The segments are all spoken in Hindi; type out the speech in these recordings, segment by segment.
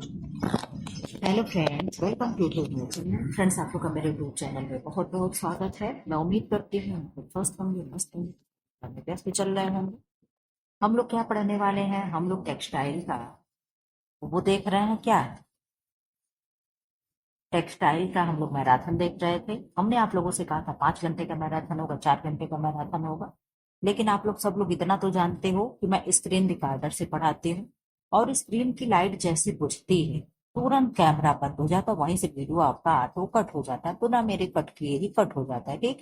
Hello friends, welcome to YouTube channel. Friends, आपको का मेरे यूट्यूब चैनल में बहुत बहुत स्वागत है। मैं उम्मीद करती हूँ आपको फर्स्ट होंगे, मस्त होंगे, बेस्ट भी चल रहे होंगे। हम लोग क्या पढ़ने वाले हैं? हम लोग टेक्सटाइल का वो देख रहे हैं क्या? टेक्सटाइल का हम लोग मैराथन देख रहे थे। हमने आप लोगों से कहा था 5 घंटे का मैराथन होगा, 4 घंटे का मैराथन होगा। लेकिन आप लोग सब लोग इतना तो जानते हो कि मैं स्क्रीन रिकॉर्डर से पढ़ाती हूँ, और स्क्रीन की लाइट जैसी बुझती है तुरंत कैमरा बंद हो जाता है, वहीं से वीडियो आपका ऑटो कट हो जाता है। तो ना मेरे कट किए ही कट हो जाता है कि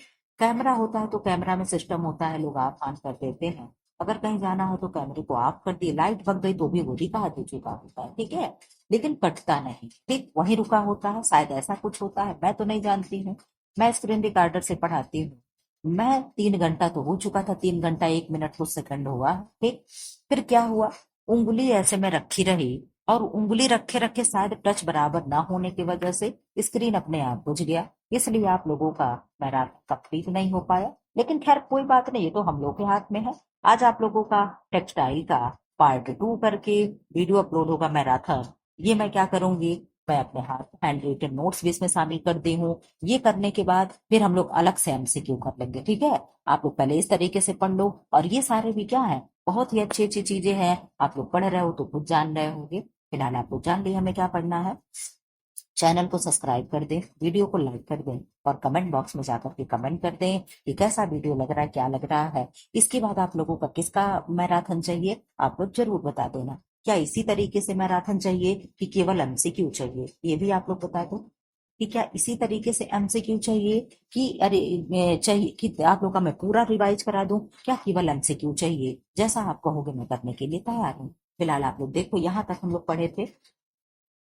कैमरा होता है तो कैमरा में सिस्टम होता है, लोग ऑफ ऑन कर देते हैं। अगर कहीं जाना हो तो कैमरे को ऑफ कर दिए, लाइट भग गई तो भी वो रिकॉर्ड हो चुका होता है, ठीक है। लेकिन कटता नहीं, ठीक वहीं रुका होता है। शायद ऐसा कुछ होता है, मैं तो नहीं जानती हूँ। मैं स्क्रीन रिकॉर्डर से पढ़ाती हूँ। मैं 3 घंटा तो हो चुका था, 3 घंटा 1 मिनट कुछ सेकंड हुआ, ठीक। फिर क्या हुआ? उंगली ऐसे में रखी रही, और उंगली रखे रखे शायद टच बराबर ना होने की वजह से स्क्रीन अपने आप बुझ गया। इसलिए आप लोगों का मैराथन कंप्लीट नहीं हो पाया। लेकिन खैर कोई बात नहीं, ये तो हम लोग के हाथ में है। आज आप लोगों का टेक्सटाइल का पार्ट 2 करके वीडियो अपलोड होगा मैराथन। ये मैं क्या करूंगी, मैं अपने हाथ हैंड रिटन नोट्स भी इसमें शामिल कर दी हूँ। ये करने के बाद फिर हम लोग अलग से एमसीक्यू कर लेंगे, ठीक है। आप लोग पहले इस तरीके से पढ़ लो, और ये सारे भी क्या है, बहुत ही अच्छी अच्छी चीजें हैं। आप लोग पढ़ रहे हो तो खुद जान रहे होंगे। फिलहाल आप लोग जान लिए हमें क्या पढ़ना है। चैनल को सब्सक्राइब कर दें, वीडियो को लाइक कर दें, और कमेंट बॉक्स में जाकर के कमेंट कर दें कि कैसा वीडियो लग रहा है, क्या लग रहा है। इसके बाद आप लोगों का किसका मैराथन चाहिए, आप लोग जरूर बता देना। क्या इसी तरीके से मैराथन चाहिए कि केवल एमसीक्यू चाहिए, ये भी आप लोग बता दो। कि क्या इसी तरीके से एमसीक्यू चाहिए, कि अरे चाहिए कि आप लोग का मैं पूरा रिवाइज करा दूं, क्या केवल एमसीक्यू चाहिए? जैसा आप कहोगे मैं करने के लिए तैयार हूँ। फिलहाल आप लोग देखो, यहाँ तक हम लोग पढ़े थे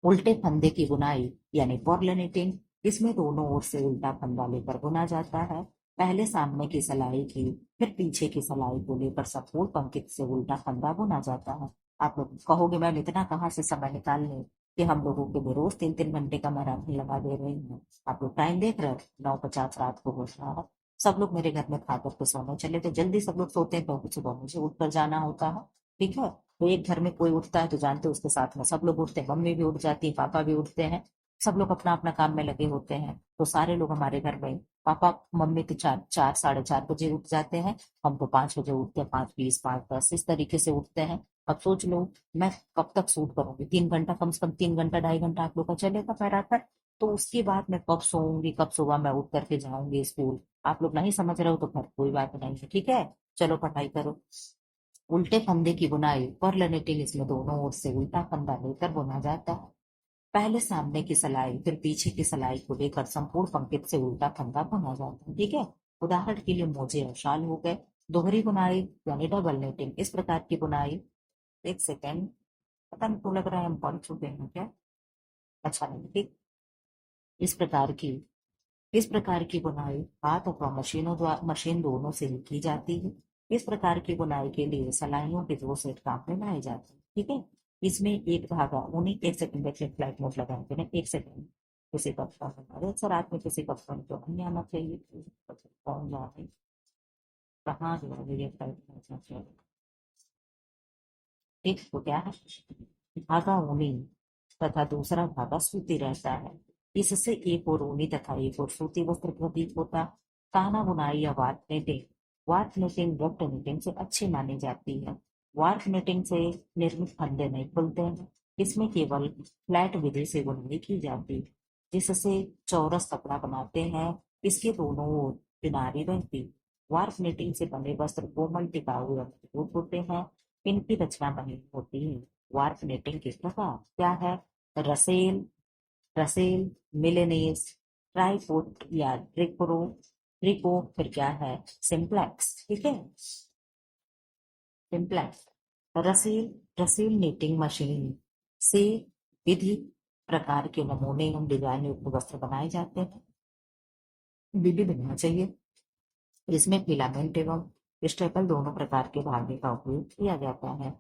उल्टे फंदे की बुनाई, यानी पॉर्लनेटिंग। इसमें दोनों ओर से उल्टा फंदा लेकर बुना जाता है। पहले सामने की सिलाई की, फिर पीछे की सिलाई को लेकर सपोर्ट पंक्ति से उल्टा फंदा बुना जाता है। आप लोग कहोगे मैम इतना कहाँ से समय निकाल लें कि हम लोगों के लिए रोज 3 3 घंटे का मैराथन लगा दे रहे हैं। आप लोग टाइम देख रहे हो, 9:50 रात को हो रहा है। सब लोग मेरे घर में खाकर के सोने चले, तो जल्दी सब लोग सोते हैं क्योंकि सुबह मुझे उठकर जाना होता है, ठीक है। तो एक घर में कोई उठता है तो जानते हो उसके साथ में सब लोग उठते हैं, मम्मी भी उठ जाती है, पापा भी उठते हैं। सब लोग अपना अपना काम में लगे होते हैं, तो सारे लोग हमारे घर में, पापा मम्मी तो 4 4 4:30 बजे उठ जाते हैं। हम तो 5 बजे उठते हैं, 5:20 5:10 इस तरीके से उठते हैं। अब सोच लो, मैं कब तक सूट करूंगी? 3 घंटा, कम से कम 3 घंटा 2.5 घंटा आप लोग का चलेगा मैराथन। तो उसके बाद मैं कब सोऊंगी, कब सुबह मैं उठ करके जाऊंगी स्कूल? आप लोग नहीं समझ रहे हो तो फिर कोई बात नहीं है, ठीक है। चलो पढ़ाई करो। उल्टे फंदे की बुनाई पर्लनेटिंग, इसमें दोनों ओर से उल्टा फंदा लेकर बुना जाता है। पहले सामने की सिलाई फिर पीछे की सिलाई को लेकर संपूर्ण पंक्ति से उल्टा फंदा बुना जाता है, ठीक है। उदाहरण के लिए मोजे और शाल हो गए। दोहरी बुनाई यानी डबल नेटिंग, इस प्रकार की बुनाई। एक सेकेंड, पता नहीं क्यों लग रहा है हम पढ़ चुके हैं क्या। अच्छा नहीं, ठीक। इस प्रकार की इस प्रकार की बुनाई हाथ अथवा मशीनों द्वारा, मशीन दोनों से ही की जाती है। इस प्रकार की बुनाई के लिए सलाइयों के 2 सेट काम में लाए जाते हैं, ठीक है। इसमें एक धागा ऊनी, एक सेकंड बैठे, फ्लाइट मोड लगा के ना, एक सेकंड। किसी का फोन, अरे सर रात में किसी का फोन तो नहीं आना चाहिए, कौन जा रही, कहाँ जा रही है फ्लाइट? एक तो क्या है, धागा ऊनी तथा दूसरा धागा सूती रहता है। इससे एक और ऊनी तथा एक और सूती वस्त्र प्रतीत होता। काना बुनाई या warp netting, warp netting weft netting से अच्छी मानी जाती है। वार्प नेटिंग से निर्मित फंदे नहीं खुलते हैं। इसमें केवल फ्लैट विधि से बुनाई की जाती है, जिससे चौरस कपड़ा बनाते हैं। इसके दोनों ओर किनारी रहती। वार्प नेटिंग से बने वस्त्र कोमल, टिकाऊ और मजबूत होते हैं। इनकी रचना बनी होती है। वार्प नेटिंग किस प्रकार क्या है? रसेल, रसेल, मिलेनेस, ट्राइकोट या ट्रिको, फिर क्या है, सिंप्लेक्स, ठीक है। Simplex, Russell, Russell knitting machine से विधि प्रकार के नमूने एवं डिजाइन युक्त वस्त्र बनाए जाते हैं। विधि बनना चाहिए। इसमें फिलामेंट एवं स्टेपल दोनों प्रकार के धागे का उपयोग किया जाता है।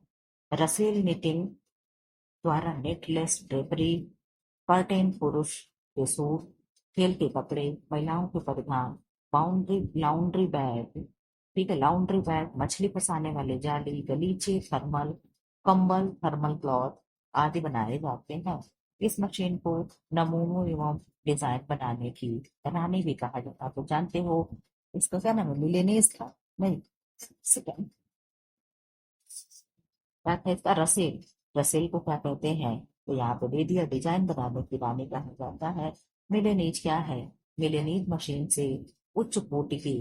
रसेल निटिंग द्वारा नेटलेस ड्रेपरी, कर्टेन पुरुष के सूट, खेल के कपड़े, महिलाओं के परिधान, बाउंड्री लाउंड्री बैग, ठीक है, लाउंड्री बैग, मछली फंसाने वाले जाली, गलीचे, थर्मल कंबल, थर्मल क्लॉथ आदि बनाए जाते हैं। इस मशीन को नमूनों एवं डिजाइन बनाने की रानी भी कहा जाता है। आप लोग जानते हो इसका क्या नाम है, मिलेनियस था नहीं, सेकंड क्या था इसका, रसेल। रसेल को क्या कहते हैं, तो यहाँ पे दे दिया, डिजाइन बनाने की रानी कहा जाता है। मिलेनीज क्या है, मिलेनीज मशीन से उच्च कोटि के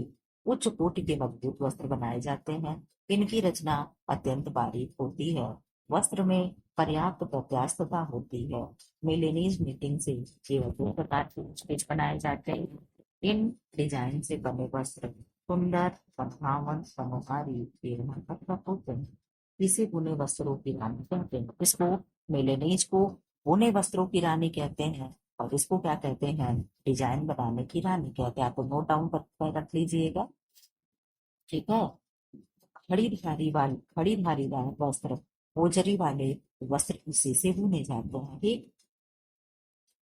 उच्च कोटि के मजबूत वस्त्र बनाए जाते हैं। इनकी रचना अत्यंत बारीक होती है, वस्त्र में पर्याप्त प्रत्यास्थता होती है। मिलेनीज नीटिंग से केवल दो प्रकार के स्टिच बनाए जाते हैं। इन डिजाइन से बने वस्त्र सुंदर, मनभावन, मनोहारी एवं आकर्षक होते हैं। इसे बुने वस्त्रों की रानी कहते हैं। इसको, मिलेनीज को बुने वस्त्रों की रानी कहते हैं, और इसको क्या कहते हैं, डिजाइन बनाने की रानी कहते हैं। आपको नोट डाउन कर रख लीजिएगा, ठीक है। खड़ी धारी वाले वस्त्र, होजरी वाले वस्त्र इसी से बुने जाते हैं, ठीक।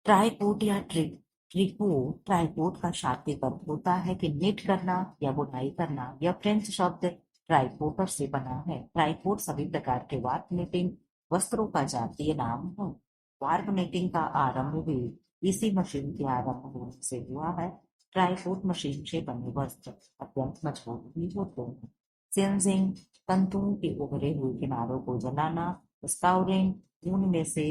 ट्राइकोट या ट्रिकोट, ट्राइकोट का शाब्दिक अर्थ होता है कि निट करना या बुनाई करना। यह फ्रेंच शब्द ट्राइकोटर से बना है। ट्राइकोट सभी प्रकार के वार्प निटिंग वस्त्रों का जातीय नाम है। वार्प निटिंग का आरंभ भी इसी मशीन के आरंभ होने से हुआ है। ट्राइकोट मशीन से बने वस्त्र अत्यंत मजबूत भी होते हैं। सिंजिंग, तंतुओं के उभरे हुए किनारों को जलाना। स्काउरिंग, ऊन में से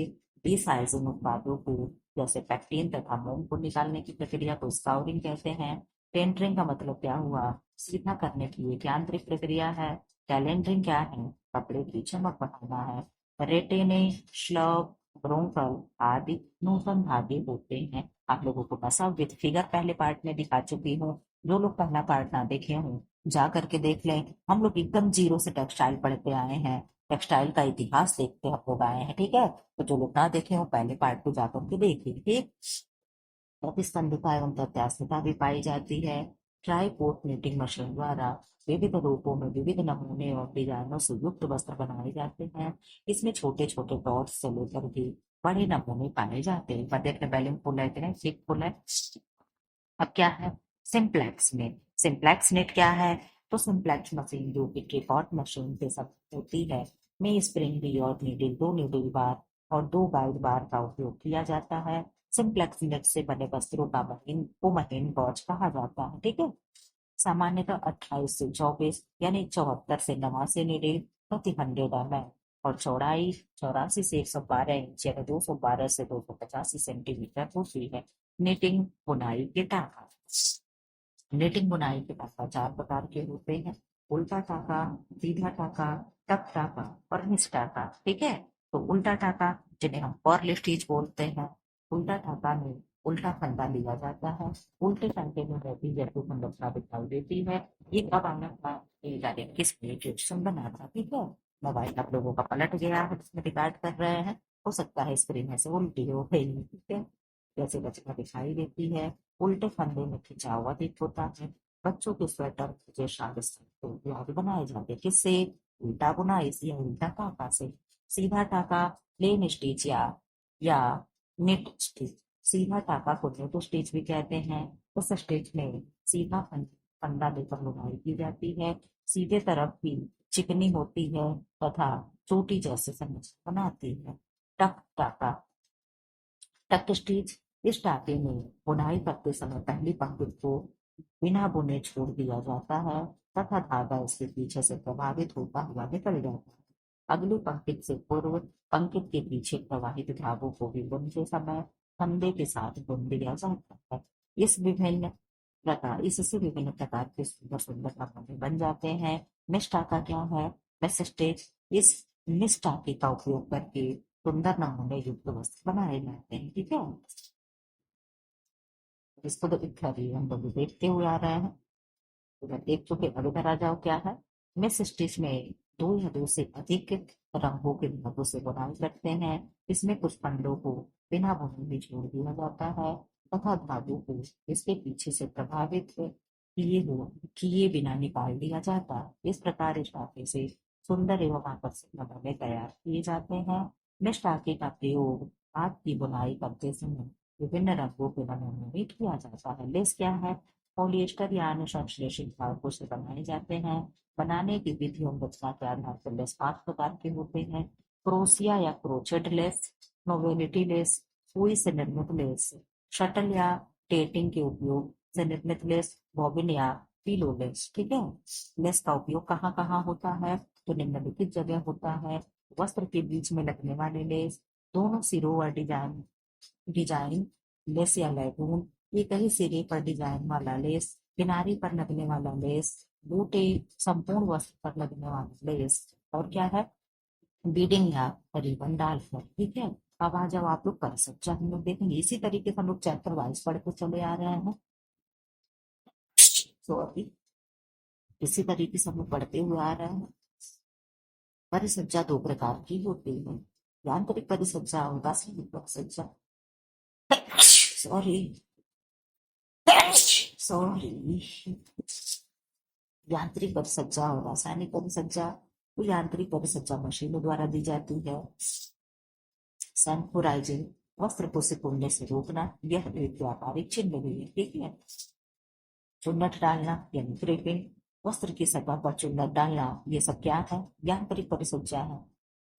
डिसाइजिंग उत्पादों को जैसे पैक्टीन तथा मोम को निकालने की प्रक्रिया को स्काउरिंग कहते हैं। टेंडरिंग का मतलब क्या हुआ, सीधा करने की एक यांत्रिक प्रक्रिया है। कैलेंडरिंग क्या है, कपड़े की चमक बढ़ाना है। रेटेने, श्लव, ब्रोंकल आदि नूतन धागे होते हैं। आप लोगों को बसा विद फिगर पहले पार्ट में दिखा चुकी हूँ। जो लोग पहला पार्ट ना देखे हों जा करके देख लें। हम लोग एकदम जीरो से टेक्सटाइल पढ़ते आए हैं, टेक्सटाइल का इतिहास देखते हम लोग आए हैं, ठीक है। तो जो लोग ना देखे हो पहले पार्ट को जाकर के देखिए, ठीक। प्रतिस्पंदिता एवं प्रत्यास्थता भी पाई जाती है। ट्राईपोर्ट नीटिंग मशीन द्वारा विविध रूपों में विविध नमूने और डिजाइनों से युक्त वस्त्र बनाए जाते हैं। इसमें छोटे छोटे डॉट्स से लेकर भी बड़े नमूने पाए जाते हैं। पर देखने बैलून फुल है कि नहीं, ठीक फुल है। अब क्या है, सिंप्लेक्स नेट। सिंप्लेक्स नेट क्या है, तो सिंप्लेक्स मशीन जो कि ट्रिकॉट मशीन के सब होती है, में स्प्रिंग व्हील और नीडल, दो नीडल बार और दो गाइड बार का उपयोग किया जाता है। सिंप्लेक्स नेट से बने वस्त्रों का महीन गॉज कहा जाता है, ठीक है। सामान्यतः 28 से 24 यानी 74 से 89 नीडल प्रति 100 mm, और चौड़ाई 84 से 112 इंच यानी 212 से 285 सेंटीमीटर होती है। निटिंग बुनाई के टाका। निटिंग बुनाई के टाका चार प्रकार के होते हैं, उल्टा टाका, सीधा टाका, टक टाका और मिस टाका, ठीक है। तो उल्टा टाका, जिन्हें हम पर्ल स्टिच बोलते हैं, उल्टा टाका में उल्टा फंदा लिया जाता है। उल्टे फंदे में मोटी जैसी संरचना दिखाई देती है। ये कब आना था, ये जाने किस क्वेश्चन बना था, ठीक है। मोबाइल आप लोगों का पलट गया है, इसमें रिकॉर्ड कर रहे हैं, हो सकता है स्क्रीन ऐसे उल्टी हो गई, ठीक है। जैसे रचना दिखाई देती है, उल्टे फंदे में खिंचाव अधिक होता है। बच्चों के स्वेटर जैसा इत्यादि बनाए जाते हैं, किससे, उल्टा बुनाई से या उल्टा टाका से। सीधा टाका प्लेन स्टिच या नेट स्टिच। सीधा टाका को नेट स्टिच भी कहते हैं। उस स्टिच में सीधा फंदा लेकर बुनाई की जाती है। सीधे तरफ भी चिकनी होती है तथा चोटी जैसे संरचना बनाती है। टक टाका, टक स्टिच, इस टाके में बुनाई करते समय पहली पंक्ति को बिना बुने छोड़ दिया जाता है तथा धागा इसके पीछे से प्रभावित होता हुआ निकल जाता है। अगली पंक्ति से पूर्व पंक्ति के पीछे प्रवाहित धागों को भी बुनते समय फंदे के साथ बुन दिया जाता है। इससे विभिन्न प्रकार के सुंदर सुंदर नमूने बन जाते हैं। मिस टाका क्या है, मिस स्टिच। इस मिस टाके का उपयोग करके सुंदर नमूने युक्त वस्त्र बनाए जाते हैं, ठीक है। इसको तो इत्यादि हम लोग देखते हुए आ रहे हैं, तो देख चुके। अब इधर आ जाओ, क्या है, मिस स्टिच में दो या दो से अधिक रंगों के धागों से बुनाई करते हैं। इसमें कुछ फंदों को बिना बुने भी छोड़ दिया जाता है तथा धागों को इसके पीछे से प्रभावित किए बिना निकाल दिया जाता है। इस प्रकार इस टाके से सुंदर एवं आकर्षक नमूने तैयार किए जाते हैं। मिस टाके का प्रयोग हाथ की बुनाई करते समय विभिन्न रंगों के नमूने में किया जाता है। लेस क्या है, पॉलिएस्टर या अन्य संश्लेषित धागों से बनाए जाते हैं। बनाने की विधि और रचना के आधार पर लेस 5 प्रकार के होते हैं। क्रोशिया या क्रोचेड लेस, नोवेलिटी लेस, सुई से निर्मित लेस, शटल या टेटिंग के उपयोग से निर्मित लेस, बॉबिन या पीलो लेस। ठीक है, लेस का उपयोग कहाँ कहाँ होता है, तो निम्नलिखित जगह होता है। वस्त्र के बीच में लगने वाले लेस, दोनों सिरों व डिजाइन डिजाइन लेस या लैगून, एक ही सिरे पर डिजाइन वाला लेस, किनारी पर लगने वाला लेस, बूटे, संपूर्ण वस्त्र पर लगने वाला लेस, और क्या है, बीडिंग या रिबन डालकर। ठीक है, अब आ जाओ आप लोग कर सकते हम लोग देखेंगे इसी तरीके से हम लोग चैप्टर वाइज पढ़ते चले आ रहे हैं। तो अभी इसी तरीके से हम लोग पढ़ते हुए आ रहे हैं। परिसज्जा दो प्रकार की होती है, यांत्रिक परिसज्जा और रासायनिक परिसज्जा। सॉरी सॉरी, यांत्रिक परिसज्जा और रासायनिक परिसज्जा। तो यांत्रिक परिसज्जा मशीनों द्वारा दी जाती है। सैनिटाइजिंग, वस्त्र को सिकुड़ने से रोकना, यह एक व्यापारिक चिन्ह भी है। ठीक है, चुन्नट डालना यानी क्रेपिंग, वस्त्र की सतह पर चुन्नट डालना, ये सब क्या है, यांत्रिक परिसज्जा है।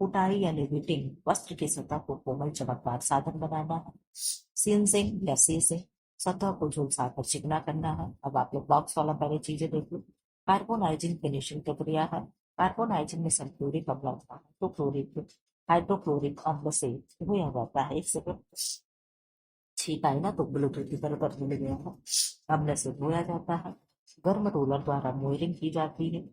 कुटाई यानी विटिंग, वस्त्र की सतह को कोमल चमकदार साधन बनाना है। सींसिंग या सीसिंग, सतह को झुलसा कर चिकना करना है। अब आप लोग बॉक्स वाला पहले चीजें देख लो। कार्बोनाइजिंग फिनिशिंग प्रक्रिया है। कार्बोनाइजिंग में सल्फ्यूरिक अम्ल होता है तो क्लोरिक हाइड्रोक्लोरिक अम्ल से धोया जाता है। एक सेकंड, ठीक है ना, तो ब्लूटूथ की तरह मिल गया है। अम्ल से धोया जाता है। गर्म रोलर द्वारा मोयरिंग की जाती है।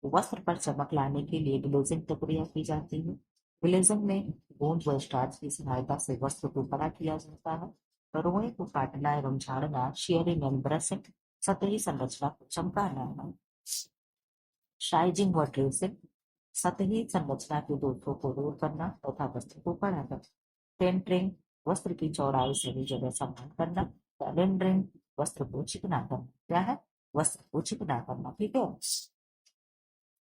वस्त्र पर चमक लाने के लिए ग्लेजिंग प्रक्रिया की जाती है। ग्लेजिंग में गोंद व स्टार्च की सहायता से वस्त्र को बड़ा किया जाता है। रोए को काटना एवं झाड़ना, शेयरिंग एंड ब्रशिंग, सतही संरचना को चमकाना है। शाइजिंग व ड्रेसिंग, सतही संरचना के दोषों को दूर करना तथा वस्त्र को बड़ा करना। टेंटरिंग, वस्त्र की चौड़ाई सही जगह समान करना। कैलेंडरिंग, वस्त्र को चिकना करना। क्या है, वस्त्र को चिकना करना। ठीक है,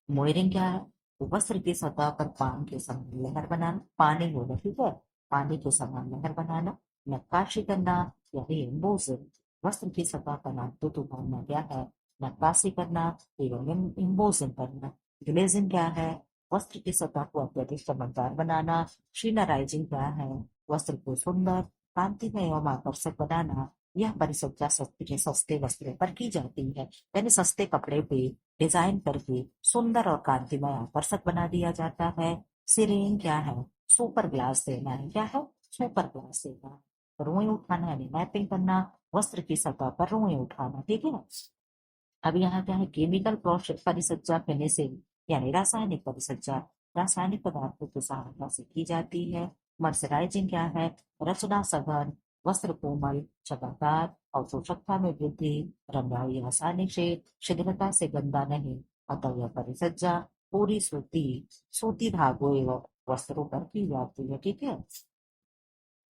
मोयरिंग क्या है, वस्त्र की सतह पर पान के समान लहर बनाना, पानी होगा। ठीक है, पानी के समान लहर बनाना। नक्काशी करना यानी एम्बोसिंग, वस्त्र की सतह पर नापतों उभारना क्या है, नक्काशी करना एवं एम्बोसिंग करना। ग्लेजिंग क्या है, वस्त्र की सतह को अत्यधिक चमकदार बनाना। शिनराइजिंग क्या है, वस्त्र को सुंदर, कांतिमय एवं आकर्षक बनाना। यह परिसज्जा सस्ते वस्त्रों पर की जाती है, यानी सस्ते कपड़े पे डिजाइन करके सुंदर और कांतिमय आकर्षक बना दिया जाता है। सिरेइन क्या है, सुपर ग्लास देना है। क्या है, सुपर ग्लास देना है। रुएं उठाना यानी मैपिंग करना, वस्त्र की सतह पर रुएं उठाना। ठीक है, अब यहाँ क्या है, केमिकल प्रोसेस परिसज्जा फिनिशिंग यानी रासायनिक परिसज्जा, रासायनिक पदार्थों की सहायता से की जाती है। मर्सराइजिंग क्या है, रचना सघन, वस्त्र कोमल चमकदार, अवशोषकता में वृद्धि, रंगाई रासायनिक शेड, शीघ्रता से गंदा नहीं। अतः यह परिसज्जा पूरी सूती सूती धागों एवं वस्त्रों पर की जाती है। ठीक है,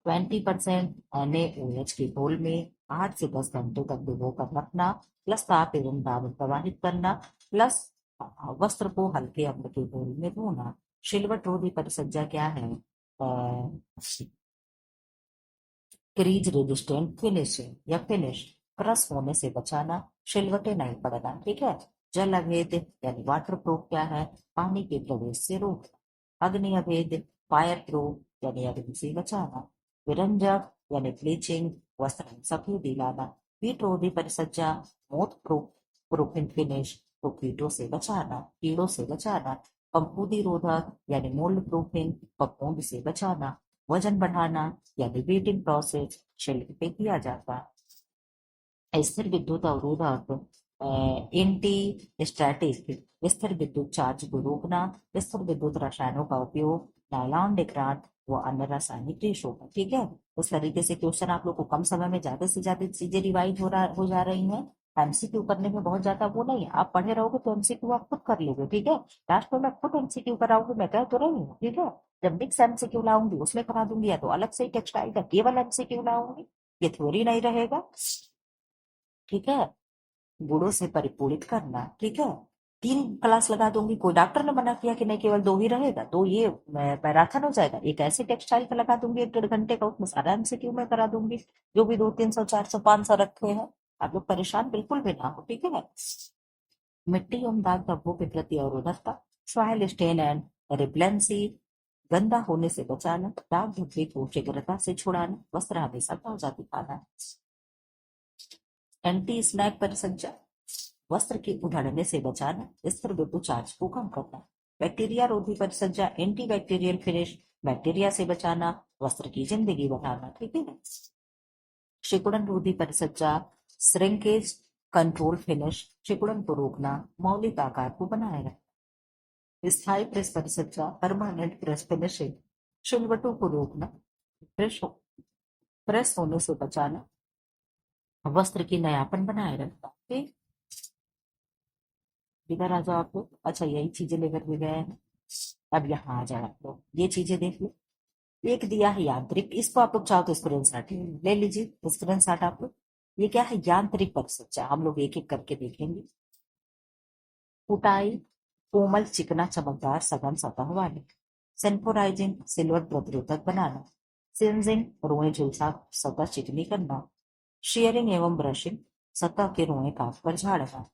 20% NaOH के घोल में 8 से 10 घंटे तक भिगो कर रखना, प्लस ताप एवं दाब प्रवाहित करना, प्लस वस्त्र को हल्के अम्ल के घोल में धोना। सिल्वट रोधी परिसज्जा क्या है, क्रीज रेजिस्टेंट फिनिशिंग या फिनिश, क्रस होने से बचाना, सिलवटे नहीं पड़ना। ठीक है, जल अभेद यानी वाटर प्रूफ क्या है, पानी के प्रवेश से रोकना। अग्नि अभेद, फायर प्रूफ यानी अग्नि से बचाना। विरंजक यानी ब्लीचिंग, वस्त्र में सफेदी लाना। कीट रोधी परिसज्जा, मोथ प्रूफ प्रूफिंग फिनिश, तो कीटों से बचाना, कीड़ों से बचाना। फफूंदी रोधक यानी मोल्ड प्रूफिंग, फफूंद से बचाना। वजन बढ़ाना यानी वेटिंग प्रोसेस शिल्प पे किया जाता है। स्थिर विद्युत अवरोधक एंटी स्टैटिक, स्थिर विद्युत चार्ज को रोकना, स्थिर विद्युत रसायनों का उपयोग, नायलॉन डिक्रांत व अन्य रासायनिक रेशों का। ठीक है, उस तरीके से क्वेश्चन आप लोग को कम समय में ज्यादा से ज्यादा चीजें रिवाइज हो जा रही हैं। एमसीक्यू करने में बहुत ज्यादा वो नहीं है, आप पढ़े रहोगे तो एमसीक्यू आप खुद कर लोगे। ठीक है, लास्ट में मैं खुद एमसीक्यू कराऊंगी, मैं कह तो रही हूँ। ठीक है, जब मिक्स एमसीक्यू लाऊंगी उसमें करा दूंगी, या तो अलग से ही टेक्सटाइल का केवल एमसीक्यू लाऊंगी, ये थ्योरी नहीं रहेगा। ठीक है, गुणों से परिपूरित करना। ठीक है, 3 क्लास लगा दूंगी, कोई डॉक्टर ने मना किया कि नहीं केवल 2 ही रहेगा, तो ये मैराथन हो जाएगा। एक ऐसे टेक्सटाइल का लगा दूंगी 1 1.5 घंटे का, उसमें सारा एमसीक्यू में करा दूंगी, जो भी 200 300 400 500 रखे हैं। आप लोग परेशान बिल्कुल भी ना हो। ठीक है, मिट्टी एवं दाग धब्बों के प्रति अवरोधकता, सॉइल स्टेन एंड रिप्लेंसी, गंदा होने से बचाना, दाग धब्बे को शीघ्रता से छुड़ाना, वस्त्र हमेशा ताजा दिखाना। एंटी स्नैक परिसज्जा, वस्त्र के उधड़ने से बचाना, स्तर बिंदु चार्ज को कम करना। बैक्टीरिया रोधी परिसज्जा, एंटी बैक्टीरियल फिनिश, बैक्टीरिया से बचाना, वस्त्र की जिंदगी बढ़ाना। ठीक है ना। सिकुड़न रोधी परिसज्जा, श्रिंकेज कंट्रोल फिनिश, सिकुड़न को रोकना, मौलिक आकार को बनाए रखना। स्थायी प्रेस परिसज्जा, परमानेंट प्रेस फिनिशिंग, शिलवटों को रोकना, प्रेस होने से बचाना, वस्त्र की नयापन बनाए रखना। ठीक, इधर आ जाओ आप लोग। अच्छा, यही चीजें लेकर के गए हैं। अब यहाँ आ जाए आप लोग, ये चीजें देख लो। एक दिया है यांत्रिक, इसको आप लोग चाहो तो स्क्रीन शॉट ले लीजिए, स्क्रीन शॉट आप लोग। ये क्या है? यांत्रिक परिसज्जा। हम लोग एक एक करके देखेंगे। कुटाई, कोमल चिकना चमकदार सघन सतह वाले। सेंपोराइजिंग, सिल्वर प्रतिरोधक बनाना। सिंजिंग, रोए झुलसा सतह चिकनी करना। शेयरिंग एवं ब्रशिंग, सतह के रोए काट कर झाड़ना।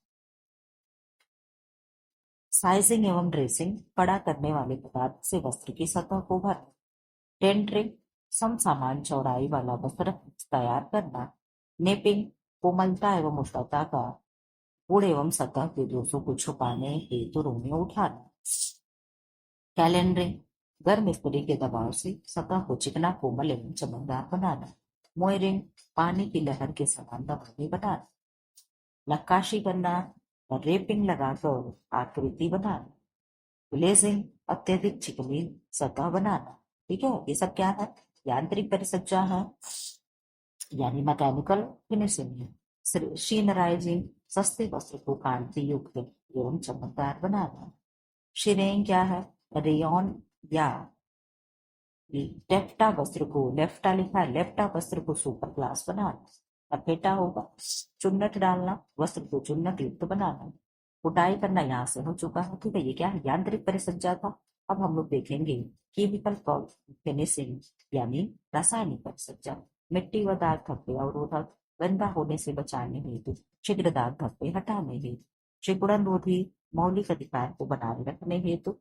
साइजिंग एवं ड्रेसिंग, कड़ा करने वाले पदार्थ से वस्त्र की सतह को भरना। टेंडरिंग, समसमान चौड़ाई वाला वस्त्र तैयार करना। नेपिंग, कोमलता एवं उष्णता का गुण एवं सतह के दोषों को छुपाने हेतु रोने उठाना। कैलेंडरिंग, गर्म इस्त्री के दबाव से सतह को चिकना, कोमल एवं चमकदार बनाना। मोयरिंग, पानी की लहर के समान दबाव बनाना। नक्काशी करना, रेपिंग लगाकर आकृति बनाना। ग्लेजिंग, अत्यधिक चिकनी सतह बनाना। ठीक है, ये सब क्या है? यांत्रिक परिसज्जा है, यानी मैकेनिकल फिनिशिंग है। शीनराइजिंग, सस्ते वस्त्र को कांति युक्त एवं चमकदार बनाना। शिरेंग क्या है? रेयन या लेफ्टा वस्त्र को, लेफ्टा लिखा है, लेफ्टा वस्त्र को सुपर क्लास बनाना। लपेटा होगा। चुन्नट डालना, वस्त्र को चुन्नट युक्त बनाना। कुटाई करना यहाँ से हो चुका है। ठीक है, ये क्या है? यांत्रिक परिसज्जा था। अब हम लोग देखेंगे केमिकल फिनिशिंग, यानी रासायनिक परिसज्जा। मिट्टी व दाग धब्बे अवरोधक, गंदा होने से बचाने हेतु, शीघ्र दाग धब्बे हटाने हेतु, सिकुड़न रोधी, मौलिक अधिकार को बनाए रखने हेतु।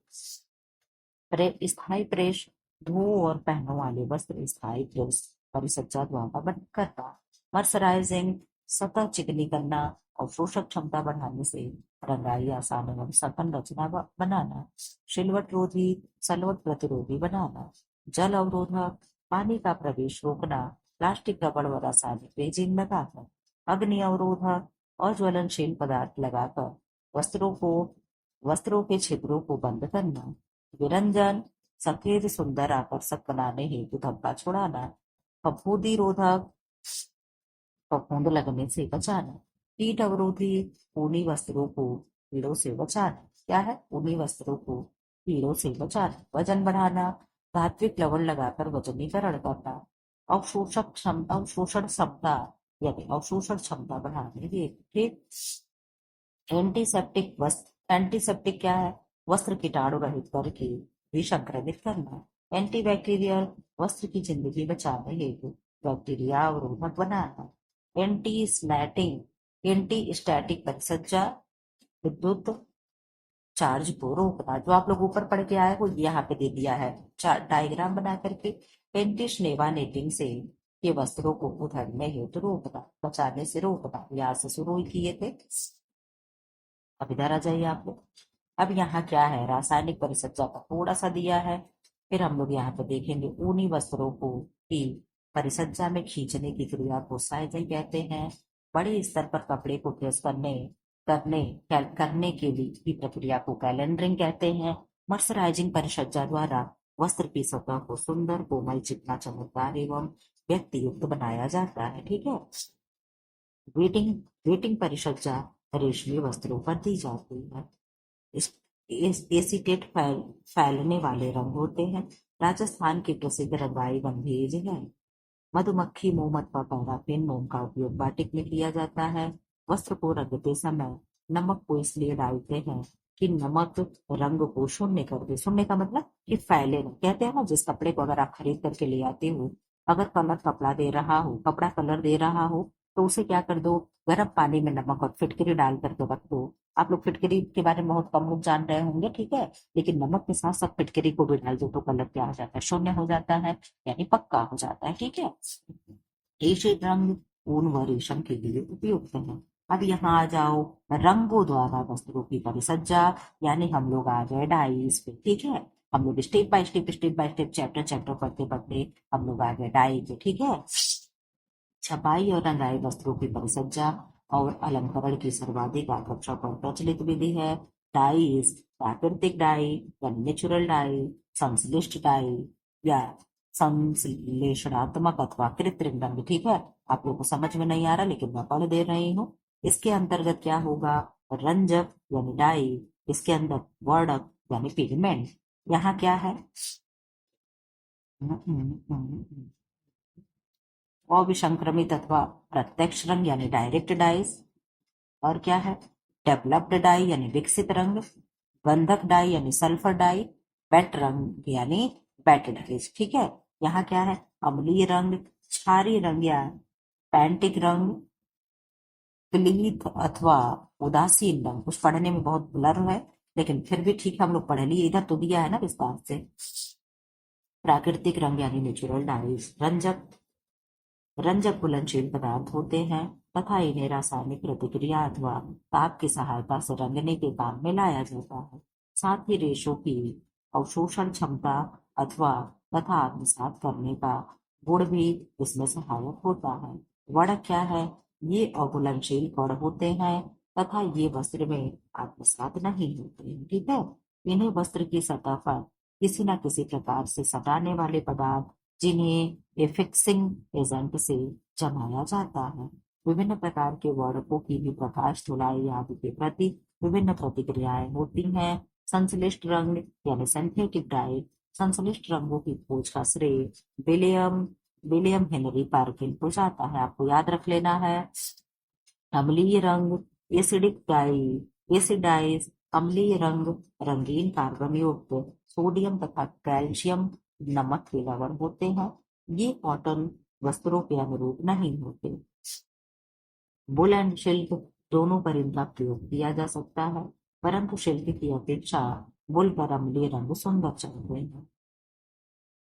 स्थायी प्रेस, धो और पहनों वाले वस्त्र स्थायी प्रेस परिसज्जा द्वारा बंद करना। मर्सराइजिंग, सतह चिकनी करना और शोषक क्षमता बढ़ाने से रंगाई आसान एवं सघन रचना बनाना। सिलवट रोधी, सलवट प्रतिरोधी बनाना। जल अवरोधक, पानी का प्रवेश रोकना, प्लास्टिक, रबड़ व रासायनिक रेजिन लगाकर। अग्नि अवरोधक, अज्वलनशील पदार्थ लगाकर वस्त्रों के छिद्रों को बंद करना। विरंजन, सफेद सुंदर आकर्षक बनाने हेतु धब्बा छुड़ाना। फफूंदी रोधक, फफूंद लगने से बचाना। कीट अवरोधी, ऊनी वस्त्रों को कीड़ों से बचाना। क्या है? ऊनी वस्त्रों को कीड़ों से बचाना। वजन बढ़ाना, धात्विक लवण लगाकर वजनीकरण करना। अवशोषण क्षमता, यानी अवशोषण क्षमता बढ़ाने के। ठीक। एंटीसेप्टिक वस्त्र, एंटीसेप्टिक क्या है? वस्त्र कीटाणु रहित करके विसंक्रमित करना। एंटीबैक्टीरियल, वस्त्र की जिंदगी बचाने हेतु बैक्टीरिया अवरोधक बनाना। एंटी स्नैटिंग, एंटी स्टैटिक परिसज्जा, विद्युत चार्ज को रोकना। जो आप लोग ऊपर पढ़ के आए हो, यहाँ पे दे दिया है डायग्राम बना करके। एंटी स्नेवानेटिंग से ये वस्त्रों को उधड़ने हेतु रोकना, बचाने से रोकना। यहाँ से शुरू किए थे। अब इधर आ जाइए आप लोग। अब यहाँ क्या है? रासायनिक परिसज्जा का थोड़ा सा दिया है। फिर हम लोग यहाँ पे देखेंगे ऊनी वस्त्रों को की परिसज्जा में खींचने की क्रिया को साइजिंग कहते हैं। बड़े स्तर पर कपड़े को प्रेस करने के लिए की प्रक्रिया को कैलेंडरिंग कहते हैं। मर्सराइजिंग परिसज्जा द्वारा वस्त्र की सतह को सुंदर, कोमल, चिकना, चमकदार एवं व्यक्ति युक्त बनाया जाता है। ठीक है। वेटिंग वेटिंग परिसज्जा रेशमी वस्त्रों पर दी जाती है। एसीटेट फैलने वाले रंग होते हैं। राजस्थान की प्रसिद्ध रंगाई बंधेज है। मधुमक्खी, मोमत्ता, पैराफिन, मोम का उपयोग बाटिक में किया जाता है। वस्त्र को रंगते समय नमक को इसलिए डालते हैं कि नमक रंग को शून्य कर दे। शून्य का मतलब कि फैले ना। कहते हैं ना, जिस कपड़े को अगर आप खरीद करके ले आते हो, अगर कपड़ा कलर दे रहा हो तो उसे क्या कर दो, गर्म पानी में नमक और फिटकरी डाल करके रख दो। आप लोग फिटकरी के बारे में बहुत कम लोग जान रहे होंगे, ठीक है, लेकिन नमक के साथ साथ फिटकरी को भी डाल दो तो कलर क्या हो जाता है, शून्य हो जाता है, यानी पक्का हो जाता है, ठीक है। ये रंग ऊन व रेशम के लिए उपयुक्त है। अब यहाँ आ जाओ, रंगों द्वारा वस्त्रों की परिसज्जा, यानी हम लोग आ गए डाइस पे, ठीक है। हम लोग step by step chapter chapter पढ़ते पढ़ते हम लोग आ गए डाई पे, ठीक है। छपाई और रंगाई वस्त्रों की परिसज्जा और अलंकरण की सर्वाधिक आकर्षक और प्रचलित विधि है डाइज। प्राकृतिक डाई या नेचुरल डाई, संश्लिष्ट डाई या संश्लेषणात्मक अथवा कृत्रिम रंग, ठीक है। आप लोगों को समझ में नहीं आ रहा लेकिन मैं पढ़ दे रही हूँ। इसके अंतर्गत क्या होगा, रंजक यानी डाई, इसके अंदर वर्णक यानी पिगमेंट। यहाँ क्या है, अविसंक्रमित अथवा प्रत्यक्ष रंग यानी डायरेक्ट डाइज। और क्या है, डेवलप्ड डाई यानी विकसित रंग, गंधक डाई यानी सल्फर डाई, बेट रंग यानी बेट डाइज, ठीक है। यहाँ क्या है, अम्लीय रंग, क्षारीय रंग या पैंटिक रंग, प्लीत अथवा उदासीन रंग। कुछ पढ़ने में बहुत ब्लर है लेकिन फिर भी ठीक हम लोग पढ़ लिए, इधर तो दिया है ना विस्तार से। प्राकृतिक रंग यानी नेचुरल डाइज। रंजक, रंजक घुलनशील पदार्थ होते हैं तथा इन्हें रासायनिक प्रतिक्रिया अथवा ताप की सहायता से रंगने के काम में लाया जाता है। साथ ही रेशों की अवशोषण क्षमता अथवा तथा आत्मसात करने का गुण भी इसमें सहायक होता है। वर्ण क्या है, ये अघुलनशील कण होते हैं तथा ये वस्त्र में आत्मसात नहीं होते हैं, ठीक है। इन्हें वस्त्र की सतह पर किसी न किसी प्रकार से सटाने वाले पदार्थ, जिन्हें एफिक्सिंग एजेंट से जमाया जाता है। विभिन्न प्रकार के वर्णकों की भी प्रकाश धुलाई आदि के प्रति विभिन्न प्रतिक्रियाएं होती हैं। संश्लिष्ट रंग यानी सिंथेटिक डाई, संश्लिष्ट रंगों की खोज का श्रेय विलियम विलियम हेनरी पार्किन को जाता है, आपको याद रख लेना है। अम्लीय रंग, एसिडिक डाई, एसिड डाइज, अम्लीय रंग रंगीन कार्बन युक्त सोडियम तथा कैल्शियम नमक के लवण होते हैं। ये कॉटन वस्त्रों के अनुरूप नहीं होते। वुल एंड सिल्क दोनों पर इनका प्रयोग किया जा सकता है, परंतु सिल्क की अपेक्षा वुल पर अम्लीय रंग सुंदर चलते हैं।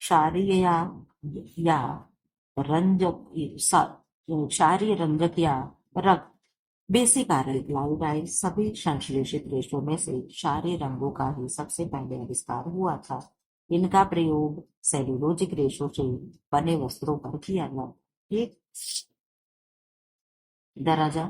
क्षारीय या रंजक क्षारीय रंजक या रक्त, बेसिक आर्गेनाइज सभी संश्लेषित रेशों में से क्षारीय रंगों का ही सबसे पहले आविष्कार हुआ था। इनका प्रयोग सेल्यूलोजिक रेशों से बने वस्त्रों पर किया गया। ठीक, इधर आजा।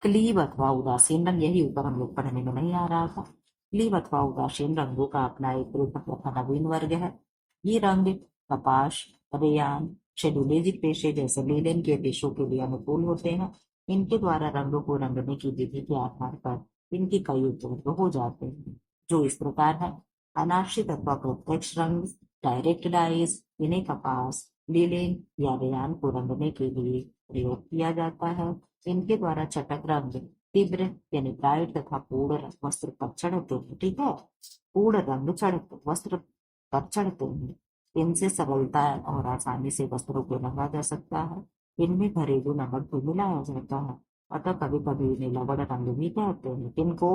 क्लीब अथवा उदासीन रंग, यही ऊपर हम लोग पढ़ने में नहीं आ रहा था। क्लीब अथवा उदासीन रंगों का अपना एक पृथक तथा नवीन वर्ग है। ये रंग कपास, रेयान, शेड्यूलेजिक रेशे जैसे लीलन के रेशों के लिए अनुकूल होते हैं। इनके द्वारा रंगों को रंगने की विधि के आधार पर इनके कई उपवर्ग हो जाते हैं, जो इस प्रकार है। अनाश्रित अथवा प्रत्यक्ष रंग, डायरेक्ट डाइज, इन्हें कपास, लीलन या रेयान को रंगने के लिए प्रयोग किया जाता है। इनके द्वारा चटक रंग तीव्र यानी ब्राइट तथा पूर्ण रंग वस्त्र पर चढ़ते हैं, ठीक है। पूर्ण रंग चढ़ते वस्त्र पर चढ़ते हैं। इनसे सरलता और आसानी से वस्त्रों को रंगा जा सकता है। इनमें घरेलू नमक भी मिलाया जाता है, अतः कभी कभी इन्हें लवण रंग भी कहते हैं। इनको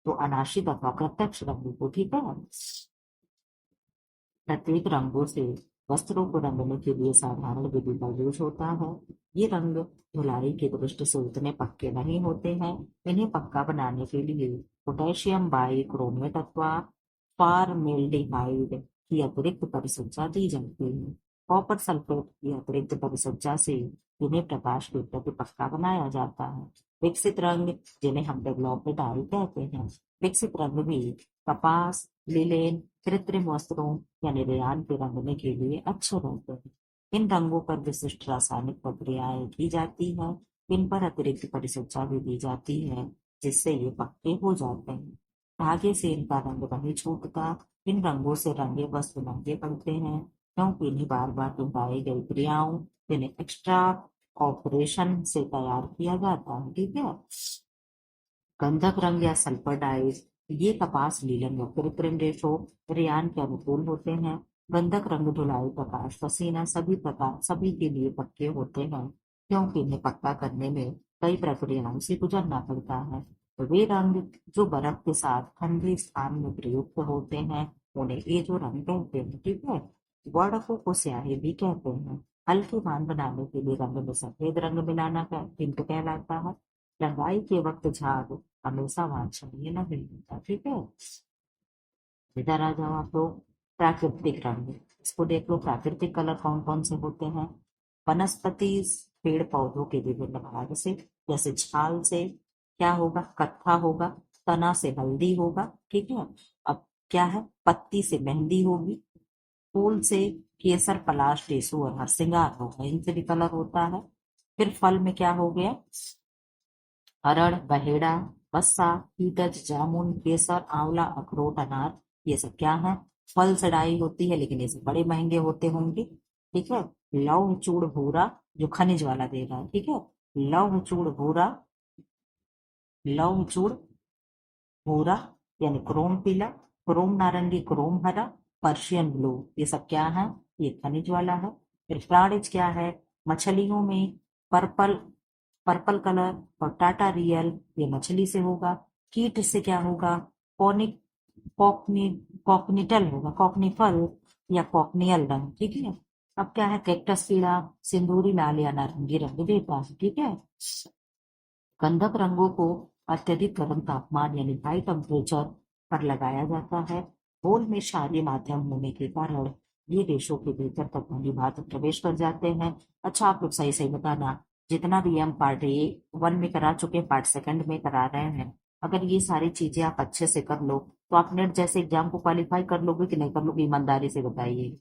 तो अनाशित अथवा प्रत्यक्ष रंग को, ठीक है। प्रत्येक रंगों से वस्त्रों को रंगने के लिए साधारण विधि का यूज होता है। ये रंग धुलाई की दृष्टि से उतने पक्के नहीं होते हैं। इन्हें पक्का बनाने के लिए पोटेशियम बाइक्रोमेट अथवा फॉर्मेल्डिहाइड की अतिरिक्त परिचर्या दी जाती है। कॉपर सल्फेट की अतिरिक्त परिचर्या से इन्हें प्रकाश के प्रति पक्का बनाया जाता है। विकसित रंग, जिन्हें हम डेवलप्ड डाई कहते हैं, विकसित रंग भी कपास, लिलेन, कृत्रिम वस्त्रों यानी रेयान के रंगने के लिए अच्छे रहते हैं। इन रंगों पर विशिष्ट रासायनिक प्रक्रियाएं की जाती है। इन पर अतिरिक्त परिचर्या भी दी जाती है, जिससे ये पक्के हो जाते हैं। धागे से इनका रंग नहीं छूटता। इन रंगों से रंगे वस्त्र महंगे पड़ते हैं, क्योंकि इन्हें बार बार दोहराई गई क्रियाओं यानी एक्स्ट्रा ऑपरेशन से तैयार किया जाता है, ठीक है। गंधक रंग या सल्फर डाइज, ये कपास, लीलन या कृत्रिम रेशों रेयान के अनुकूल होते हैं। गंधक रंग धुलाई, प्रकाश, पसीना सभी के लिए पक्के होते हैं। क्योंकि इन्हें पक्का करने में कई प्रक्रियाओं से गुजरना पड़ता है। तो वे रंग जो बर्फ के साथ ठंडे स्थान में प्रयुक्त होते हैं उन्हें ये जो रंग कहते हैं, ठीक है। वर्णकों को स्याही भी कहते हैं। हल्के मान बनाने के लिए रंग में सफेद रंग मिलाना का टिंट कहलाता है। रंगाई के वक्त झाग हमेशा वांछनीय नहीं होता, ठीक है। इधर आ जाओ आप लोग, प्राकृतिक रंग, इसको देख लो। प्राकृतिक कलर कौन कौन से होते हैं? वनस्पति पेड़ पौधों के विभिन्न भाग से, जैसे छाल से क्या होगा? कत्था होगा। तना से हल्दी होगा, ठीक है। अब क्या है? पत्ती से मेहंदी होगी। फूल से केसर, पलाश, टेसू और हरसिंगार होगा, इनसे भी कलर होता है। फिर फल में क्या हो गया? हरड़, बहेड़ा, बस्सा, कीटज, जामुन, केसर, आंवला, अखरोट, अनार, ये सब क्या है? फल से डाई होती है, लेकिन ये सब बड़े महंगे होते होंगे, ठीक है। लौह चूड़ भूरा, जो खनिज वाला दे रहा है, ठीक है। लौह चूड़ भूरा, लौह चूड़ भूरा यानी क्रोम पीला, क्रोम नारंगी, क्रोम हरा, पर्शियन ब्लू, ये सब क्या है? ये खनिज वाला है। फिर प्राणिज क्या है? मछलियों में पर्पल, पर्पल कलर और टाटा रियल, ये मछली से होगा। कीट से क्या होगा? कॉनिक, कॉकनी, कॉकनिटल होगा, कॉकनिफल या कॉकनियल रंग, ठीक है। अब क्या है? कैक्टस कीड़ा सिंदूरी लाल या नारंगी रंग देता है, ठीक है। गंधक रंगों को अत्यधिक गर्म तापमान यानी हाई टेम्परेचर पर लगाया जाता है। होल में क्षारीय माध्यम होने के कारण ये रेशों के भीतर तक भली भांति प्रवेश कर जाते हैं। अच्छा, आप लोग सही सही बताना, जितना भी हम पार्ट ए वन में करा चुके हैं, पार्ट सेकंड में करा रहे हैं, अगर ये सारी चीजें आप अच्छे से कर लो तो आप नेट जैसे एग्जाम को क्वालिफाई कर लोगे कि नहीं कर लोगे? ईमानदारी से बताइए।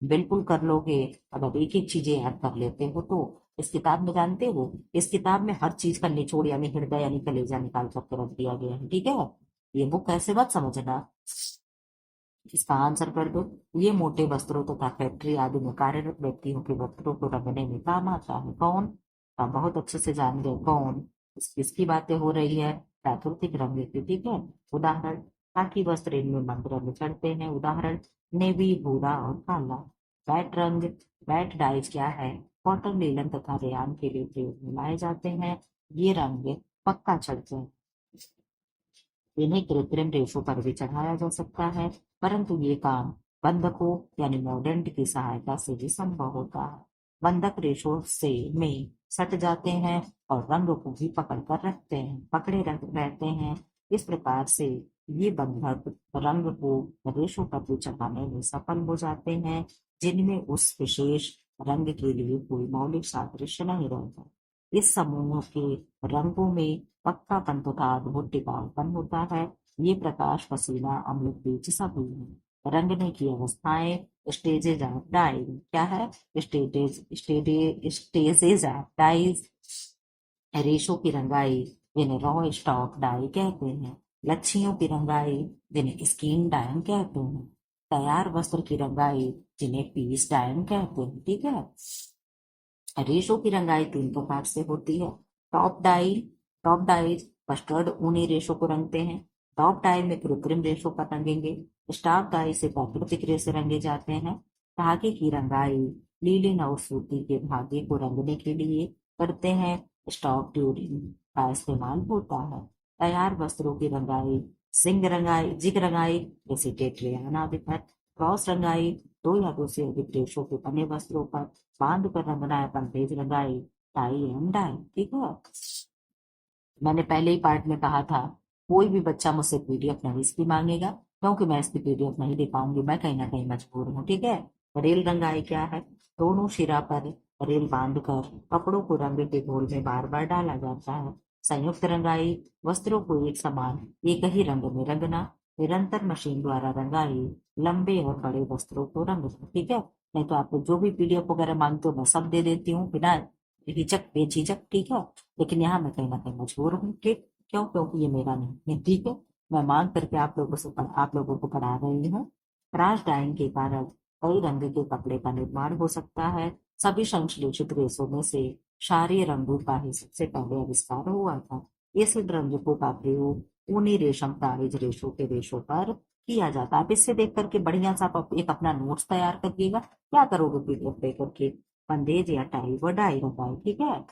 बिल्कुल कर लोगे। अगर एक एक चीजें याद कर लेते हो तो। इस किताब में जानते हो, इस किताब में हर चीज का निचोड़ यानी हृदय यानी कलेजा निकाल करके रख दिया गया है, ठीक है। ये बुक ऐसे मत समझना। इसका आंसर कर दो। ये मोटे वस्त्रों तथा फैक्ट्री आदि में कार्यरत व्यक्तियों के वस्त्रों को रंगने में काम आता है। कौन? आप बहुत अच्छे से जान गए कौन। किसकी बातें हो रही है? प्राकृतिक रंग की, ठीक है। उदाहरण, खाकी वस्त्र, इनमें मंद रंग चढ़ते हैं। उदाहरण, नेवी, भूरा और काला। बैट रंग, बैट डाइज क्या है? कॉटन, लीलन तथा रेयान के लिए प्रयोग में लाए जाते हैं। ये रंग पक्का चढ़ते हैं। इन्हें कृत्रिम रेशों पर भी चढ़ाया जा सकता है, परंतु ये काम बंधकों यानी मॉर्डेंट की सहायता से भी संभव होता है। बंधक रेशों से में सट जाते हैं और रंग को भी पकड़ कर रखते हैं, रहते हैं। इस प्रकार से ये बंधक रंग को रेशों पर भी चढ़ाने में सफल हो जाते हैं, जिनमें उस विशेष रंग के लिए कोई मौलिक सादृश्य नहीं रहता। इस समूह के रंगों में पक्कापन तथा अद्भुत टिकाऊपन होता है। ये प्रकाश, पसीना, अम्ल, बीज सब ही है। रंगने की अवस्थाएं, स्टेजेज ऑफ डाइंग क्या है? स्टेजेज ऑफ डाइज, रेशों की रंगाई जिन्हें रॉ स्टॉक डाई कहते हैं। लच्छियों की रंगाई जिन्हें स्कीन डाइंग कहते हैं। तैयार वस्त्र की रंगाई जिन्हें पीस डाइंग कहते हैं, ठीक है। रेशों की रंगाई तीन प्रकार से होती है। टॉप डाई, टॉप डाइज कस्टर्ड ऊनी रेशों को रंगते हैं। टॉप डाई में कृत्रिम रेशों का रंगेंगे। स्टाफ डाई से प्राकृतिक रेशे रंगे जाते हैं। धागे की रंगाई लीलिन और सूती के धागे को रंगने के लिए करते हैं। स्टॉक ट्यूरिंग का इस्तेमाल होता है। तैयार वस्त्रों की रंगाई सिंग रंगाई, जिग रंगाई जैसे टेट्रियाना आदिपथ, क्रॉस रंगाई दो या दो से अधिक रेशों के बने वस्त्रों पर बांध कर रंगना है। पंतेज रंगाई, टाई एंड डाई, ठीक है। मैंने पहले ही पार्ट में कहा था, कोई भी बच्चा मुझसे पीडीएफ नहीं इसकी मांगेगा, क्योंकि मैं इसकी पीडीएफ नहीं दे पाऊंगी, मैं कहीं ना कहीं मजबूर हूँ, ठीक है। रेल रंगाई क्या है? दोनों सिरा पर रेल बांधकर कपड़ों को रंग के घोल में बार बार डाला जाता है। संयुक्त रंगाई, वस्त्रों को एक समान एक ही रंग में रंगना। निरंतर मशीन द्वारा रंगाई, लंबे और बड़े वस्त्रों को रंगना, ठीक है। नहीं तो आपको जो भी पीडीएफ वगैरह मांगते हो मैं सब दे देती हूँ बिना हिचक बेझिझक, ठीक है। लेकिन यहाँ मैं कहीं ना कहीं मजबूर हूँ, ठीक। क्यों? क्योंकि ये मेरा नहीं है, ठीक है। मैं मांग करके आप लोगों को पढ़ा रही हूँ। क्रॉस डाइंग के कारण कई रंग के कपड़े का निर्माण हो सकता है। सभी संश्लेषित रेशों में से क्षारीय रंगों का ही सबसे पहले आविष्कार हुआ था। एसिड रंजकों का प्रयोग ऊनी रेशम कागज रेशों के रेशों पर किया जाता है। आप इससे देख करके बढ़िया सा एक अपना नोट्स तैयार करिएगा। क्या करोगे पीडीएफ दे करके? बंदेज या टाई व डाई रबाई, ठीक है।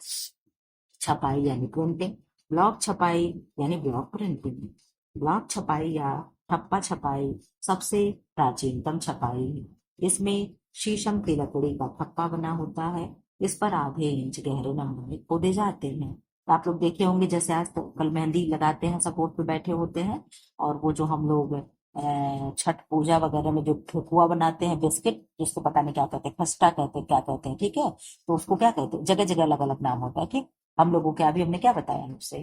छपाई यानी प्रिंटिंग, ब्लॉक छपाई यानी ब्लॉक प्रिंटिंग। ब्लॉक छपाई या ठप्पा छपाई सबसे प्राचीनतम छपाई है। इसमें शीशम की लकड़ी का ठप्पा बना होता है। इस पर आधे इंच गहरे नमूने खोदे जाते हैं। तो आप लोग देखे होंगे, जैसे आज तो कल मेहंदी लगाते हैं, सपोर्ट पे बैठे होते हैं, और वो जो हम लोग छठ पूजा वगैरह में जो ठेकुआ बनाते हैं, बिस्किट, जिसको पता नहीं क्या कहते हैं, खस्ता कहते हैं, क्या कहते हैं, ठीक है। तो उसको क्या कहते हैं, जगह जगह अलग अलग नाम होता है, ठीक। हम लोगों के अभी हमने क्या बताया आपसे,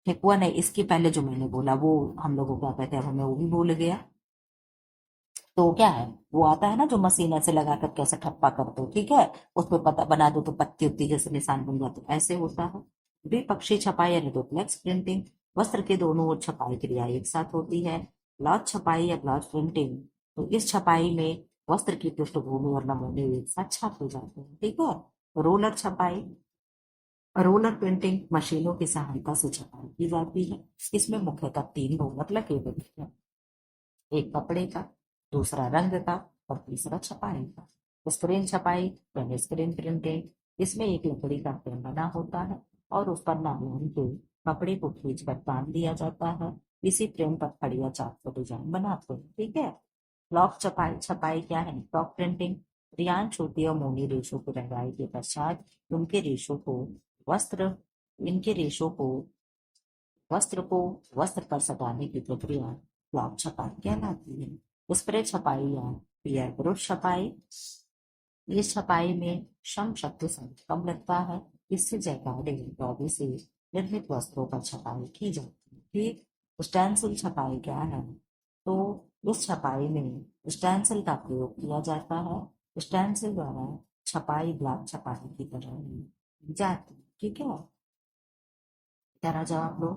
ठेकुआ नहीं, इसके पहले जो मैंने बोला वो हम लोगों को क्या कहते हैं, अब हमें वो भी भूल गया। तो क्या है, वो आता है ना जो मशीन ऐसे लगा कर कैसे ठप्पा कर दो, ठीक है, उस पर पता बना दो तो पत्ती उत्ती जैसे निशान बन जाते, ऐसे होता है। द्विपक्षीय छपाई यानी डुप्लेक्स प्रिंटिंग, वस्त्र के दोनों ओर छपाई क्रिया एक साथ होती है। ब्लाउज छपाई या ब्लाउज प्रिंटिंग, तो इस छपाई में वस्त्र की पृष्ठभूमि और नमूने एक साथ छापे जाते हैं, ठीक है। रोलर छपाई, रोलर प्रिंटिंग मशीनों की सहायता से छपाई की जाती है। इसमें मुख्यतः तीन रोलर लगे होते हैं, एक कपड़े का, दूसरा रंग का, और तीसरा छपाई का। स्क्रीन छपाई यानी स्क्रीन प्रिंटिंग, इसमें एक लकड़ी का फ्रेम बना होता है और उस पर नायलॉन के कपड़े को खींचकर बांध दिया जाता है। इसी फ्रेम पर खड़ी या चाक को डिजाइन बनाते हैं, ठीक है। ब्लॉक छपाई, छपाई क्या है, ब्लॉक प्रिंटिंग, रियान छोटी और मोनी रेशों की रंगाई के पश्चात उनके रेशों को वस्त्र इनके रेशों को वस्त्र को वस्त्र पर सटाने की प्रक्रिया ब्लॉक छपाई कहलाती है। स्प्रे छपाई या पीयर ब्रश छपाई, इस छपाई में श्रम शक्ति समय कम लगता है। इससे जैकार्डिंग बॉडी से निर्मित वस्त्रों पर छपाई की जाती है, ठीक। स्टेंसिल छपाई क्या है, तो इस छपाई में स्टेंसिल का प्रयोग किया जाता है। स्टेंसिल द्वारा छपाई ब्लॉक छपाई की तरह की जाती है, ठीक है। तेरा जवाब लो।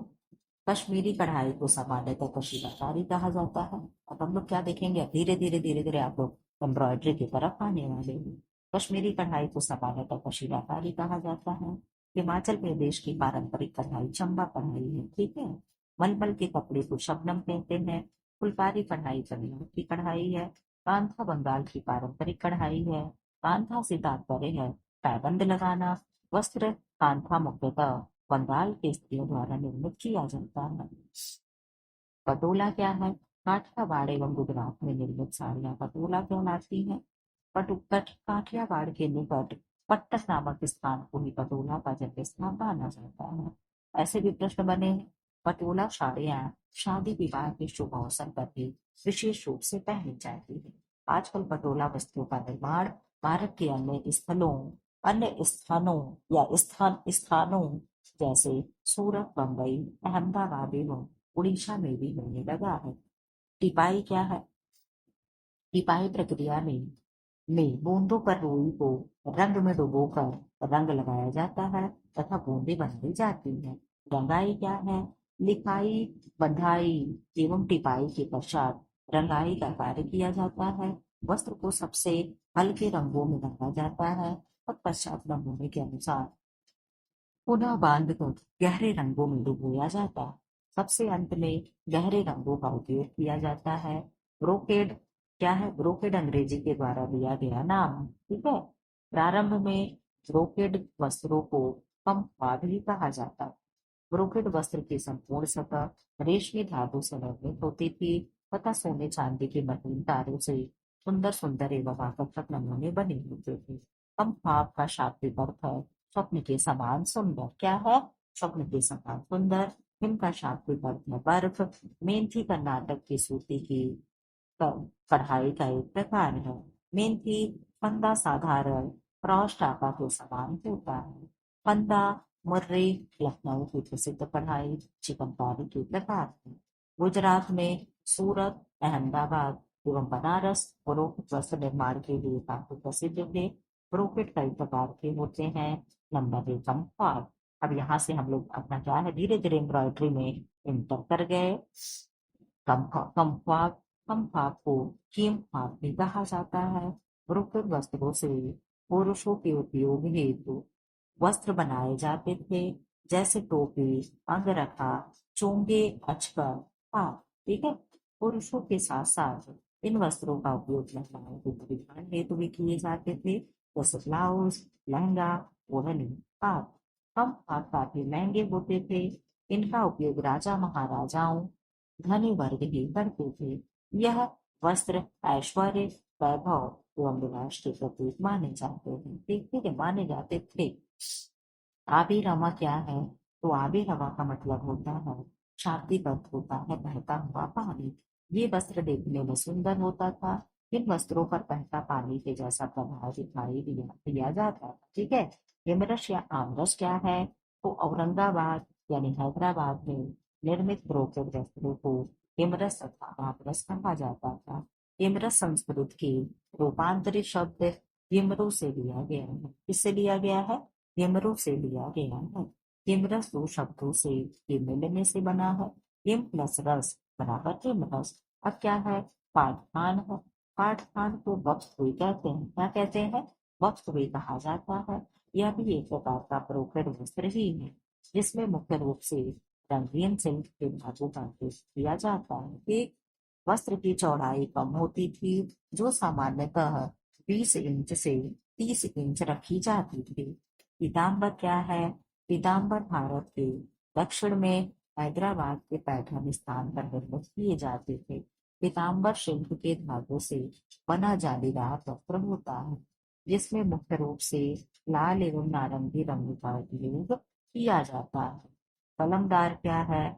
कश्मीरी कढ़ाई को सामान्यतः कशीदाकारी कहा जाता है। अब हम लोग क्या देखेंगे, धीरे धीरे धीरे धीरे आप लोग एम्ब्रॉयडरी की तरफ आने वाले हैं। कश्मीरी कढ़ाई को सामान्यतः कशीदाकारी कहा जाता है। हिमाचल प्रदेश की पारंपरिक कढ़ाई चंबा कढ़ाई है, ठीक है। मलमल के कपड़े को शबनम कहते हैं। फुलकारी कढ़ाई तमिलनाडु की कढ़ाई है। कांथा बंगाल की पारंपरिक कढ़ाई है। कांथा से तात्पर्य है पैबंद लगाना। वस्त्र कांथा मुख्यतः बंगाल के स्त्रियों द्वारा निर्मित किया जाता है। पटोला क्या है, काठियावाड़ एवं गुजरात में निर्मित साड़ियां पटोला कहलाती हैं। पटुकट काठियावाड़ के निकट पट्टन नामक स्थान को ही पटोला का जन्म स्थान माना जाता है। ऐसे भी प्रश्न बने हैं। पटोला साड़ियां शादी विवाह के शुभ अवसर पर भी विशेष रूप से पहनी जाती है। आजकल पटोला वस्त्रों का निर्माण भारत के अन्य स्थानों या स्थानों जैसे सूरत, बम्बई, अहमदाबाद एवं उड़ीसा में भी होने लगा है। टिपाई क्या है, टिपाई प्रक्रिया में बूंदों पर रुई को रंग में डुबोकर रंग लगाया जाता है तथा बूंदें बनाई जाती हैं। रंगाई क्या है, लिखाई, बंधाई एवं टिपाई के पश्चात रंगाई का कार्य किया जाता है। वस्त्र को सबसे हल्के रंगों में रंगा जाता है और पश्चात नमूने के अनुसार पुनः बांधकर गहरे रंगों में डुबोया जाता है। सबसे अंत में गहरे रंगों का उपयोग किया जाता है। ब्रोकेड क्या है, ब्रोकेड अंग्रेजी के द्वारा दिया गया नाम, ठीक है। प्रारंभ में ब्रोकेड वस्त्रों को कम भी कहा जाता। ब्रोकेड वस्त्र की संपूर्ण सतह रेशमी धातु से निर्मित होती थी तथा सोने चांदी के महीन तारों से सुंदर सुंदर एवं आकर्षक नमूने बने होते थे। कम भाव का शाब्दिक अर्थ है स्वप्न के समान सुंदर, क्या है, स्वप्न के समान सुंदर। हिम का शाब्दिक अर्थ है बर्फ। मेहंदी कर्नाटक की सूती की कढ़ाई का एक प्रकार है। मेहंदी फंदा साधारण क्रॉस टापा के समान होता है। फंदा मुर्रे लखनऊ की प्रसिद्ध कढ़ाई चिकनकारी के प्रकार है। गुजरात में सूरत, अहमदाबाद एवं बनारस पुरोहित वस्त्र निर्माण के लिए काफी प्रसिद्ध थे। पुरोहित कई प्रकार के होते हैं। नंबर एक कंफाट। अब यहाँ से हम लोग अपना क्या है, धीरे धीरे एम्ब्रॉयडरी में इंटर कर गए। कंफाट, कंफाट को कीमफाट भी कहा जाता है। पुरोहित वस्त्रों से पुरुषों के उपयोग हेतु वस्त्र बनाए जाते थे, जैसे टोपी, अंगरखा, चोंगे, अचकर, हाँ, ठीक है। पुरुषों के साथ साथ इन वस्त्रों का उपयोग महिलाओं के परिधान हेतु भी किए जाते थे। जैसे ब्लाउज, लहंगा, ओढ़नी, पाग। हम पाग काफी महंगे होते थे। इनका उपयोग राजा महाराजाओं, धनी वर्ग ही करते थे। यह वस्त्र ऐश्वर्य, वैभव एवं विनाश के प्रतीक माने जाते हैं। ठीक है, माने जाते थे। आबी रवा क्या है? तो आबी रवा का मतलब होता है, शाब्दिक अर्थ होता है बहता हुआ पानी। ये वस्त्र देखने में सुंदर होता था। इन वस्त्रों पर बहता पानी के जैसा प्रभाव दिखाई दिया जाता था। ठीक है। हिमरस या आमरस क्या है? तो औरंगाबाद यानी हैदराबाद में निर्मित ब्रोकेड वस्त्रों को हिमरस तथा आमरस कहा जाता था। हिमरस संस्कृत के रूपांतरित शब्द हिमरू से लिया गया है। किससे लिया गया है? हिमरू से लिया गया है। हिमरस दो शब्दों से के मिलने से बना है। हिम प्लस रस बराबर हिमरस। अब क्या है? पाठखान है। पाठखान को वक्तव्य कहते हैं। क्या कहते हैं? वक्तव्य कहा जाता है। यह भी एक प्रकार का ब्रोकेड वस्त्र ही है, जिसमें मुख्य रूप से रंगीन सिल्क के धागों का उपयोग किया जाता है। एक वस्त्र की चौड़ाई कम होती थी, जो सामान्यतः 20 इंच से 30 इंच रखी जाती थी। पीताम्बर क्या है? पीताम्बर भारत के दक्षिण में हैदराबाद के पैठण स्थान पर निर्मित किए जाते थे। पीताम्बर शिल्प के धागों से बना जालीदार वस्त्र होता है, जिसमें मुख्य रूप से लाल एवं नारंगी रंग का उपयोग किया जाता है। कलमदार क्या है?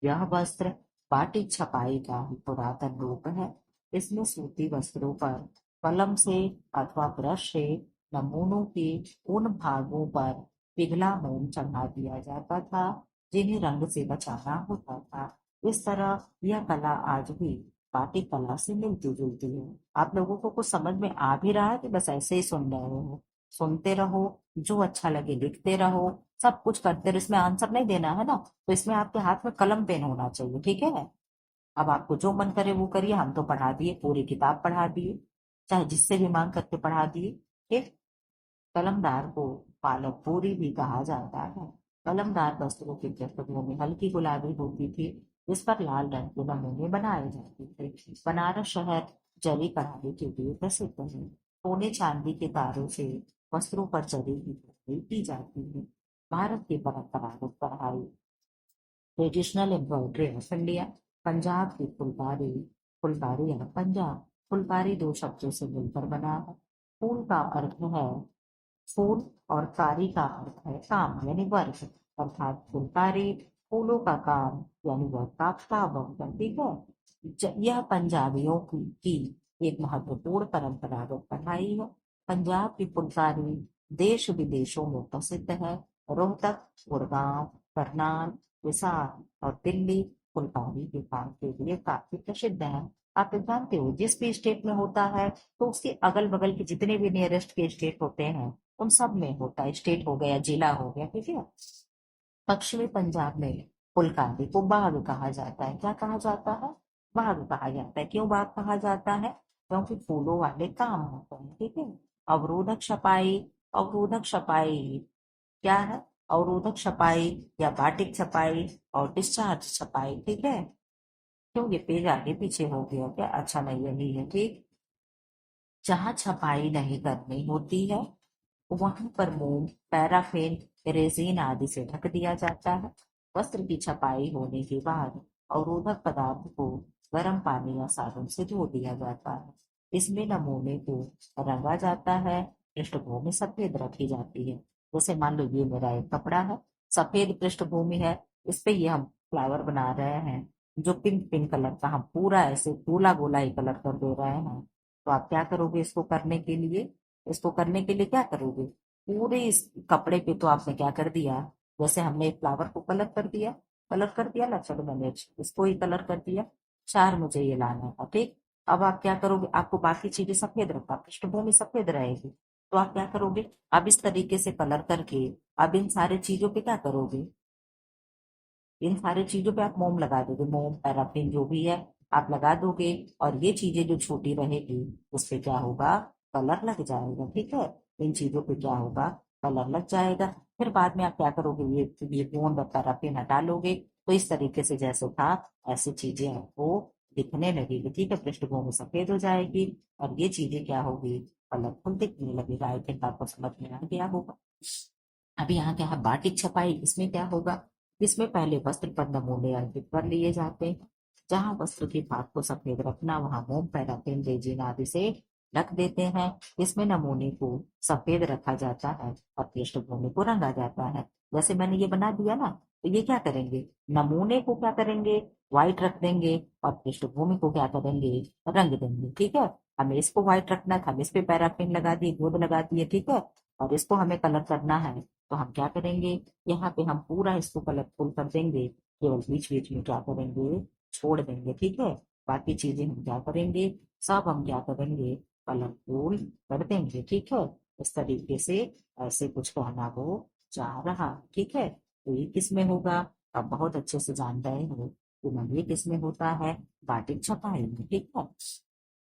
यह वस्त्र बाटिक छपाई का ही पुरातन रूप है। इसमें सूती वस्त्रों पर कलम से अथवा ब्रश से नमूनों के उन भागों पर पिघला मोम चढ़ा दिया जाता था जिन्हें रंग से बचाना होता था। इस तरह यह कला आज भी बाटिक कला से मिलती जुलती है। आप लोगों को कुछ समझ में आ भी रहा है कि बस ऐसे ही सुन रहे हो? सुनते रहो, जो अच्छा लगे लिखते रहो, सब कुछ करते रहो। इसमें आंसर नहीं देना है ना, तो इसमें आपके हाथ में कलम पेन होना चाहिए। ठीक है। अब आपको जो मन करे वो करिए। हम तो पढ़ा दिए, पूरी किताब पढ़ा दिए, चाहे जिससे भी मांग करके पढ़ा दिए। ठीक। कलमदार को पालक पूरी भी कहा जाता है। कलमदार वस्त्रों की पृष्ठभूमि हल्की गुलाबी होती थी, जिस पर लाल रंग के नमूने बनाए जाते थे। बनारस शहर जरी कढ़ाई के लिए प्रसिद्ध है। सोने चांदी के तारों से वस्त्रों पर जरी की कढ़ाई की जाती है। भारत की परंपरागत कढ़ाई, traditional embroidery of India. Punjab की फुलकारी, फुलकारी या पंजाब। फुलकारी दो शब्दों से मिलकर बना है। फूल का अर्थ है फूल और कारी का अर्थ है काम यानी वर्क, अर्थात फुलकारी फूलों का काम यानी वर्क का वर्क करती है। यह पंजाबियों की एक महत्वपूर्ण परंपरागत पढ़ाई है। पंजाब की फुलकारी देश विदेशों में प्रसिद्ध है। रोहतक, गुड़गांव, करनाल, हिसार और दिल्ली फुलकारी के काम के लिए काफी प्रसिद्ध है। आप तो जानते हो, जिस भी स्टेट में होता है तो उसके अगल बगल के जितने भी नियरेस्ट के स्टेट होते हैं उन सब में होता है। स्टेट हो गया, जिला हो गया। ठीक है। पश्चिमी पंजाब में फुलकारी को बाग कहा जाता है। क्या कहा जाता है? बाग कहा जाता है। क्यों बाग कहा जाता है? क्योंकि फूलों वाले काम होते हैं। ठीक है। अवरोधक छपाई, अवरोधक छपाई क्या है? अवरोधक छपाई या बाटिक छपाई और डिस्चार्ज छपाई। ठीक है। क्यों ये पेज आगे पीछे हो गया क्या? अच्छा, नहीं यही है। ठीक। जहाँ छपाई नहीं करनी होती है वहां पर मोम, पैराफिन, रेजिन आदि से ढक दिया जाता है। वस्त्र की छपाई होने के बाद अवरोधक पदार्थ को गर्म पानी या साबुन से धो दिया जाता है। इसमें नमूने को रंगा जाता है। पृष्ठभूमि सफेद रखी जाती है। जैसे मान लो ये मेरा एक कपड़ा है, सफेद पृष्ठभूमि है, इस पे ये हम फ्लावर बना रहे हैं जो पिंक पिंक कलर का, हम पूरा ऐसे गोला गोला ही कलर कर दे रहे हैं। तो आप क्या करोगे इसको करने के लिए? इसको करने के लिए क्या करोगे? पूरे इस कपड़े पे तो आपने क्या कर दिया, जैसे हमने फ्लावर को कलर कर दिया ना, चलो मैंने इसको ही कलर कर दिया। चार मुझे ये लाना था। ठीक। अब आप क्या करोगे? आपको बाकी चीजें सफेद रखा, पृष्ठभूमि सफेद रहेगी, तो आप क्या करोगे? अब इस तरीके से कलर करके अब इन सारे चीजों पे क्या करोगे? इन सारी चीजों पे आप मोम लगा दोगे। मोम, पैराफिन जो भी है आप लगा दोगे, और ये चीजें जो छोटी रहेगी उस पे क्या होगा? कलर लग जाएगा। ठीक है। इन चीजों पे क्या होगा? कलर लग जाएगा। फिर बाद में आप क्या करोगे? ये मोम और पैराफिन हटा लोगे, तो इस तरीके से जैसे था ऐसी चीजें आपको दिखने लगेगी। ठीक है। पृष्ठभूमि सफेद हो जाएगी और ये चीजें क्या होगी? कलरफुल दिखने लगेगा। आई थिंक आपको समझ में आ गया होगा। अभी यहाँ क्या है, बाटिक छपाई। इसमें क्या होगा, इसमें पहले वस्त्र पर नमूने अंकित कर लिए जाते हैं। जहाँ वस्त्र की भाग को सफेद रखना, वहां मोम पैराफिन रेजिन आदि से ढक देते हैं। इसमें नमूने को सफेद रखा जाता है और पृष्ठभूमि को रंगा जाता है। जैसे मैंने ये बना दिया ना, तो ये क्या करेंगे, नमूने को क्या करेंगे, व्हाइट रख देंगे और पृष्ठभूमि को क्या करेंगे, रंग देंगे। ठीक है, हमें इसको व्हाइट रखना था, हम इस पे पैराफिन लगा दिए, गोंद लगा दिए। ठीक है, और इसको हमें कलर करना है, तो हम क्या करेंगे, यहाँ पे हम पूरा इसको कलरफुल कर देंगे, केवल बीच बीच में क्या करेंगे, छोड़ देंगे। ठीक है, बाकी चीजें हम क्या करेंगे, सब हम क्या करेंगे, कलरफुल कर देंगे। ठीक है, इस तरीके से ऐसे कुछ कहना वो चाह रहा। ठीक है, तो ये किस में होगा, अब बहुत अच्छे से जान रहे हो कि ये किस में होता है, बाटिक छपाई में। ठीक है,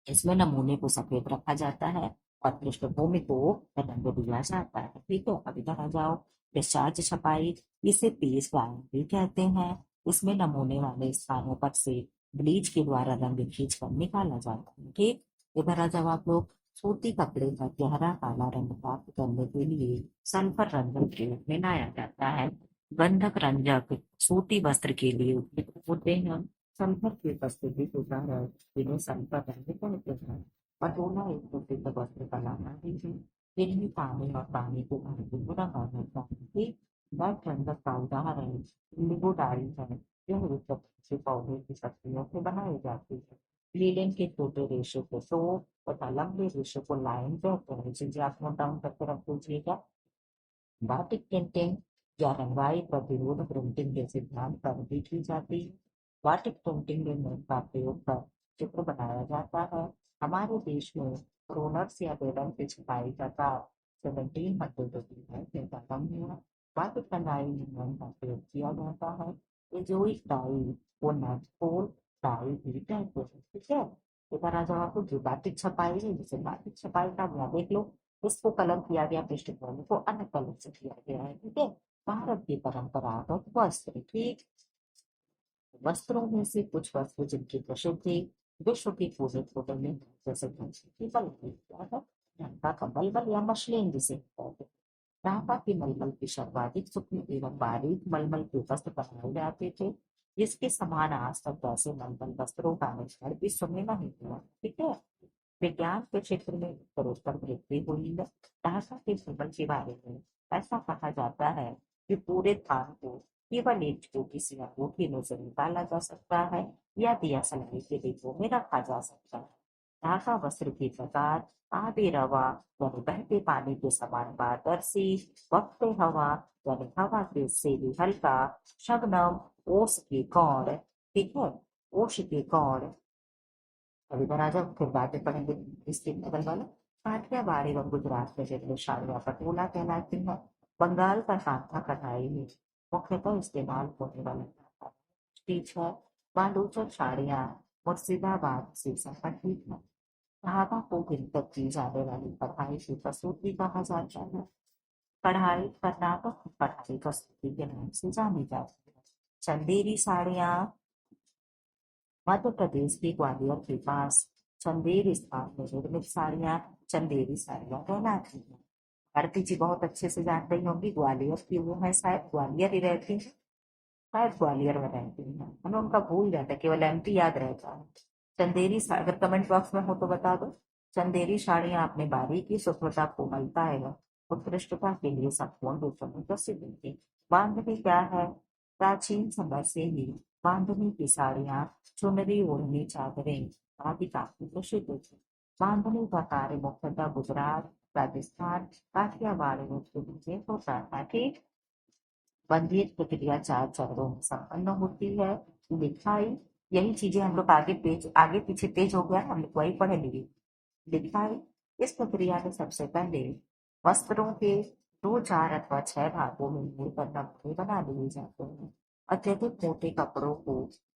इसमें नमूने को सफेद रखा जाता है और पृष्ठभूमि को रंग दिया जाता है। ठीक है, अब इधर आ जाओ। डिस्चार्ज छपाई, इसे पेज गायन भी कहते हैं। इसमें नमूने वाले स्थानों पर से ब्लीच के द्वारा रंग खींच कर निकाला जाता है। ठीक, इधर आ जाओ आप लोग। सूती कपड़े का गहरा काला रंग प्राप्त करने के लिए सल्फर रंजक प्रयोग में लाया जाता है। गंधक रंजक सूती वस्त्र के लिए उपयुक्त होते हैं। सल्फर की उपस्थिति के कारण इन्हें सल्फर रंग कहते हैं। पटोला एक प्रसिद्ध वस्त्र कला है जिनमें पानी और पानी के अणु को रंगा जाता है। ठीक, डार्क रंजक का उदाहरण इंडिगो डाई है। यह एक से पौधे की पत्तियों से बनाई जाती है। लीलन के छोटे रेशे को सोप तथा लंबे रेशे को लाइन कहते हैं। जिसे आप नोट डाउन करके रख दीजिएगा। बाटिक प्रिंटिंग या रंगाई प्रतिरोध प्रिंटिंग के सिद्धांत पर भी की जाती है। बाटिक प्रिंटिंग में मोम का प्रयोग कर चित्र बनाया जाता है। हमारे देश में रोलर्स या बेलन की छपाई का काम 1700 में खत्म हुआ। बाटिक कढ़ाई में मोम का प्रयोग किया जाता है। एजोइक डाई को नेटफोल डाई भी कहते हैं। ठीक है, इधर आ जाओ। आपको जो बाटिक छपाई है, जिसे बाटिक छपाई का हुआ देख लो, इसको कलर किया गया, पृष्ठभूमि को अन्य कलर से किया गया है। ठीक है, भारत की परंपरागत वस्त्र। ठीक, वस्त्रों में से कुछ वस्त्र जिनकी प्रसिद्धि विश्व की कोने कोने में है, जैसे धोती की बल्कि क्या है, ढाका का मलमल या मशलिन जिसे कहते हैं। ढाका की मलमल की सर्वाधिक सूक्ष्म एवं बारीक मलमल के वस्त्र बनाए जाते थे। जिसके समान आज तक वैसे मलमल वस्त्रों का आविष्कार विश्व में नहीं हुआ। ठीक है, विज्ञान के क्षेत्र में उत्तरोत्तर वृद्धि हुई है। ढाका के भूगोल के बारे में ऐसा कहा जाता है कि पूरे स्थान को केवल एक छोटी सी अंगूठी में से निकाला जा सकता है या दिया सलाई के डिब्बों में रखा जा सकता है। ढाका वस्त्र के प्रकार आबे रवा यानी बहते पानी के समान पारदर्शी, वक्ते हवा यानी हवा के से भी हल्का, शबनम ओस के कौड़। ठीक है, ओश के कौड़। अब इधर आ जाओ, फिर बातें पढ़ेंगे इसके बगल वाला। काठियावाड़ एवं गुजरात में जिनमें साड़ियाँ पटोला कहलाती हैं। बंगाल का सांता कढ़ाई में मुख्यतः इस्तेमाल होने वाला स्टीच है। बालूचक साड़ियाँ मुर्शिदाबाद से संबंधित है। धागा को गिनकर की जाने वाली कढ़ाई की कसूती कहा जाता है। कढ़ाई कर्नाटक की कढ़ाई कसूती के नाम से जानी जाती है। चंदेरी साड़ियाँ मध्य प्रदेश के ग्वालियर के पास चंदेरी स्थान में निर्मित साड़ियाँ चंदेरी साड़ियाँ कहलाती हैं। भारती जी बहुत अच्छे से जान रही होंगी, ग्वालियर की वो है, शायद ग्वालियर ही रहती है, शायद ग्वालियर में रहती है। हमें उनका भूल जाता है, केवल एमपी याद रहता है। चंदेरी अगर कमेंट बॉक्स में हो तो बता दो। चंदेरी साड़ियाँ अपने बारीकी सूक्ष्मता कोमलता एवं उत्कृष्टता के लिए संपूर्ण रूप में प्रसिद्ध थी। बांधनी क्या है, प्राचीन समय से ही बांधनी की साड़ियाँ चुनरी ओढ़नी चादरें आदि काफी प्रसिद्ध थी। बांधनी का कार्य मुख्यतः गुजरात राजस्थान काठियावाड़ में होता है। ठीक, बंधित प्रक्रिया 4 चरणों में संपन्न होती है। लिखाई, यही चीजें हम लोग आगे पेज आगे पीछे पेज हो गया, हम लोग वही पढ़े लिए। लिखाई, इस प्रक्रिया में सबसे पहले वस्त्रों के 2, 4 अथवा 6 भागों में मोड़कर नमूने बना लिए जाते हैं। अत्यधिक मोटे कपड़ों को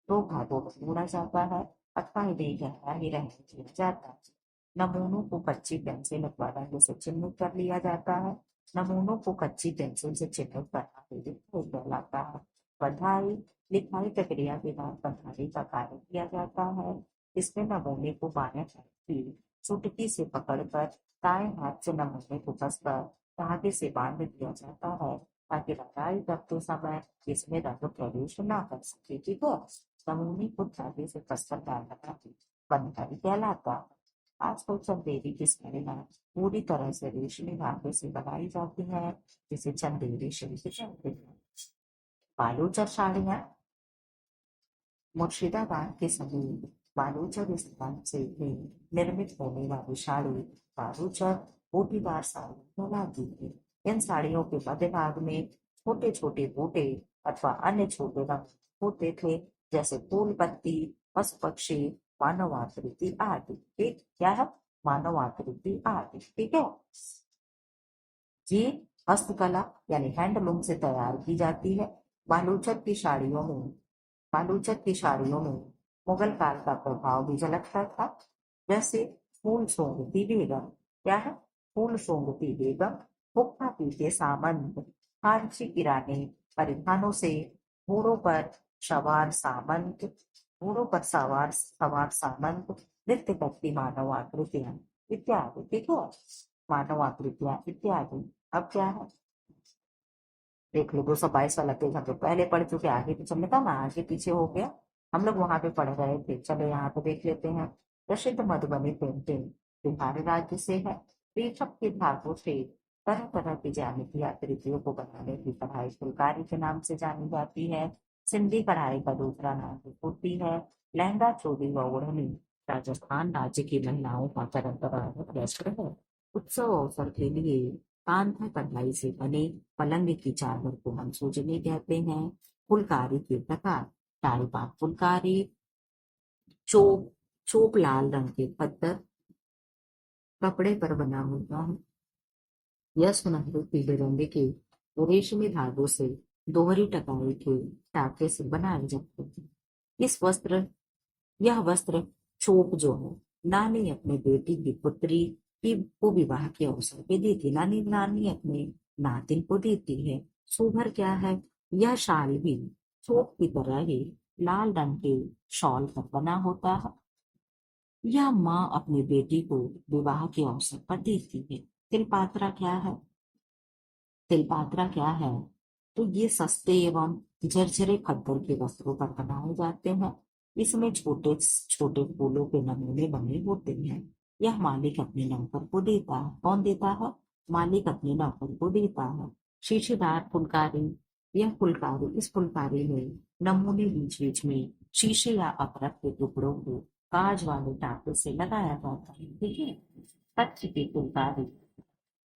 2 भागों में मोड़ा जाता है अथवा इन्हें गहरा ही रहने दिया जाता है। नमूनों को कच्ची पेंसिल अथवा रंग से चिन्हित कर लिया जाता है। नमूनों को कच्ची पेंसिल से चिन्हित करना लिखाई कहलाता है। बधाई, लिखाई प्रक्रिया के बाद बधाई का कार्य किया जाता है। इसमें नमूने को बाएं हाथ की चुटकी से पकड़कर दाएं हाथ से नमूने को कसकर धागे से बांध दिया जाता है ताकि रंगाई करते समय इसमें रंग प्रवेश ना कर सके। ठीक है, नमूने को धागे से कसकर डालना ही बनकाई कहलाता है। आजकल चंदेरी की साड़ियाँ पूरी तरह से रेशमी धागे से बनाई जाती हैं, जिसे चंदेरी सिल्क कहते हैं। बालूचर साड़ियाँ मुर्शिदाबाद के समीप बालूचर स्थान से भी निर्मित होने वाली साड़ी बालूचर बूटीदार साड़ी कहलाती है। इन साड़ियों के मध्य भाग में छोटे छोटे बूटे अथवा अन्य छोटे रंग होते थे, जैसे फूल पत्ती, पशु पक्षी, मानव आकृति आदि। ठीक क्या है? मानव आकृति आदि। ठीक है, ये हस्तकला यानी हैंडलूम से तैयार की जाती है। बालूचर की साड़ियों में बालूचर की साड़ियों में मुगल काल का प्रभाव भी झलकता था, जैसे फूल सोंगती बेगम। क्या है? फूल सोंगती बेगम, हुक्का पीते सामंत, फारसी किराने परिधानों से घोड़ों पर सवार सामंत घोड़ों पर सवार सवार सामंत, नृत्य करती मानव आकृतियां इत्यादि। ठीक है, मानव आकृतियां इत्यादि। अब क्या है, देख लो 222 वाला पेज हम लोग पहले पढ़ चुके, आगे पीछे हमने कहा ना आगे पीछे हो गया, हम लोग वहां पे पढ़ रहे थे। चलो यहाँ पे देख लेते हैं। प्रसिद्ध मधुबनी पेंटिंग बिहार राज्य से है। रेशम के धागों से तरह तरह की ज्यामितीय आकृतियों को बनाने की कढ़ाई फुलकारी के नाम से जानी जाती है। सिंधी कढ़ाई का दूसरा नाम होती है। लहंगा चोली व ओढ़नी राजस्थान राज्य की महिलाओं का परंपरागत वस्त्र है। उत्सव अवसर के लिए कांधा कढ़ाई से बने पलंग की चादर को हम सूजनी कहते हैं। फुलकारी के प्रकार टाईपात फुलकारी, चोप चोप लाल रंग के पत्थर कपड़े पर बना होता है। यह सुनहरे पीले रंग के रेशमी धागों से दोहरी टकाई के टाके से बनाए जाते हैं। इस वस्त्र यह वस्त्र चोप जो है नानी अपने बेटी की पुत्री की को विवाह के अवसर पे दी थी। नानी नानी अपने नातिन को देती है। सोभर क्या है, यह शाल भी चोप की तरह ही लाल रंग के शॉल पर बना होता है। यह माँ अपनी बेटी को विवाह के अवसर पर देती है। तिलपात्रा क्या है? तिलपात्रा क्या है, तो ये सस्ते एवं झरझरे खद्दर के वस्त्रों पर बनाए जाते हैं। इसमें छोटे छोटे फूलों के नमूने बने होते हैं। यह मालिक अपने नौकर को देता है। कौन देता है? मालिक अपने नौकर को देता है। शीशेदार फुलकारी, यह फुलकारी इस फुलकारी में नमूने बीच बीच में शीशे या अपरख के टुकड़ों को काज वाले टाके से लगाया जाता है। ठीक है, कच्छ की फुलकारी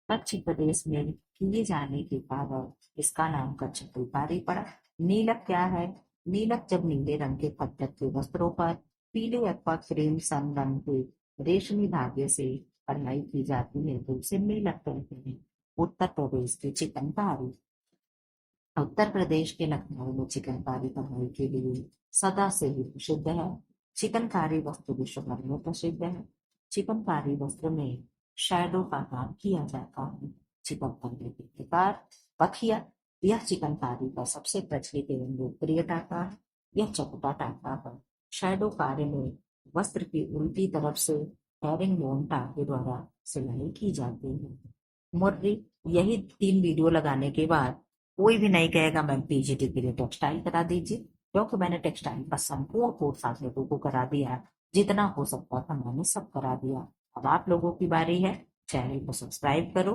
कच्छ प्रदेश में किए जाने के कारण इसका नाम कच्छ फुलकारी पड़ा। नीलक क्या है? नीलक जब नीले रंग के पत्थर के वस्त्रों पर पीले अथवा क्रीम सन रंग के रेशमी धागे से कढ़ाई की जाती है तो उसे नीलक कहते हैं। उत्तर प्रदेश की चिकनकारी, उत्तर प्रदेश के लखनऊ में चिकनकारी कढ़ाई के लिए सदा से ही प्रसिद्ध है। चिकनकारी वस्त्र विश्व भर में प्रसिद्ध है। चिकनकारी वस्त्र में शैडो का काम किया जाता है। चिकनकारी के प्रकार पखिया, यह चिकनकारी का सबसे प्रचलित एवं लोकप्रिय टाका है। यह चपटा टाका है। शैडो कार्य में वस्त्र की उल्टी तरफ से हेरिंगबोन टाके द्वारा सिलाई की जाती है। मुर्री, यही 3 वीडियो लगाने के बाद कोई भी नहीं कहेगा मैम पीजीटी के लिए टेक्सटाइल करा दीजिए, क्योंकि मैंने टेक्सटाइल का संपूर्ण कोर्स आप लोगों को करा दिया। जितना हो सकता था मैंने सब करा दिया। अब आप लोगों की बारी है। चैनल को सब्सक्राइब करो,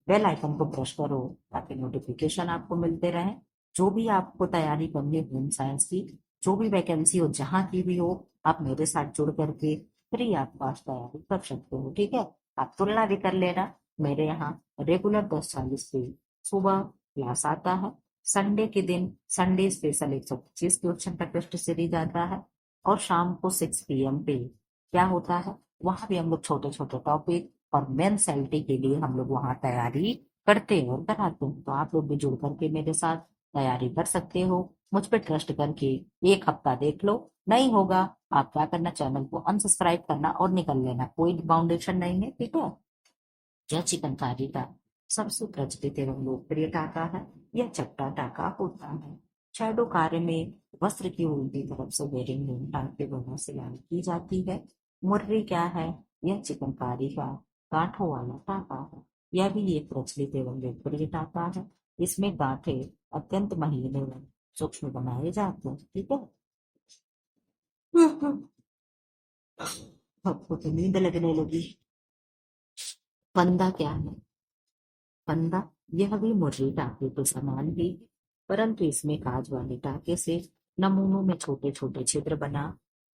बेल आइकन को प्रेस करो ताकि नोटिफिकेशन आपको मिलते रहे। जो भी आपको तैयारी करनी है होम साइंस की, जो भी वैकेंसी हो जहाँ की भी हो, आप मेरे साथ जुड़ करके फ्री ऑफ कॉस्ट तैयारी कर सकते हो। ठीक है, आप तुलना भी कर लेना। मेरे यहाँ रेगुलर 10:40 पे सुबह क्लास आता है। संडे के दिन संडे स्पेशल 125 क्वेश्चन का टेस्ट सीरीज आता है। और शाम को 6 PM पे क्या होता है, वहां भी हम लोग छोटे छोटे टॉपिक और मेन एलटी के लिए हम लोग वहां तैयारी करते हैं और कराते हैं। तो आप लोग भी जुड़ करके मेरे साथ तैयारी कर सकते हो। मुझ पर ट्रस्ट करके 1 हफ्ता देख लो, नहीं होगा आप क्या करना, चैनल को अनसब्सक्राइब करना और निकल लेना, कोई बाउंडेशन नहीं है। ठीक है, यह चिकनकारी का सबसे प्रचलित एवं लोकप्रिय टाका है। यह चपटा टाका होता है। शैडो कार्य में वस्त्र की उल्टी तरफ से बेरिंग टाके द्वारा सिलाई की जाती है। मुर्री क्या है? यह चिकनकारी का गांठों वाला टाका है। यह भी एक प्रचलित एवं लोकप्रिय टाका है। इसमें गांठे अत्यंत महीन एवं सूक्ष्म बनाए जाते हैं। ठीक है। आपको तो नींद लगने लगी। फंदा क्या है? फंदा यह भी मुर्री टाके के समान ही है, परंतु इसमें काज वाले टाके से नमूनों में छोटे छोटे छिद्र बना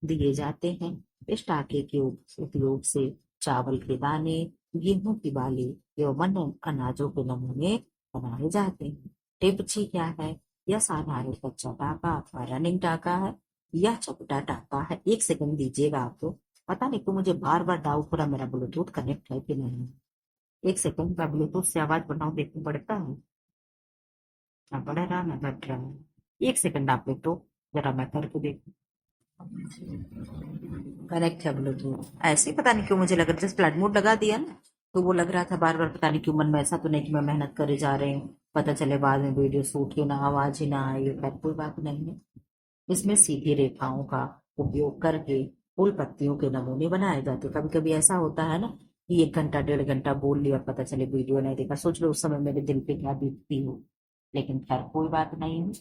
दिए जाते हैं। इस टाके के उपयोग से चावल के दाने, गेहूं की बाली एवं अन्य अनाजों के नमूने बनाए जाते हैं। टिपची क्या है? यह साधारण कच्चा टाका अथवा रनिंग टाका है। यह चपटा टाका है। एक सेकंड दीजिएगा आपको। पता नहीं क्यों मुझे बार बार डाउट हो रहा मेरा ब्लूटूथ कनेक्ट है कि नहीं। एक सेकंड मैं ब्लूटूथ से आवाज बनाऊं, देखूं बढ़ता है ना, बढ़ रहा ना घट रहा है। एक सेकंड आप लोग तो जरा मैं करके देखूं। कनेक्ट है ब्लूटूथ। ऐसे ही पता नहीं क्यों मुझे लग रहा, जैसे फ्लाइट मोड लगा दिया ना, तो वो लग रहा था बार बार, पता नहीं क्यों मन में ऐसा तो नहीं कि मैं मेहनत करे जा रही हूँ, पता चले बाद में वीडियो शूट की ना आवाज ही ना आई। खैर कोई बात नहीं है। इसमें सीधी रेखाओं का उपयोग करके फूल पत्तियों के नमूने बनाए जाते। कभी कभी ऐसा होता है ना कि 1 घंटा 1.5 घंटा बोल लिया और पता चले वीडियो नहीं देखा। सोच लो उस समय मेरे दिल पे क्या बीतती हो। लेकिन खैर कोई बात नहीं है।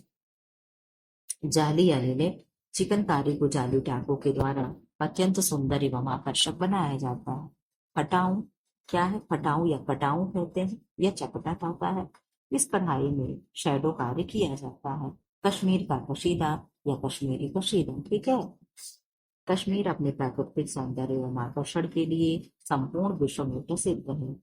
जाली आलेले चिकनकारी को जाली टाकों के द्वारा अत्यंत सुंदर एवं आकर्षक बनाया जाता है। फटाऊं क्या है? फटाऊं या कटाऊं कहते हैं। यह चपटा टाका है। इस कढ़ाई में शैडो कार्य किया जाता है। कश्मीर का कशीदा या कश्मीरी कशीदा। ठीक है। कश्मीर अपने प्राकृतिक सौंदर्य एवं आकर्षण के लिए संपूर्ण विश्व में प्रसिद्ध है।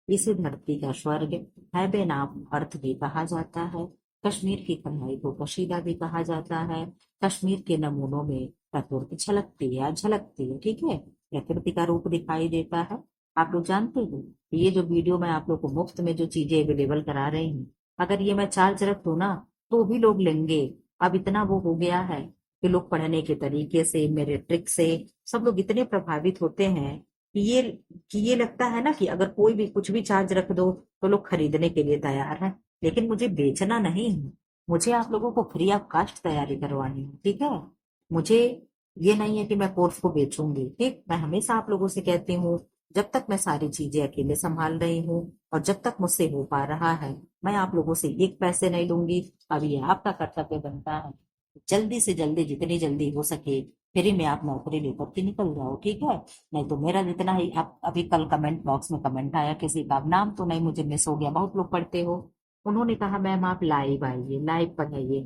इसे धरती का स्वर्ग है नाम अर्थ भी कहा जाता है। कश्मीर की कढ़ाई को कशीदा भी कहा जाता है। कश्मीर के नमूनों में प्रकृति छलकती है, झलकती है। ठीक है। प्रकृति का रूप दिखाई देता है। आप लोग जानते हो ये जो वीडियो मैं आप लोग को मुफ्त में जो चीजें अवेलेबल करा रही हूँ, अगर ये मैं चार्ज रख दूं ना तो भी लोग लेंगे। अब इतना वो हो गया है कि लोग पढ़ने के तरीके से, मेरे ट्रिक से सब लोग इतने प्रभावित होते हैं कि ये लगता है ना कि अगर कोई भी कुछ भी चार्ज रख दो तो लोग खरीदने के लिए तैयार हैं। लेकिन मुझे बेचना नहीं है। मुझे आप लोगों को फ्री ऑफ कास्ट तैयारी करवानी है। ठीक है। मुझे ये नहीं है कि मैं कोर्स को बेचूंगी। ठीक। मैं हमेशा आप लोगों से कहती हूँ, जब तक मैं सारी चीजें अकेले संभाल रही हूँ और जब तक मुझसे हो पा रहा है, मैं आप लोगों से एक पैसे नहीं लूंगी। अब ये आपका कर्तव्य बनता है, जल्दी से जल्दी, जितनी जल्दी हो सके फ्री में आप नौकरी लेकर के निकल जाओ। ठीक है। नहीं तो मेरा जितना ही, आप अभी कल कमेंट बॉक्स में कमेंट आया किसी का, नाम तो नहीं मुझे मिस हो गया, बहुत लोग पढ़ते हो, उन्होंने कहा मैम आप लाइव आइए, लाइव पढ़ाइए।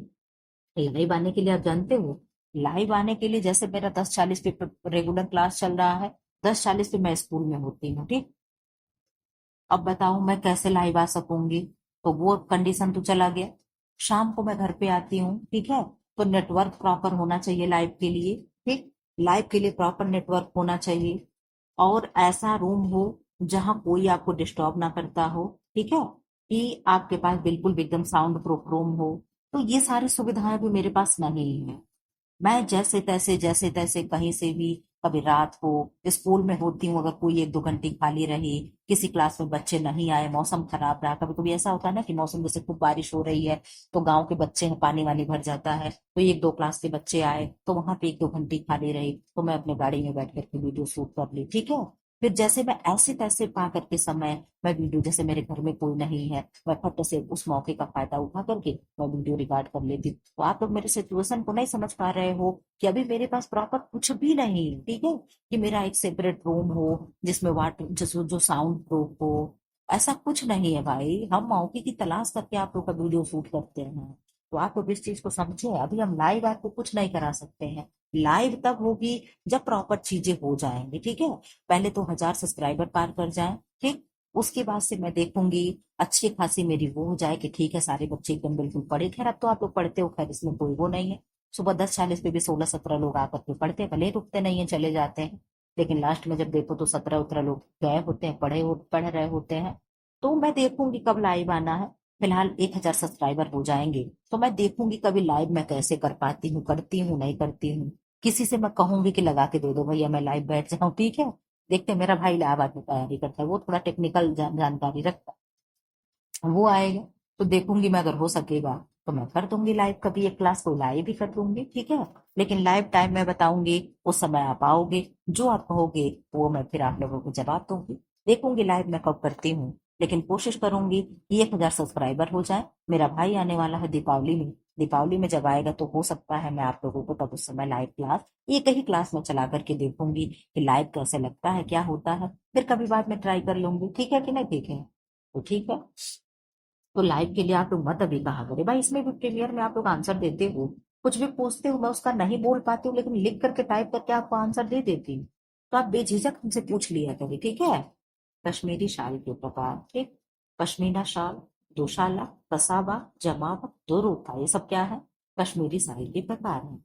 लाइव आने के लिए आप जानते हो, लाइव आने के लिए जैसे मेरा 10:40 पे रेगुलर क्लास चल रहा है, 10:40 पे मैं स्कूल में होती हूँ। ठीक। अब बताओ मैं कैसे लाइव आ सकूंगी? तो वो कंडीशन तो चला गया। शाम को मैं घर पे आती हूँ। ठीक है। तो नेटवर्क प्रॉपर होना चाहिए लाइव के लिए। ठीक। लाइव के लिए प्रॉपर नेटवर्क होना चाहिए और ऐसा रूम हो जहां कोई आपको डिस्टर्ब ना करता हो। ठीक है। कि आपके पास बिल्कुल भी एकदम साउंड प्रूफ रूम हो। तो ये सारी सुविधाएं भी मेरे पास नहीं है। मैं जैसे तैसे कहीं से भी, कभी रात को स्कूल में होती हूँ, अगर कोई 1-2 घंटे खाली रही, किसी क्लास में बच्चे नहीं आए, मौसम खराब रहा, कभी कभी ऐसा होता है ना कि मौसम जैसे खूब बारिश हो रही है तो गांव के बच्चे हैं, पानी वानी भर जाता है, तो 1-2 क्लास के बच्चे आए तो वहां पे 1-2 घंटे खाली रही तो मैं अपने गाड़ी में बैठ करके वीडियो शूट कर ली। ठीक है। फिर जैसे मैं ऐसे तैसे पा करके समय, मैं वीडियो, जैसे मेरे घर में कोई नहीं है, मैं फट से उस मौके का फायदा उठा करके मैं वीडियो रिकॉर्ड कर लेती हूँ। तो आप लोग मेरे सिचुएशन को नहीं समझ पा रहे हो कि अभी मेरे पास प्रॉपर कुछ भी नहीं। ठीक है। कि मेरा एक सेपरेट रूम हो जिसमें वाटर जो साउंड प्रूफ हो, ऐसा कुछ नहीं है भाई। हम मौके की तलाश करके आप लोग का वीडियो शूट करते हैं। तो आप लोग इस चीज को समझे। अभी हम लाइव आपको कुछ नहीं करा सकते हैं। लाइव तब होगी जब प्रॉपर चीजें हो जाएंगी। ठीक है। पहले तो 1000 सब्सक्राइबर पार कर जाएं। ठीक। उसके बाद से मैं देखूंगी अच्छी खासी मेरी वो हो जाए कि ठीक है सारे बच्चे एकदम बिल्कुल पढ़े। खैर अब तो आप लोग पढ़ते हो, खैर इसमें कोई वो नहीं है। सुबह 10:40 पे भी 16-17 लोग आकर के पढ़ते हैं, भले ही रुकते नहीं है, चले जाते हैं, लेकिन लास्ट में जब देखो तो 17-18 लोग गए होते हैं, पढ़ रहे होते हैं। तो मैं देखूंगी कब लाइव आना है। फिलहाल 1000 सब्सक्राइबर हो जाएंगे तो मैं देखूंगी कभी लाइव मैं कैसे कर पाती हूँ, करती हूँ नहीं करती हूँ। किसी से मैं कहूंगी कि लगा के दे दो भैया मैं लाइव बैठ जाऊं। ठीक है। देखते हैं, मेरा भाई इलाहाबाद में तैयारी करता है, वो थोड़ा टेक्निकल जानकारी रखता है, वो आएगा तो देखूंगी मैं, अगर हो सकेगा तो मैं कर दूंगी लाइव, कभी एक क्लास को लाइव ही कर दूंगी। ठीक है। लेकिन लाइव टाइम मैं बताऊंगी, उस समय आप आओगे, जो आप कहोगे वो मैं फिर आप लोगों को जवाब दूंगी। देखूंगी लाइव मैं कब करती हूँ, लेकिन कोशिश करूंगी कि 1,000 सब्सक्राइबर हो जाए। मेरा भाई आने वाला है दीपावली में, दीपावली में जब आएगा तो हो सकता है मैं आप लोगों को तब उस समय लाइव क्लास, एक ही क्लास में चला करके देखूंगी कि लाइव कैसे लगता है, क्या होता है। फिर कभी बाद में ट्राई कर लूंगी, ठीक है कि नहीं, ठीक है तो ठीक है। तो लाइव के लिए आप लोग मत अभी कहा करें भाई, इसमें भी प्रीमियर में आप लोग आंसर देते हो, कुछ भी पूछते हो मैं उसका नहीं बोल पाती हूँ, लेकिन लिख करके टाइप करके आपको आंसर दे देती हूँ। तो आप बेझिझक हमसे पूछ लिया करिए, ठीक है। कश्मीरी शाल के प्रकार, ठीक। पश्मीना शाल, दोशाला, कसाबा, जमाव, दोरोता, ये सब क्या है, कश्मीरी साड़ी के प्रकार है।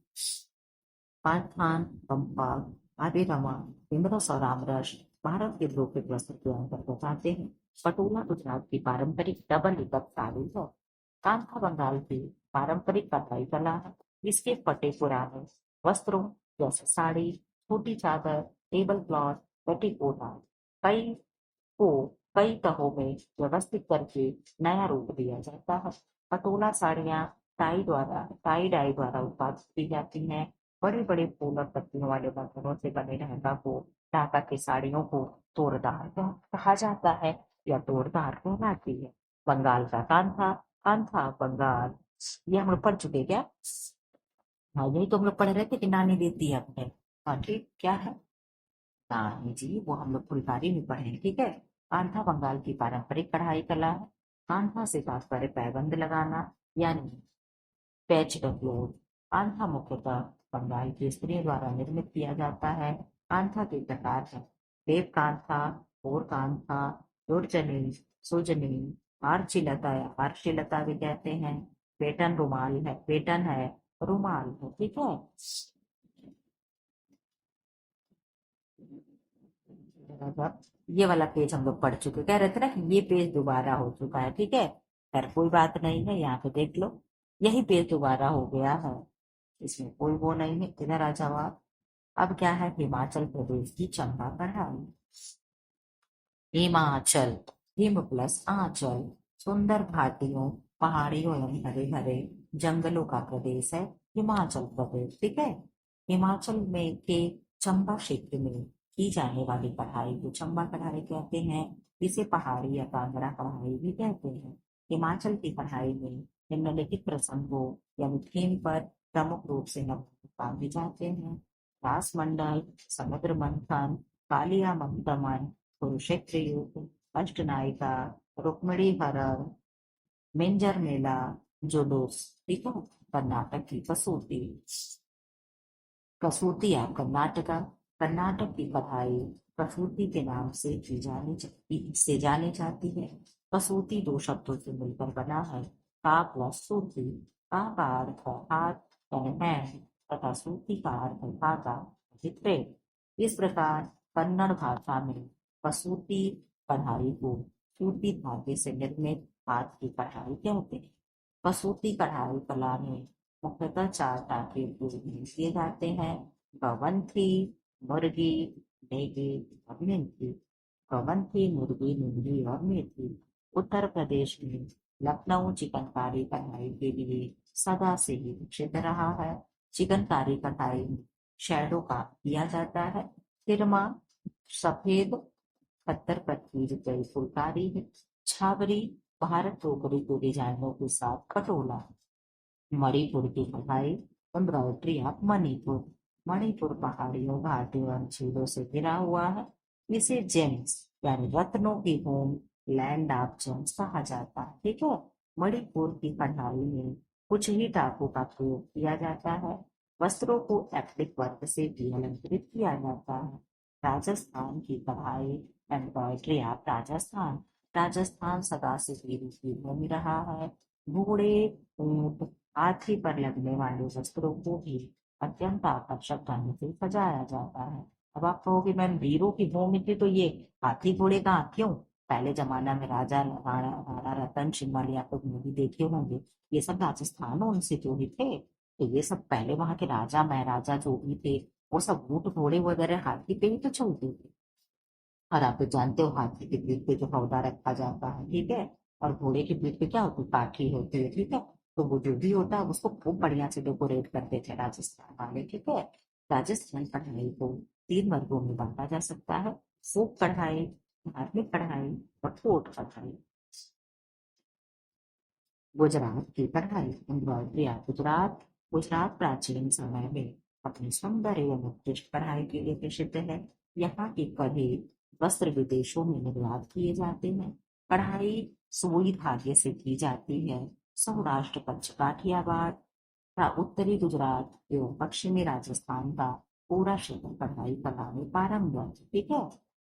पाठान, पंपाल, आदिरमा, इमरस और आमरस भारत के लोकप्रिय वस्त्र के अंतर्गत आते हैं। पटोला गुजरात की पारंपरिक डबल इकत साड़ी है। कांथा बंगाल की पारंपरिक कढ़ाई कला है। इसके फटे पुराने वस्त्रों जैसे साड़ी, छोटी चादर, टेबल क्लॉथ, पेटीकोट आदि कई को कई तहों में व्यवस्थित करके नया रूप दिया जाता है। पटोला साड़ियाँ टाई डाई द्वारा उत्पादित की जाती हैं। बड़े बड़े फूल और पत्तियों वाले बर्तनों से बने ढाका की साड़ियों को तोड़दार कहा जाता है या तोड़दार कहलाती है। बंगाल का कांथा, कांथा बंगाल, ये हम लोग पढ़ चुके क्या। हाँ यही तो हम लोग पढ़ रहे थे कि नानी देती है अपने। हाँ ठीक, क्या है, नानी जी, वो हम लोग फुलकारी में पढ़े हैं, ठीक है। कांथा बंगाल की पारंपरिक कढ़ाई कला है। कांथा से तात्पर्य पैबंद लगाना, यानी पैच द क्लोथ। कांथा मुख्यतः बंगाल की स्त्रियों द्वारा निर्मित किया जाता है। कांथा के प्रकार है देव कांथा, और कांथा, दुर्जनी, सुजनी, आर्चिलता या आर्शिलता भी कहते हैं। पेटन रुमाल है, पेटन है, रुमाल है, ठीक है। मतलब ये वाला पेज हम लोग पढ़ चुके, कह रहे थे ना कि ये पेज दोबारा हो चुका है, ठीक है। खैर कोई बात नहीं है, यहाँ पे देख लो, यही पेज दोबारा हो गया है, इसमें कोई वो नहीं है। इधर आ जाओ आप। अब क्या है, हिमाचल प्रदेश की चंबा कढ़ाई। हिमाचल, हिम प्लस आंचल, सुंदर घाटियों, पहाड़ियों एवं हरे भरे जंगलों का प्रदेश है हिमाचल प्रदेश, ठीक है। हिमाचल में के चंबा क्षेत्र में की जाने वाली कढ़ाई को चंबा कढ़ाई कहते हैं। इसे पहाड़ी या कांगड़ा कढ़ाई भी कहते हैं। हिमाचल की कढ़ाई में निम्नलिखित प्रसंगों यानी थीम पर प्रमुख रूप से नक्शे बांधे जाते हैं। रासमंडल, समुद्र मंथन, कालिया दमन, कुरुक्षेत्र युद्ध, अष्टनायिका, रुक्मिणी हरण, मिंजर मेला, जुलूस, ठीक है। कर्नाटक की कसौटी, कसूती या कर्नाटका, कर्नाटक की कढ़ाई कसूती के नाम से जानी जाती है। कसूती दो शब्दों से मिलकर बना है, का प्लस सूती। का अर्थ है हाथ यानी हैंड, तथा सूती का अर्थ है धागा थ्रेड। इस प्रकार कन्नड़ भाषा में कसूती कढ़ाई को सूती धागे से निर्मित हाथ की कढ़ाई कहते हैं। कसूती कढ़ाई कला में मुख्यतः चार टाँके उपयोग किए जाते हैं, गवंथी, मुर्गी, नेगी और मेथी। गवंथी, मुर्गी, नींदी और मेथी उत्तर प्रदेश में लखनऊ चिकनकारी कढ़ाई के लिए सदा से ही प्रसिद्ध रहा है। चिकनकारी कढ़ाई में शैडो का किया जाता है। सिरमा सफेद पत्थर पर की गई फुलकारी है। छाबरी भारत टोकरी के डिजाइनों के साथ पटोला। मणिपुर की कढ़ाई एम्ब्रॉयडरी ऑफ मणिपुर। मणिपुर पहाड़ियों, घाटियों और झीलों से घिरा हुआ है। इसे जेम्स यानी रत्नों की होम लैंड ऑफ जेम्स कहा जाता है, ठीक है। मणिपुर की कढ़ाई में कुछ ही टापू का प्रयोग किया जाता है। वस्त्रों को एप्लिक वर्क से भी अलंकृत किया जाता है। राजस्थान की कढ़ाई एम्ब्रॉयडरी ऑफ राजस्थान। राजस्थान सदा से हीरों की भूमि रहा है। घोड़े, ऊंट, हाथी पर लगने वाले वस्त्रों को भी अत्यंत आकर्षक ढंग से सजाया जाता है। अब आप कहोगे मैम वीरों की भूमि थी तो ये हाथी घोड़े कहाँ क्यों। पहले जमाना में राजा राणा राणा रतन सिंह वाली आप लोग मूवी देखे होंगे, ये सब राजस्थान उनसे जो ही थे। तो ये सब पहले वहां के राजा महाराजा जो भी थे, वो सब ऊंट घोड़े वगैरह हाथी पे ही तो चलते थे। और आप तो जानते हो हाथी की पीठ पे जो हौदा रखा जाता है, ठीक है। और घोड़े की पीठ पे क्या होती है, काठी होती है, ठीक है। तो वो जो भी होता है उसको खूब बढ़िया से डेकोरेट करते थे राजस्थान वाले, ठीक है। राजस्थान कढ़ाई को तीन वर्गों में बांटा जा सकता है। फोक कढ़ाई, धार्मिक पढ़ाई और कोर्ट पढ़ाई। गुजरात की पढ़ाई इंद्रिया गुजरात गुजरात प्राचीन समय में अपनी सौंदर्य एवं उत्कृष्ट पढ़ाई के लिए प्रसिद्ध है। यहाँ के कढ़े वस्त्र विदेशों में निर्यात किए जाते हैं। पढ़ाई सुई धागे से की जाती है। सौराष्ट्र कच्छ काठियावाड़ तथा उत्तरी गुजरात एवं पश्चिमी राजस्थान का पूरा क्षेत्र पढ़ाई कला में पारंगत। ठीक है।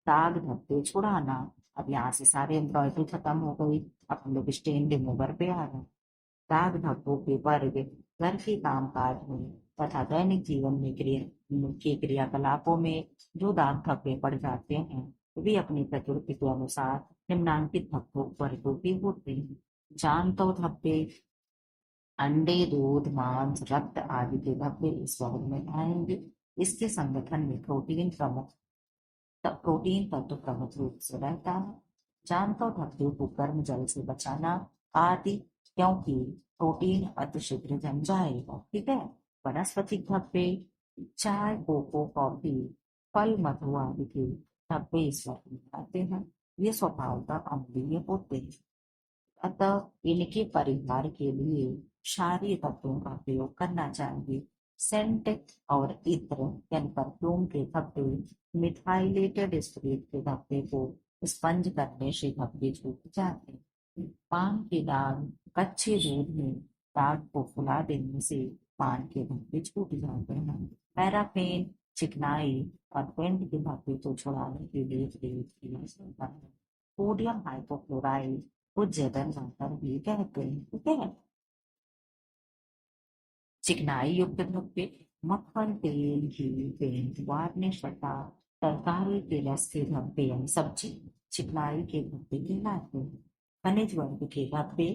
दाग धब्बे छुड़ाना। अब यहाँ से सारे एम्ब्रॉयडरी खत्म हो गई। अब हम लोग स्टेन रिमूवर पे आ गए। दाग धब्बों के वर्ग घर के कामकाज में तथा दैनिक जीवन में के क्रियाकलापों में जो दाग धब्बे पड़ जाते हैं वे अपनी प्रकृति के अनुसार निम्नांकित धब्बों वर्गों के होते हैं। जानतो धब्बे अंडे दूध मांस रक्त आदि के धब्बे इस वर्ग में आएंगे। इसके संगठन में प्रोटीन तत्व प्रमुख रूप से रहता है। जानता धब्बे को गर्म जल से बचाना आदि, क्योंकि प्रोटीन अति शीघ्र जम जाएगा। ठीक है। वनस्पतिक धब्बे चाय कोको कॉफी फल मधु आदि के धब्बे इस वर्ग में आते हैं। ये स्वभावतः अम्लीय होते हैं, अतः इनके परिहार के लिए क्षारीय तत्वों का प्रयोग करना चाहिए। सेंट और इत्र यानी परफ्यूम के धब्बे मिथाइलेटेड स्पिरिट के धब्बे को स्पंज करने से धब्बे छूट जाते हैं। पान के दाग कच्चे दूध में दाग को फुला देने से पान के धब्बे छूट जाते हैं। पैराफिन चिकनाई और पेंट के धब्बे को छुड़ाने के लिए प्रयोग किया जाता है। सोडियम हाइपोक्लोराइड को जलन लाकर भी कहते हैं। ठीक है। चिकनाई युक्त धब्बे मक्खन तेल घी पेंट वार्निश वटा तरकारी के रस के धब्बे यानी सब्जी चिकनाई के धब्बे कहलाते हैं। खनिज वर्ग के धब्बे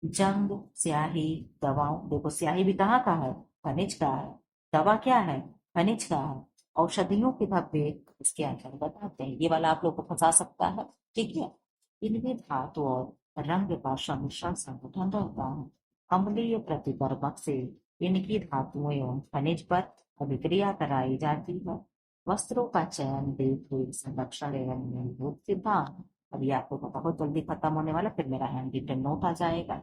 जंग स्याही दवाओं, देखो स्याही भी कहाँ का है, खनिज का है। दवा क्या है, खनिज का है। औषधियों के धब्बे इसके अंतर्गत आते हैं। ये वाला आप लोग को फंसा सकता है। ठीक है। इनमें धातु और रंग का सम्मिश्रण संगठन रहता है। अम्लीय प्रतिपर्वक से इनकी धातुओं एवं खनिज पर अभिक्रिया कराई जाती है। वस्त्रों का चयन देख रेख संरक्षण एवं मूलभूत सिद्धांत। अभी आपको बहुत जल्दी खत्म होने वाला, फिर मेरा हैंड रिटन नोट आ जाएगा।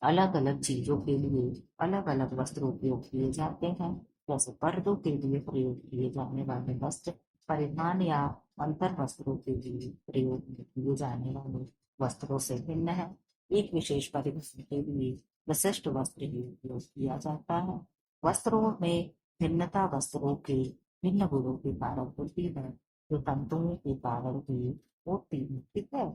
अलग अलग चीजों के लिए अलग अलग वस्त्र उपयोग किए जाते हैं। जैसे पर्दों के लिए प्रयोग किए जाने वाले वस्त्र परिधान या अंतर वस्त्रों के लिए प्रयोग किए जाने वाले वस्त्रों से भिन्न है। एक विशेष परिधान के लिए विशिष्ट वस्त्र ही उपयोग किया जाता है। वस्त्रों में भिन्नता वस्त्रों के भिन्न गुणों के कारण होती है, जो तंतुओं के कारण भी होती है। ठीक है।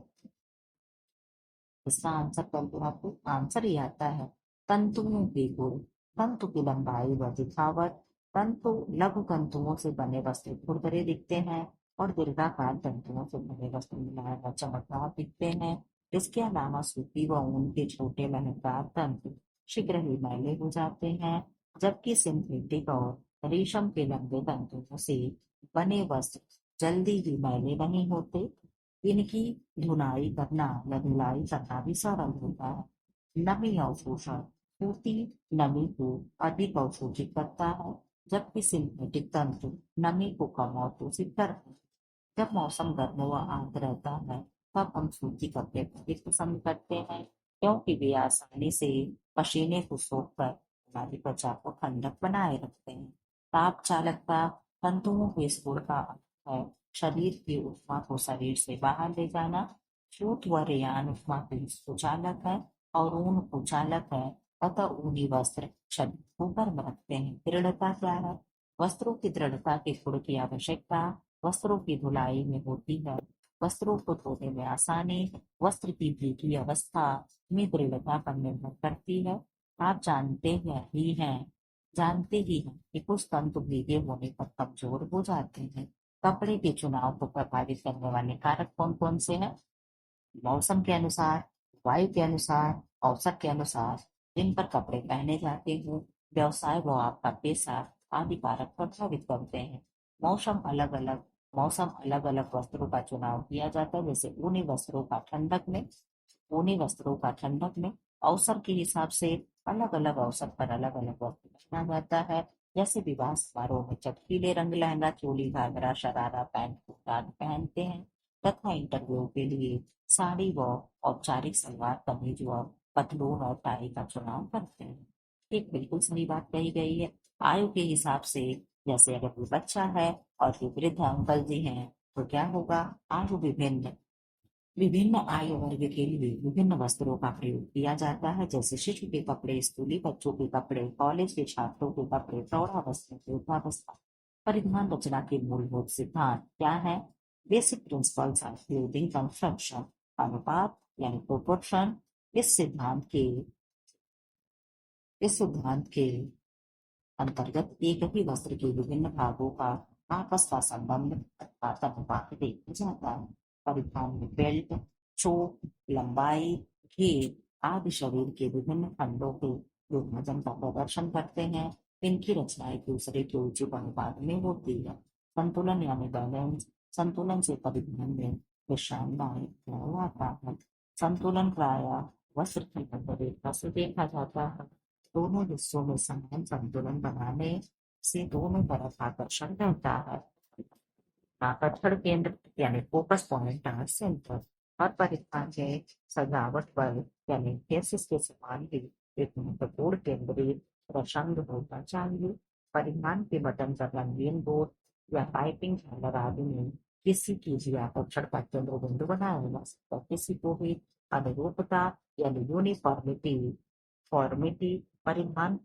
इसका आंसर परंतु आपको आंसर ही आता है। तंतुओं के गुण, तंतु की लंबाई व दिखावट। तंतु लघु तंतुओं से बने वस्त्र खुरदरे दिखते हैं और दीर्घाकार तंतुओं से बने वस्त्र मुलायम व चमकदार दिखते हैं। इसके अलावा सूती व ऊन के छोटे लहरदार तंतु शीघ्र ही मैले हो जाते हैं, जबकि सिंथेटिक और रेशम के लंबे तंतुओं से बने वस्त्र जल्दी ही मैले नहीं होते। इनकी धुलाई करना या धुलाई करना भी सरल होता है। नमी अवशोषण सूती नमी को अधिक अवशोषित करता है, जबकि सिंथेटिक तंतु नमी को कम अवशोषित करते हैं। जब मौसम गर्म व आर्द्र रहता है तब हम सूती कपड़े अधिक पसंद करते हैं, क्योंकि वे आसानी से पसीने को सोखकर हमारी त्वचा को ठंडक बनाए रखते हैं। ताप चालकता तंतुओं के इस गुण का अर्थ है शरीर की ऊष्मा को शरीर से बाहर ले जाना। सूत व रेयान ऊष्मा के सुचालक है और ऊन कुचालक है, अतः ऊनी वस्त्र शरीर को गर्म रखते हैं। दृढ़ता क्या है, वस्त्रों की दृढ़ता के गुण की आवश्यकता वस्त्रों की धुलाई में होती है। वस्त्रों को धोने में आसानी वस्त्र की भीगी अवस्था में दृढ़ता पर निर्भर करती है। आप जानते ही हैं कि कुछ तंतु भीगे होने पर कमजोर हो जाते हैं। कपड़े के चुनाव को प्रभावित करने वाले कारक कौन कौन से हैं? मौसम के अनुसार, वायु के अनुसार, अवसर के अनुसार जिन पर कपड़े पहने जाते हैं, व्यवसाय व आपका पेशा आदि कारक प्रभावित करते हैं। मौसम अलग अलग मौसम अलग अलग वस्त्रों का चुनाव किया जाता है। जैसे ऊनी वस्त्रों का ठंडक में अवसर के हिसाब से अलग अलग अवसर पर अलग अलग वस्त्र पहना जाता है। जैसे विवाह समारोह में चटकीले रंग लहंगा चोली घाघरा शरारा पैंट कुर्ता आदि पहनते हैं। तथा इंटरव्यू के लिए साड़ी व औपचारिक सलवार कमीज व पतलून और टाई का चुनाव करते हैं। एक बिल्कुल सही बात कही गई है। आयु के हिसाब से, जैसे अगर कोई बच्चा है और कोई वृद्ध अंकल जी हैं, तो क्या होगा, आयु विभिन्न विभिन्न आयु वर्ग के लिए विभिन्न वस्त्रों का प्रयोग किया जाता है, जैसे शिशु के कपड़े, स्कूली बच्चों के कपड़े, कॉलेज के छात्रों के कपड़े, प्रौढ़ावस्था के वृद्धावस्था। परिधान रचना के मूलभूत सिद्धांत क्या है? Basic principles of clothing construction. अनुपात यानी प्रोपोर्शन। इस सिद्धांत के इस सिद्धांत के अंतर्गत एक ही वस्त्र के विभिन्न भागों का आपस का संबंध अर्थात अनुपात देखा जाता है। परिधान में बेल्ट, चोक, लंबाई, घेर आदि शरीर के विभिन्न खंडों के विभाजन का प्रदर्शन करते हैं। इनकी रचना एक दूसरे के उचित अनुपात में होती है। संतुलन यानी बैलेंस। संतुलन से परिधान में विश्राम आता है। संतुलन प्रायः वस्त्र की रेखा से देखा जाता है। दोनों हिस्सों में समान संतुलन बनाने से दोनों तरफ आकर्षण रहता है। आकर्षण केंद्र यानी फोकस पॉइंट आर सेंटर। और परिधान के सजावट पर यानी फेसिस के समान ही एक महत्वपूर्ण केंद्रीय प्रसंग होना चाहिए। परिधान के बटन का रंगीन बोर्ड या पाइपिंग झालर आदि में किसी की भी आकर्षण का केंद्र बिंदु बनाया जा सकता है। किसी को भी अनुरूपता यानी यूनिफॉर्मिटी फॉर्मिटी परिधान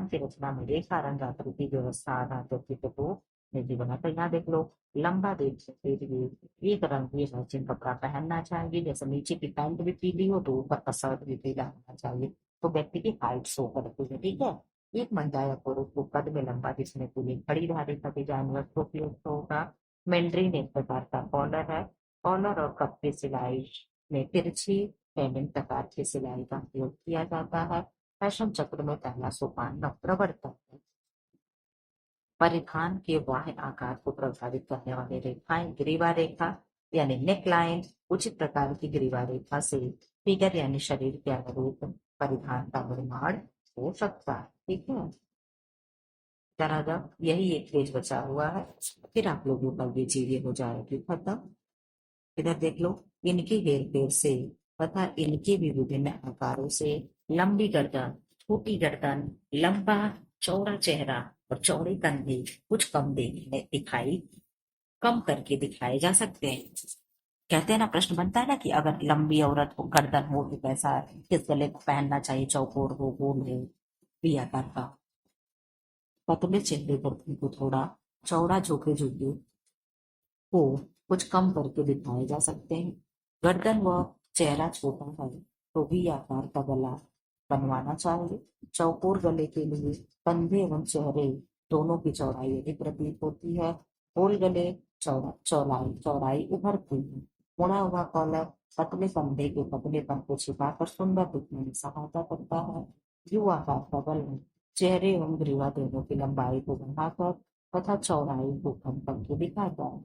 की रचना में रेखा रंग आकृति व्यवस्था आधार व्यक्तित्व को निधि बनाता है। यहाँ देख लो, लंबा देखने के लिए एक रंग की मैचिंग कपड़ा पहनना चाहिए, जैसे नीचे की पैंट भी पीली हो तो ऊपर का शर्ट भी पीला होना चाहिए, तो व्यक्ति की हाइट शो करती है। ठीक है। एक महिला या पुरुष को कद में लंबा दिखने के लिए खड़ी धारी का डिजाइन वस्त्र उपयुक्त होगा। मैंड्रीन एक प्रकार का कॉलर है। कॉलर और कप की सिलाई में तिरछी पेंडेंट प्रकार की सिलाई का उपयोग किया जाता है। फैशन चक्र में पहला सोपान प्रवर्तक है। परिधान के बाह्य आकार को प्रभावित करने वाली रेखाएं ग्रीवा रेखा यानी नेक लाइन। उचित प्रकार की ग्रीवा रेखा से फिगर यानी शरीर के अनुरूप परिधान का निर्माण हो सकता है। ठीक है। जरा जब यही एक पेज बचा हुआ है, फिर आप लोगों का ये चीजें हो जाएगी खत्म। इधर देख लो, इनकी हेरफेर से तथा इनके भी विभिन्न आकारों से लंबी गर्दन, छोटी गर्दन, लंबा चौड़ा चेहरा और चौड़े कंधे कुछ कम करके दिखाए जा सकते हैं। कहते हैं ना, प्रश्न बनता है ना कि अगर लंबी औरत को गर्दन हो तो कैसा, किस गले को पहनना चाहिए, चौकोर हो, गोल हो, वी आकार का। पतले चेहरे पर को थोड़ा चौड़ा झोंके झुके को कुछ कम करके दिखाए जा सकते हैं। गर्दन व चेहरा छोटा है तो भी आकार का गला बनवाना चाहिए। चौकोर गले के लिए कंधे एवं चेहरे दोनों की चौड़ाई अधिक प्रतीत होती है। गोल गले चौड़ाई उभरती है। मुड़ा हुआ कॉलर पतले कंधे के पतलेपन को छिपाकर सुंदर दिखने में सहायता करता है। यू आकार का गला चेहरे एवं ग्रीवा दोनों की लंबाई को बढ़ाकर तथा चौड़ाई को कम करके दिखाता है।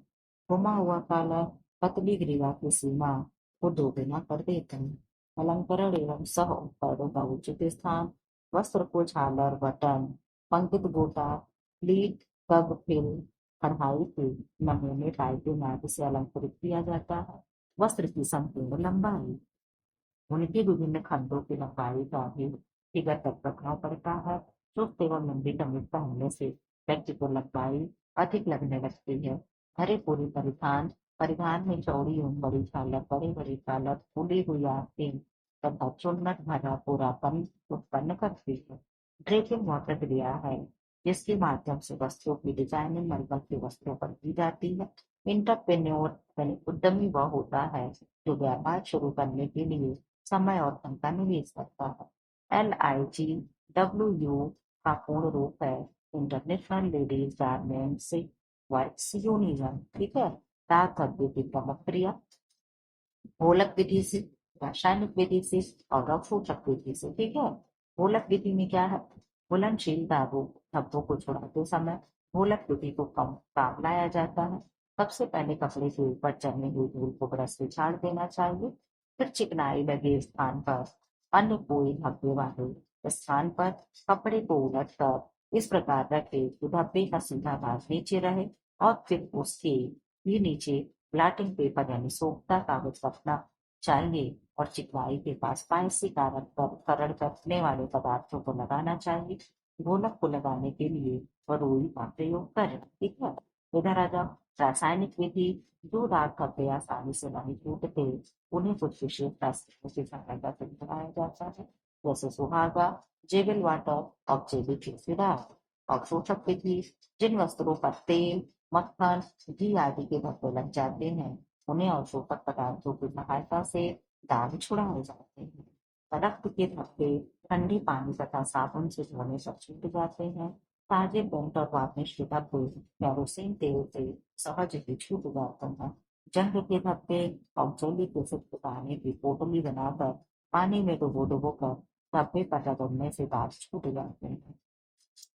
घुमा हुआ काला पतली ग्रीवा की सीमा को दोगुना कर देता है। अलंकरण एवं सह उपकरणों का उचित स्थान। वस्त्र को झालर, बटन, पंक्ति गोटा, प्लीट, कब फिल, कढ़ाई के नमूने, पाइपिंग आदि से अलंकृत किया जाता है। वस्त्र की संपूर्ण लंबाई, उनके विभिन्न खंडों की लंबाई का भी फिगर तक रखना पड़ता है। चुस्त एवं लंबी कमीज पहनने से व्यक्ति को लंबाई अधिक लगने लगती है। हरे पूरी परिधान परिधान में चौड़ी एवं बड़ी झालर, बड़ी बड़ी झालर, खुली हुई आंखें तथा चुन्नट भरा पूरापन उत्पन्न करती है। ड्रेपिंग वह प्रक्रिया है जिसके माध्यम से वस्त्रों की डिजाइनिंग मलमल के वस्त्रों पर की जाती है। इंटरप्रेन्योर यानी उद्यमी वह होता है जो व्यापार शुरू करने के लिए समय और धन का निवेश करता है। LIGWU का पूर्ण रूप है international ladies garments works union. ठीक है। डाक हड्डी की प्रमुख क्रिया घोलक विधि से, रासायनिक विधि से और अवशोषक विधि से। ठीक है। घोलक विधि में क्या है, घुलनशील धब्बों को छुड़ाते समय घोलक विधि को कम काम लाया जाता है। सबसे पहले कपड़े के ऊपर जमी हुई धूल को ब्रश से झाड़ देना चाहिए। फिर चिकनाई लगे स्थान पर अन्य कोई धब्बे वाले स्थान पर कपड़े को उलट कर इस प्रकार रखे कि धब्बे का सीधा भाग नीचे रहे और फिर उसके भी नीचे ब्लॉटिंग पेपर यानी सोखता कागज रखना चाहिए और चिकनाई के पास पायसी करण करने वाले पदार्थों को लगाना चाहिए। ढोलक को लगाने के लिए रुई का प्रयोग करें। ठीक है। इधर आ जाओ। रासायनिक विधि। जो दाग धब्बे आसानी से नहीं टूटते उन्हें कुछ विशेष रासायनिक की सहायता से बनाया जाता है, जैसे सुहागा, जेबल वाटर और जेबी सुधार। अवशोषक विधि। जिन वस्त्रों पर तेल, मक्खन, घी आदि के धब्बे लग जाते हैं उन्हें अवशोषक पदार्थों की सहायता से दाग छुड़ाए जाते हैं। रक्त के धब्बे ठंडे पानी तथा साबुन से धोने से छूट जाते हैं। ताजे पेंट और वार्निश के धब्बे केरोसिन तेल से सहज ही छूट जाते हैं। जंग के धब्बे और जैविक एसिड के पानी की पोटली बनाकर पानी में डुबो डुबो कर धब्बे पर रगड़ने से दाग छूट जाते हैं।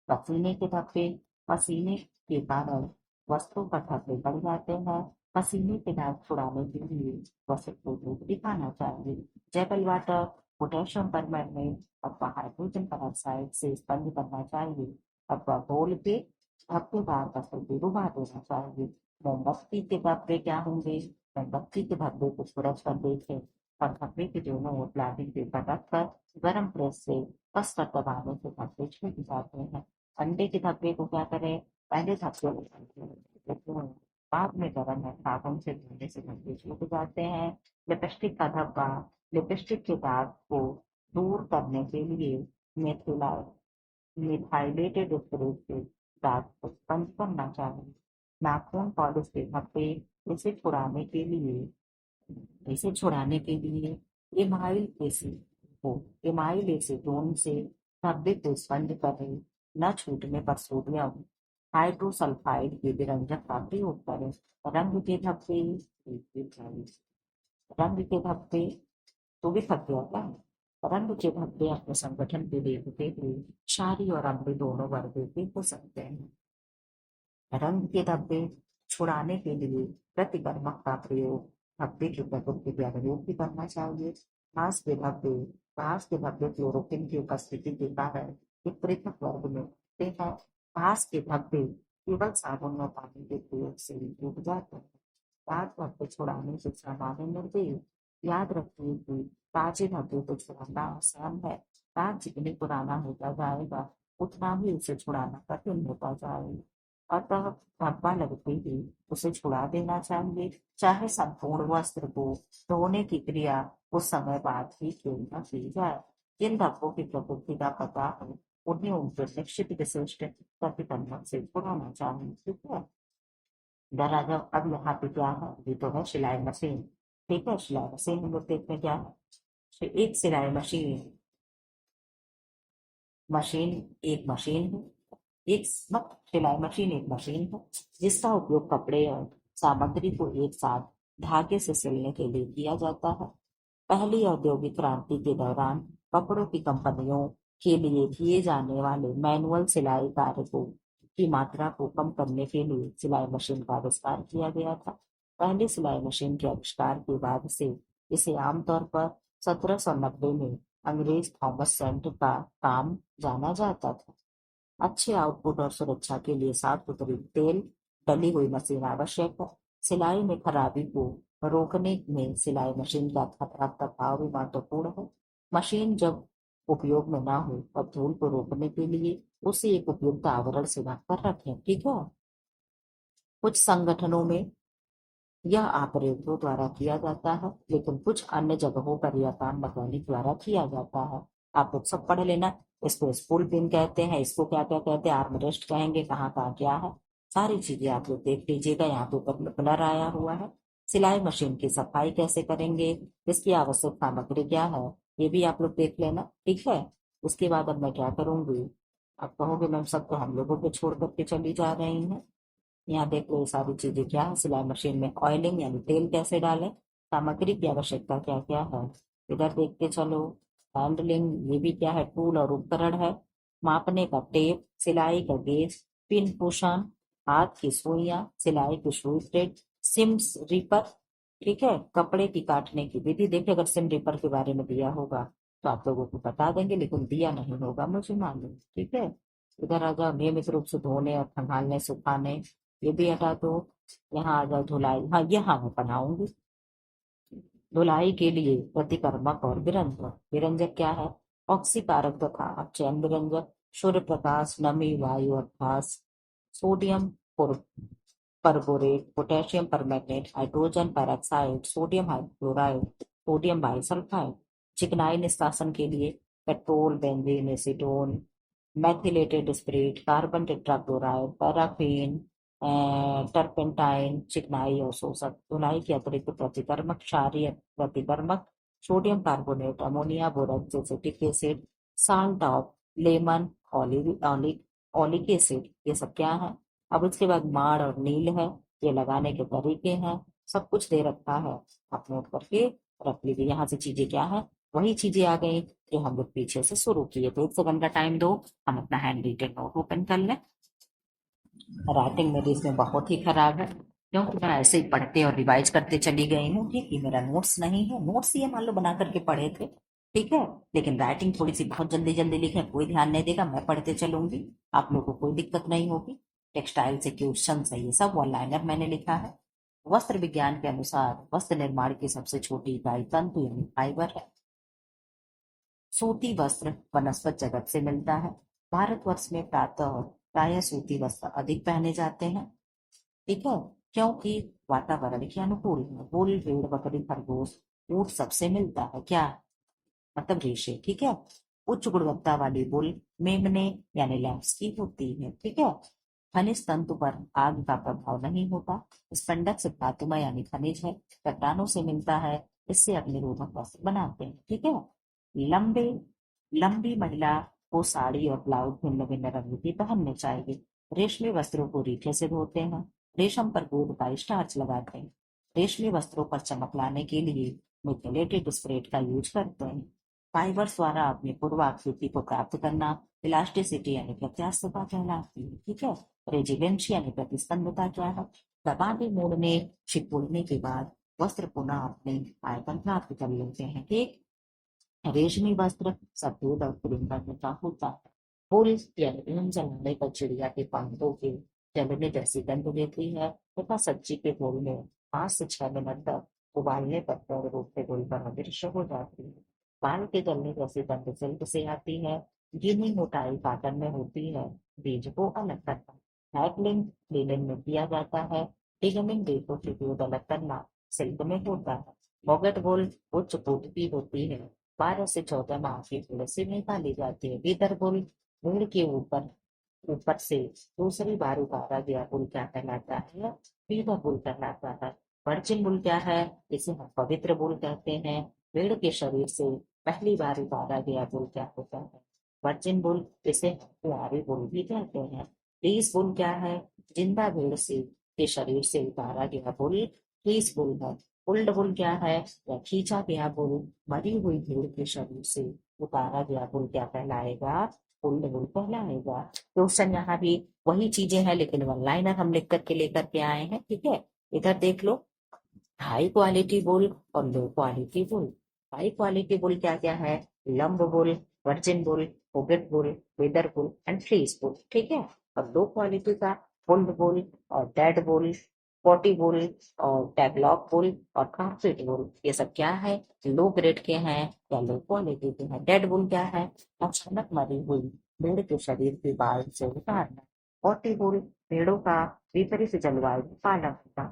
पसीने के धब्बे। पसीने के कारण वस्त्रों पर धब्बे बढ़ जाते हैं। पसीने के दाग छुड़ाने के लिए वस्त्र को धूप दिखाना चाहिए। जेबल वाटर पोटेशियम परमैंगनेट अथवा हाइड्रोजन पेरोक्साइड से स्पंज करना चाहिए अथवा घोल के धब्बेदार वस्त्र को डुबा देना चाहिए। मोमबत्ती के धब्बे क्या होंगे? मोमबत्ती के धब्बे को खुरच कर देखें और धब्बे के दोनों ओर प्लास्टिक पेपर रखकर गर्म प्रेस से कसकर दबाने से धब्बे छूट जाते हैं। अंडे के धब्बे को क्या करें? पहले धब्बे को बाद में गर्म है साबुन से धोने से धब्बे छूट जाते हैं। लिपस्टिक का धब्बा। लिपस्टिक के दाग को दूर करने के लिए मिथिला मिथाइलेटेड स्पिरिट से दाग को स्पंज करना चाहिए। नाखून पॉलिश के धब्बे। इसे छुड़ाने के लिए इसे छुड़ाने के लिए एमाइल एसिड को एमाइल एसीटोन से धब्बे को स्पंज करें। न छूटने पर सोडियम हाइड्रोसल्फाइड के विरंजक का प्रयोग करें। रंग के धब्बे। रंग के धब्बे तो भी थक गया क्या? रंग के धब्बे अपने संगठन के देखते हुए क्षारीय और अम्लीय दोनों वर्गों के हो सकते हैं। रंग के धब्बे छुड़ाने के लिए प्रतिकर्मक का प्रयोग धब्बे के प्रकृति के अनुरूप भी करना चाहिए। घास के धब्बे। घास के धब्बे क्लोरोफिल की उपस्थिति के कारण एक पृथक वर्ग में होते हैं। घास के धब्बे केवल साबुन और पानी के प्रयोग से ही टूट जाते हैं। दाग धब्बे छुड़ाने के सामान्य निर्देश। याद रखिए कि ताजे धब्बे को छुड़ाना आसान है। दाग जितनी पुराना होता जाएगा उतना ही उसे छुड़ाना कठिन होता जाएगा। अतः धब्बा लगते ही उसे छुड़ा देना चाहिए, चाहे संपूर्ण वस्त्र को धोने की क्रिया कुछ समय बाद ही क्यों न की जाए। जिन धब्बों की प्रकृति का पता है उन्हें उनके निश्चित विशिष्ट प्रतिबंधक से छुड़ाना चाहिए। ठीक है। दरअसल अब यहाँ पे क्या है? ये तो है सिलाई मशीन। ठीक है। सिलाई मशीन हम लोग देखते हैं क्या है। तो एक सिलाई मशीन मशीन एक मशीन है। एक सिलाई मशीन एक मशीन है जिसका उपयोग कपड़े और सामग्री को एक साथ धागे से सिलने के लिए किया जाता है। पहली औद्योगिक क्रांति के दौरान कपड़ों की कंपनियों के लिए किए जाने वाले मैनुअल सिलाई कार्य को की मात्रा को कम करने के लिए सिलाई मशीन का आविष्कार किया गया था। पहली सिलाई मशीन के आविष्कार के बाद से इसे आमतौर पर 1790 में अंग्रेज थॉमस सेंट का काम जाना जाता था। अच्छे आउटपुट और सुरक्षा के लिए साफ सुथरी तेल डली हुई मशीन आवश्यक है। सिलाई में खराबी को रोकने में सिलाई मशीन का खतरा प्रभाव भी महत्वपूर्ण है। मशीन जब उपयोग में ना हो तब धूल को रोकने के लिए उसे एक उपयुक्त आवरण से ढक कर रखें। ठीक है। कुछ संगठनों में यह ऑपरेटरों द्वारा किया जाता है लेकिन कुछ अन्य जगहों पर यह काम मैकेनिक द्वारा किया जाता है। आप लोग सब पढ़ लेना। इसको स्पूल पिन कहते हैं, इसको क्या क्या कहते हैं, आर्मरेस्ट कहेंगे, कहाँ कहाँ क्या है, सारी चीजें आप लोग देख लीजिएगा। यहाँ पे ऊपर ब्लर आया हुआ है। सिलाई मशीन की सफाई कैसे करेंगे, इसकी आवश्यक सामग्री क्या है, ये भी आप लोग देख लेना। ठीक है। उसके बाद अब मैं क्या करूंगी, आप कहोगे मैम सब तो हम लोगों को छोड़ करके चली जा रही हैं। यहाँ देख लो ये सारी चीजें क्या है। सिलाई मशीन में ऑयलिंग यानी तेल कैसे डालें, सामग्री की आवश्यकता क्या क्या है, इधर देखते चलो। हैंडलिंग ये भी क्या है, टूल और उपकरण है। मापने का टेप, सिलाई का गेज, पिन कुशन, हाथ की सुइयां, सिलाई की सुई थ्रेड, सिम रीपर। ठीक है। कपड़े की काटने की विधि। देखिए अगर सिम रीपर के बारे में दिया होगा तो आप लोगों को बता देंगे, लेकिन दिया नहीं होगा मुझे मालूम। ठीक है। इधर आ जाओ। नियमित रूप से धोने और खंगालने सुखाने, ये भी हटा दो। यहाँ आ जाओ धुलाई, हाँ यहाँ मैं बनाऊंगी। धुलाई के लिए प्रतिकर्मक और विरंजक। विरंजक क्या है? ऑक्सीकारक तथा चयन विरंजक, सूर्य प्रकाश, नमी, वायु अभ्यास, sodium perborate, potassium permanganate, hydrogen peroxide, sodium hydrochloride, sodium bisulphide. चिकनाई निष्कासन के लिए petrol, benzene, acetone, methylated spirit, carbon tetrachloride, paraffin, turpentine. चिकनाई और शोषक। धुलाई के अतिरिक्त प्रतिकर्मक, क्षारीय प्रतिकर्मक, sodium carbonate, ammonia, borax, acetic acid, salt of lemon, oleic acid, ये सब क्या है? अब इसके बाद माड़ और नील है, ये लगाने के तरीके हैं, सब कुछ दे रखा है, आप नोट करके रख लीजिए। यहाँ से चीजें क्या है? वही चीजें आ गई जो हम लोग पीछे से शुरू किए थे। 1 सेकंड का टाइम दो, हम अपना हैंड रिटेन नोट ओपन कर लें। राइटिंग मेरी इसमें बहुत ही खराब है, क्योंकि मैं ऐसे ही पढ़ते और रिवाइज करते चली गई हूँ। ठीक, ये मेरा नोट्स नहीं है। नोट्स ये मान लो बना करके पढ़े थे, ठीक है, लेकिन राइटिंग थोड़ी सी बहुत जल्दी जल्दी लिखे, कोई ध्यान नहीं देगा, मैं पढ़ते चलूंगी, आप लोगों को कोई दिक्कत नहीं होगी। टेक्सटाइल से क्वेश्चन है, ये सब वन लाइनर मैंने लिखा है। वस्त्र विज्ञान के अनुसार वस्त्र निर्माण की सबसे छोटी इकाई तंतु यानी फाइबर है। सूती वस्त्र वनस्पत जगत से मिलता है। भारतवर्ष में प्रायः सूती वस्त्र अधिक पहने जाते हैं, ठीक है, क्योंकि वातावरण के अनुकूल है। वूल, भेड़, बकरी, खरगोश, ऊंट सबसे मिलता है क्या? मतलब रेशे, ठीक है। उच्च गुणवत्ता वाली वूल मेमने यानी लैम्प्स की होती है, ठीक है। खनिज तंतु पर आग का प्रभाव नहीं होता। स्पंडक्स धातुमय यानी खनिज है, चट्टानों से मिलता है, इससे अग्निरोधक वस्त्र बनाते हैं, ठीक है। लंबे लंबी महिला को साड़ी और ब्लाउज भिन्न भिन्न रंग की पहनने चाहिए। रेशमी वस्त्रों को रीठे से धोते हैं। रेशम पर दूध का स्टार्च लगाते हैं। रेशमी वस्त्रों पर चमक लाने के लिए मिथिलेटेड स्प्रेड का यूज करते हैं। फाइबर्स द्वारा अपनी पूर्व आकृति को प्राप्त करना इलास्टिसिटी यानी प्रत्यास्थता कहलाती है, ठीक है। रेजिलेंस यानी प्रतिस्पंदता क्या है? दबाने मोड़ने छिपुड़ने के बाद वस्त्र पुनः अपने आयतन प्राप्त कर लेते हैं, ठीक। रेशमी वस्त्र सफेद और क्रीम रंग का होता है। फूल यानी ऊन जलाने पर चिड़िया के पंखों के जलने जैसी गंध देती है तथा सब्जी के फूल में 5 से 6 मिनट तक उबालने पर पूर्ण रूप से गुलकर अदृश्य हो जाती है। बाल के जलने जैसी गंध सिल्क से आती है। गिनी मोटाई काटन में होती है। बीज को अलग करना हैकलिंग लिनन में किया जाता है। डिगमिंग रेशो से दूध अलग करना सिल्क में होता है। बॉगेट गोल उच्च कोट की होती है। 12 से 14 माह की तुलसी निकाली जाती है। भीतर बुल भेड़ के ऊपर ऊपर से दूसरी बार उतारा गया बुल क्या कहलाता है? भीतर बुल कहलाता है। वर्जिन बुल क्या है? इसे हम पवित्र बुल कहते हैं। भेड़ के शरीर से पहली बार उतारा गया बुल क्या होता है? वर्जिन बुल, इसे हम कुंवारी बुल भी कहते हैं। रीस बुल क्या है? जिंदा भेड़ से के शरीर से उतारा गया बुल रीस बुल है। उल्ड बुल क्या है? या खींचा गया बुल मरी हुई भेड़ के शरीर से उतारा गया बुल क्या कहलाएगा? उल्ड बुल कहलाएगा। क्वेश्चन यहाँ भी वही चीजें हैं, लेकिन वन लाइनर हम लिख करके लेकर के आए हैं, ठीक है। इधर देख लो, हाई क्वालिटी बुल और low quality bull. High quality bull क्या क्या है? लंब bull, virgin bull, ओगेट bull, weather bull and freeze bull, ठीक है। और लो क्वालिटी का पुल्ड बुल और डेड बुल, पोटी बुल और टैगलॉक बुल और कार्पेट बुल, ये सब क्या है? लो ग्रेड के हैं या लो क्वालिटी के हैं। डेड बुल क्या है? अचानक मरी हुई भेड़ के शरीर की बाल से उतारना। पोटी बुल भेड़ों का विपरीत जलवायु में पालन होना।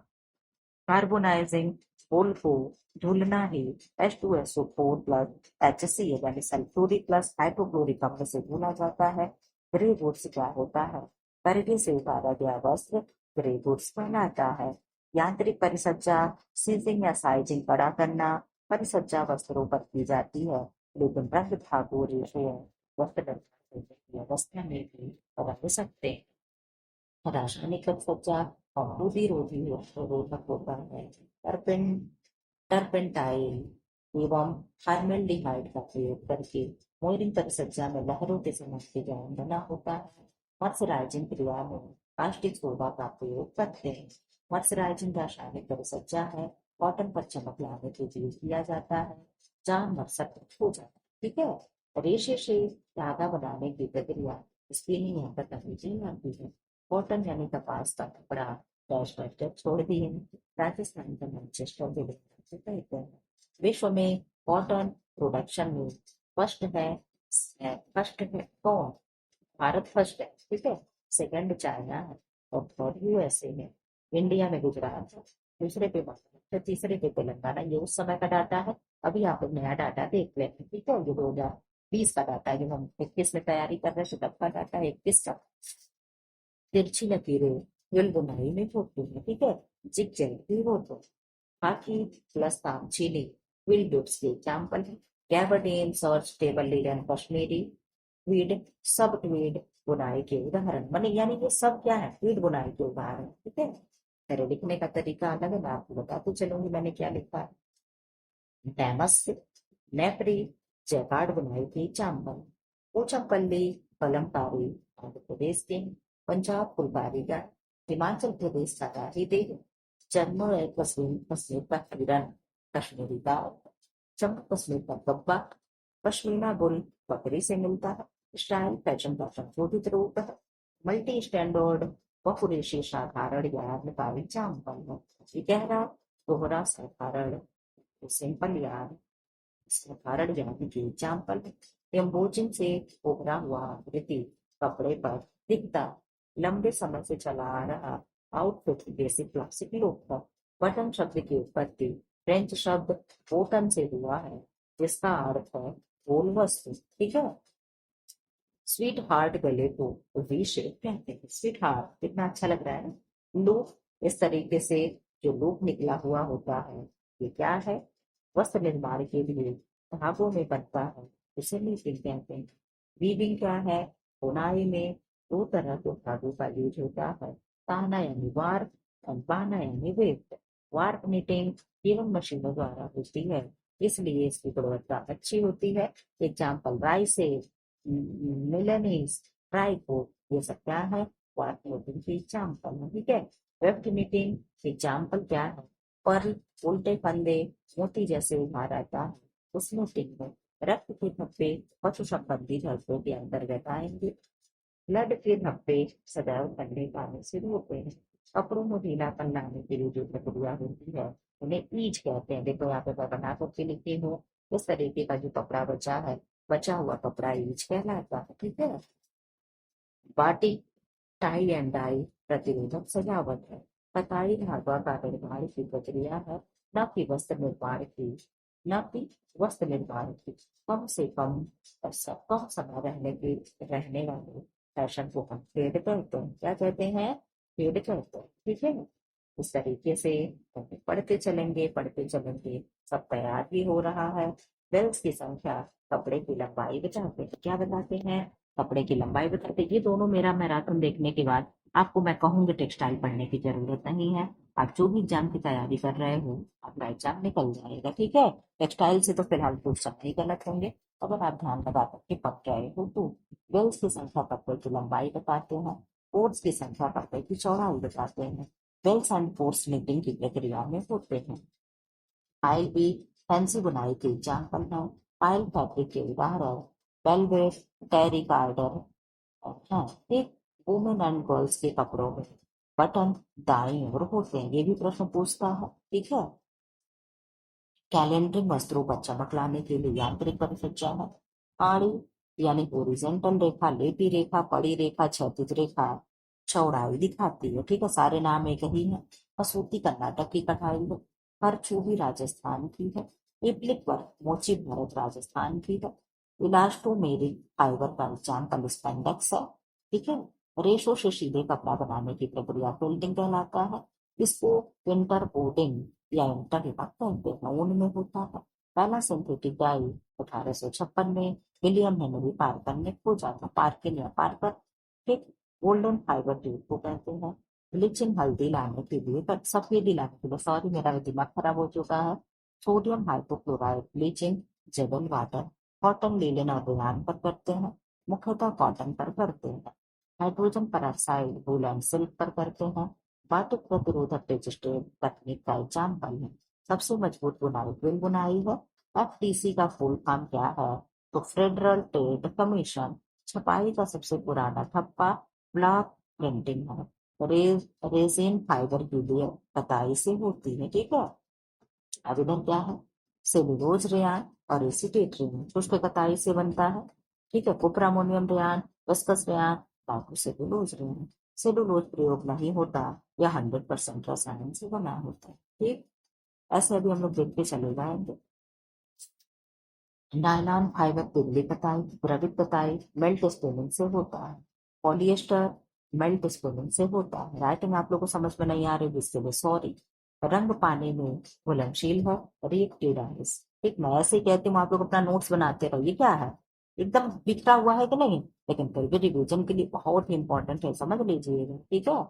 कार्बोनाइजिंग बोल को धुलना ही H2SO4 प्लस HCl यानी सल्फ्यूरिक प्लस हाइड्रोक्लोरिक अम्ल से धुला जाता है। ग्रे गुड्स क्या होता है? परिधि से उतारा गया वस्त्र ग्रे गुड्स कहलाता है। यांत्रिक परिसज्जा सीजिंग या साइजिंग कड़ा करना परिसज्जा वस्त्रों पर की जाती है, लेकिन रंग धागों रेशों वस्त्र निर्माण की अवस्था में भी रह सकते हैं। रासायनिक सज्जा और रोधी रोधक होता है। टर्पेन टर्पेंटाइल एवं फॉर्मेल्डिहाइड का प्रयोग करके मोयरिंग परिसज्जा में लहरों के समान डिजाइन बना होता है। मर्सराइजिंग क्रिया में कास्टिक सोडा का प्रयोग करते हैं। मर्सराइजिंग रासायनिक परिसज्जा है, कॉटन पर चमक लाने के लिए किया जाता है। जानवर सख्त हो जाता है, ठीक है। रेशे से धागा बनाने की प्रक्रिया स्पिनिंग यहाँ पर करनी चाहिए आती है। कॉटन यानी कपास का कपड़ा डैश डैश डैश छोड़ दिए। राजस्थान का मैनचेस्टर भी से कहते हैं। विश्व में कॉटन प्रोडक्शन में फर्स्ट है, फर्स्ट है कौन? भारत फर्स्ट है, ठीक है। सेकंड चाइना है और थर्ड यूएसए है। इंडिया में गुजरात है, दूसरे पे महाराष्ट्र, तीसरे पे तेलंगाना। ये उस समय का डाटा है। अभी आप लोग नया डाटा देख लेते हैं, ठीक है। ये 2020 का डाटा है, जो हम 21 में तैयारी कर रहे थे तब का डाटा है, 21 का। तिरछी लकीरें विल बुनाई में होती है, ठीक है। जिग जैग भी हो तो हाथी प्लस चीनी विल डुट्स के एग्जाम्पल है। गैबरडीन सर्च टेबल लीडन कश्मीरी ट्वीड सब ट्वीड बुनाई के उदाहरण बने, यानी ये सब क्या है? ट्वीड बुनाई के उदाहरण, ठीक है। मेरे लिखने का तरीका अलग है, मैं आपको बताती चलूंगी मैंने क्या लिखा है। डैमस्क नेपरी जैकार्ड बुनाई की चांबल। पोचमपल्ली कलमकारी आंध्र प्रदेश के। पंजाब फुलकारीगर। हिमाचल प्रदेश सराही देह। जम्मू एंड कश्मीर कश्मीर का हिरन कश्मीरी गाँव। जम्मू कश्मीर का गब्बा। पश्मीना गुल बकरी से मिलता है। स्टाइल फैशन का संशोधित रूप है। मल्टी स्टैंडर्ड बहुरेशी साधारण या निकाली चांपल है। गहरा दोहरा साधारण सिंपल या साधारण जाति के एग्जाम्पल। एम्बोजिंग से उभरा हुआ आकृति कपड़े पर दिखता लंबे समय से चला आ रहा आउटफिट बेसिक क्लासिक लुक है। बटन शब्द की उत्पत्ति फ्रेंच शब्द बोटन से हुआ है, जिसका अर्थ है गोल वस्तु, ठीक है। स्वीट हार्ट गले को वी शेप कहते हैं। स्वीट हार्ट कितना अच्छा लग रहा है ना। लूप इस तरीके से जो लूप निकला हुआ होता है, ये क्या है? वस्त्र निर्माण के लिए धागों में बनता है, उसे नीटिंग कहते हैं। वीविंग क्या है? बुनाई में दो तरह के धागों का यूज होता है, ताना यानी वार्प और बाना यानी वेव्ड। वार्प निटिंग केवल मशीनों द्वारा होती है, इसलिए इसकी गुणवत्ता अच्छी होती है। एग्जाम्पल राइस मिलनीस ट्राइको, ये सब क्या है? वार्प निटिंग की एग्जाम्पल है, ठीक है। वेव्ड निटिंग एग्जाम्पल क्या है? पर्ल उल्टे फंदे मोती जैसे उभार आता है, उस निटिंग में रक्त के धब्बे पशु संबंधी झड़पों के अंतर्गत आएंगे। ब्लड के धब्बे सदैव ठंडे पानी से धोते हैं। कपड़ों में ढीलापन लाने के लिए जो प्रक्रिया होती है, उन्हें ईज कहते हैं। देखो यहाँ पे मैं बना करके लिखी हूँ। इस तरीके का जो कपड़ा बचा है, बचा हुआ कपड़ा ईज कहलाता है, ठीक है। बाटिक टाई एंड डाई प्रतिरोधक सजावट है। कताई धागा का निर्माण की प्रक्रिया है, न कि वस्त्र निर्माण की, न कि वस्त्र निर्माण की। कम से कम कम समय रहने वाले फैशन को हम फेड कहते हैं। क्या कहते हैं? फेड कहते हैं, ठीक है। इस तरीके से पढ़ते चलेंगे, सब तैयार भी हो रहा है। बेल्स की संख्या कपड़े की लंबाई बताते हैं। क्या बताते हैं? कपड़े की लंबाई बताते हैं। ये दोनों मेरा मैराथन देखने के बाद आपको मैं कहूंगी टेक्सटाइल पढ़ने की जरूरत नहीं है। आप जो भी एग्जाम की तैयारी कर रहे हो, आपका एग्जाम निकल जाएगा, ठीक है। टेक्सटाइल से तो फिलहाल क्वेश्चन नहीं गलत होंगे, अगर आप ध्यान लगा करके पढ़ रहे हो तो। बेल्स की संख्या कपड़े की लंबाई बताते हैं। कोर्स की संख्या कपड़े की चौड़ाई बताते हैं। बेल्स एंड कोर्स निटिंग की प्रक्रिया में होते हैं। पायल भी फैंसी बुनाई के एग्जाम्पल है। पायल फैब्रिक के उदाहरण वेलवेट, टेरी गार्डर है, ठीक। वुमेन एंड गर्ल्स के कपड़ों में बटन दाईं ओर होते हैं, ये भी प्रश्न पूछता है, ठीक है। कैलेंडरिंग वस्त्रों पर चमक लाने के लिए यांत्रिक परिचर्या है। आड़ी यानी ओरिजेंटल रेखा, लेटी रेखा, पड़ी रेखा, क्षैतिज रेखा चौड़ाई दिखाती है, ठीक है। सारे नाम एक ही है। कसूती कर्नाटक की कढ़ाई है। करचूबी राजस्थान की है। इप्लिक वर्क मोची भरत राजस्थान की है। इलास्टोमेरिक फाइबर का एग्जाम्पल स्पेंडेक्स है, ठीक है। रेशो से सीधे कपड़ा बनाने की प्रक्रिया क्विल्टिंग कहलाता है। इसको इंटर कोटिंग या इंटर विभाग कहते हैं, ऊन में होता है। पहला सिंथेटिक डाई 1856 में विलियम हेनरी पार्कर ने खोजा था। पार्किन या पार्कर, ठीक। गोल्डन फाइबर ट्यूब को कहते हैं। ब्लीचिंग हल्दी लाने के लिए, सफेदी लाने के लिए, सॉरी मेरा दिमाग खराब हो चुका है। Sodium hypochloride bleaching javel water cotton linen और रेयान पर करते हैं, मुख्यतः कॉटन पर करते हैं। Hydrogen peroxide wool and silk पर करते हैं। बाटिक प्रतिरोधक टेक्सटाइल तकनीक का एग्जाम्पल है। सबसे मजबूत बुनाई क्विल बुनाई है। एफटीसी का फुल फॉर्म क्या है? तो फेडरल ट्रेड कमीशन। छपाई का सबसे पुराना ठप्पा ब्लॉक प्रिंटिंग है। रेजिन फाइबर की लेयर कताई से होती है, ठीक है। अब इधर क्या है, सेलुलोज रेयान और एसीटेट रेयान शुष्क कताई से बनता है, ठीक है। कुप्रामोनियम रेयान, विस्कस रेयान, धातु सेलुलोज रेयान। सेलुलोज प्रयोग नहीं होता, यह 100% रसायन से बना होता है, ठीक। ऐसे अभी हम लोग देखते चले जाएंगे। नायलॉन फाइबर पतली कताई, द्रवित कताई मेल्ट स्पिनिंग से होता है। पॉलिएस्टर मेल्ट स्पिनिंग से होता है। राइटिंग आप लोग को समझ में नहीं आ रही, जिसके लिए सॉरी। रंग पानी में घुलनशील है, रिएक्टिव डाइस। ठीक, मैं ऐसे ही कहती हूँ, आप लोग अपना नोट्स बनाते रहो। ये क्या है, एकदम बिखरा हुआ है कि नहीं, लेकिन फिर भी रिविजन के लिए बहुत ही इंपॉर्टेंट है, समझ लीजिएगा, ठीक है।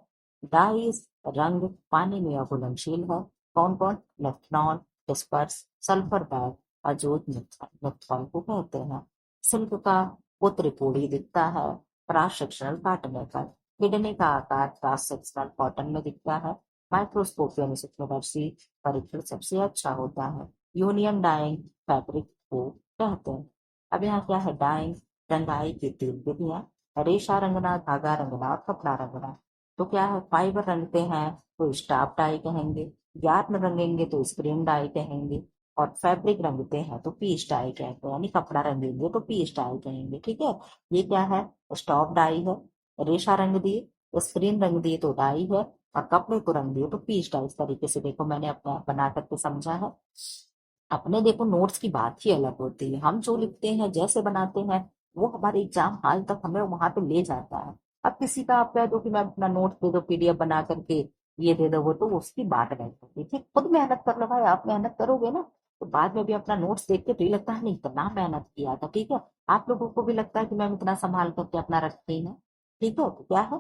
डाइस रंग पानी में अघुलनशील है। कौन कौन, मेथनॉल, डिस्पर्स, सल्फर बैग, अजोत नुकसान को कहते हैं। सिल्क का वो त्रिकोणीय दिखता है क्रॉस सेक्शनल काटने पर। किडनी का आकार क्रॉस सेक्शनल कॉटन में दिखता है। माइक्रोस्कोप यानी सूक्ष्मदर्शी परीक्षण सबसे अच्छा होता है। यूनियन डाइंग फैब्रिक को कहते हैं। अब यहाँ क्या है, डाइंग रंगाई की तीन विधियां, रेशा रंगना, धागा रंगना और कपड़ा रंगना। तो क्या है, फाइबर रंगते हैं तो स्टाफ डाई कहेंगे, यार्न रंगेंगे तो स्क्रीन डाई कहेंगे, और फैब्रिक रंगते हैं तो पी स्टाइल कहते हैं, यानी कपड़ा रंगेंगे तो पी स्टाइल कहेंगे, ठीक है। ये क्या है, स्टॉप डाई है। रेशा रंग दिए, स्क्रीन रंग दिए तो डाई है, और कपड़े को रंग दिए तो पी स्टाइल। इस तरीके से देखो, मैंने अपना बना करके समझा है। अपने देखो नोट्स की बात ही अलग होती है, हम जो लिखते हैं जैसे बनाते हैं वो हमारे एग्जाम हाल तक हमें वहां पे ले जाता है। अब किसी का आप कह दो कि मैं अपना नोट्स दे दो पीडीएफ बना करके, ये दे दो वो, तो उसकी बात नहीं होती, ठीक। खुद मेहनत कर लो भाई, आप मेहनत करोगे ना तो बाद में भी अपना नोट्स देख के तो ये लगता है नहीं इतना मेहनत किया था, ठीक है। आप लोगों को भी लगता है कि मैम इतना संभाल करके अपना रखते हैं, ठीक है। तो क्या है,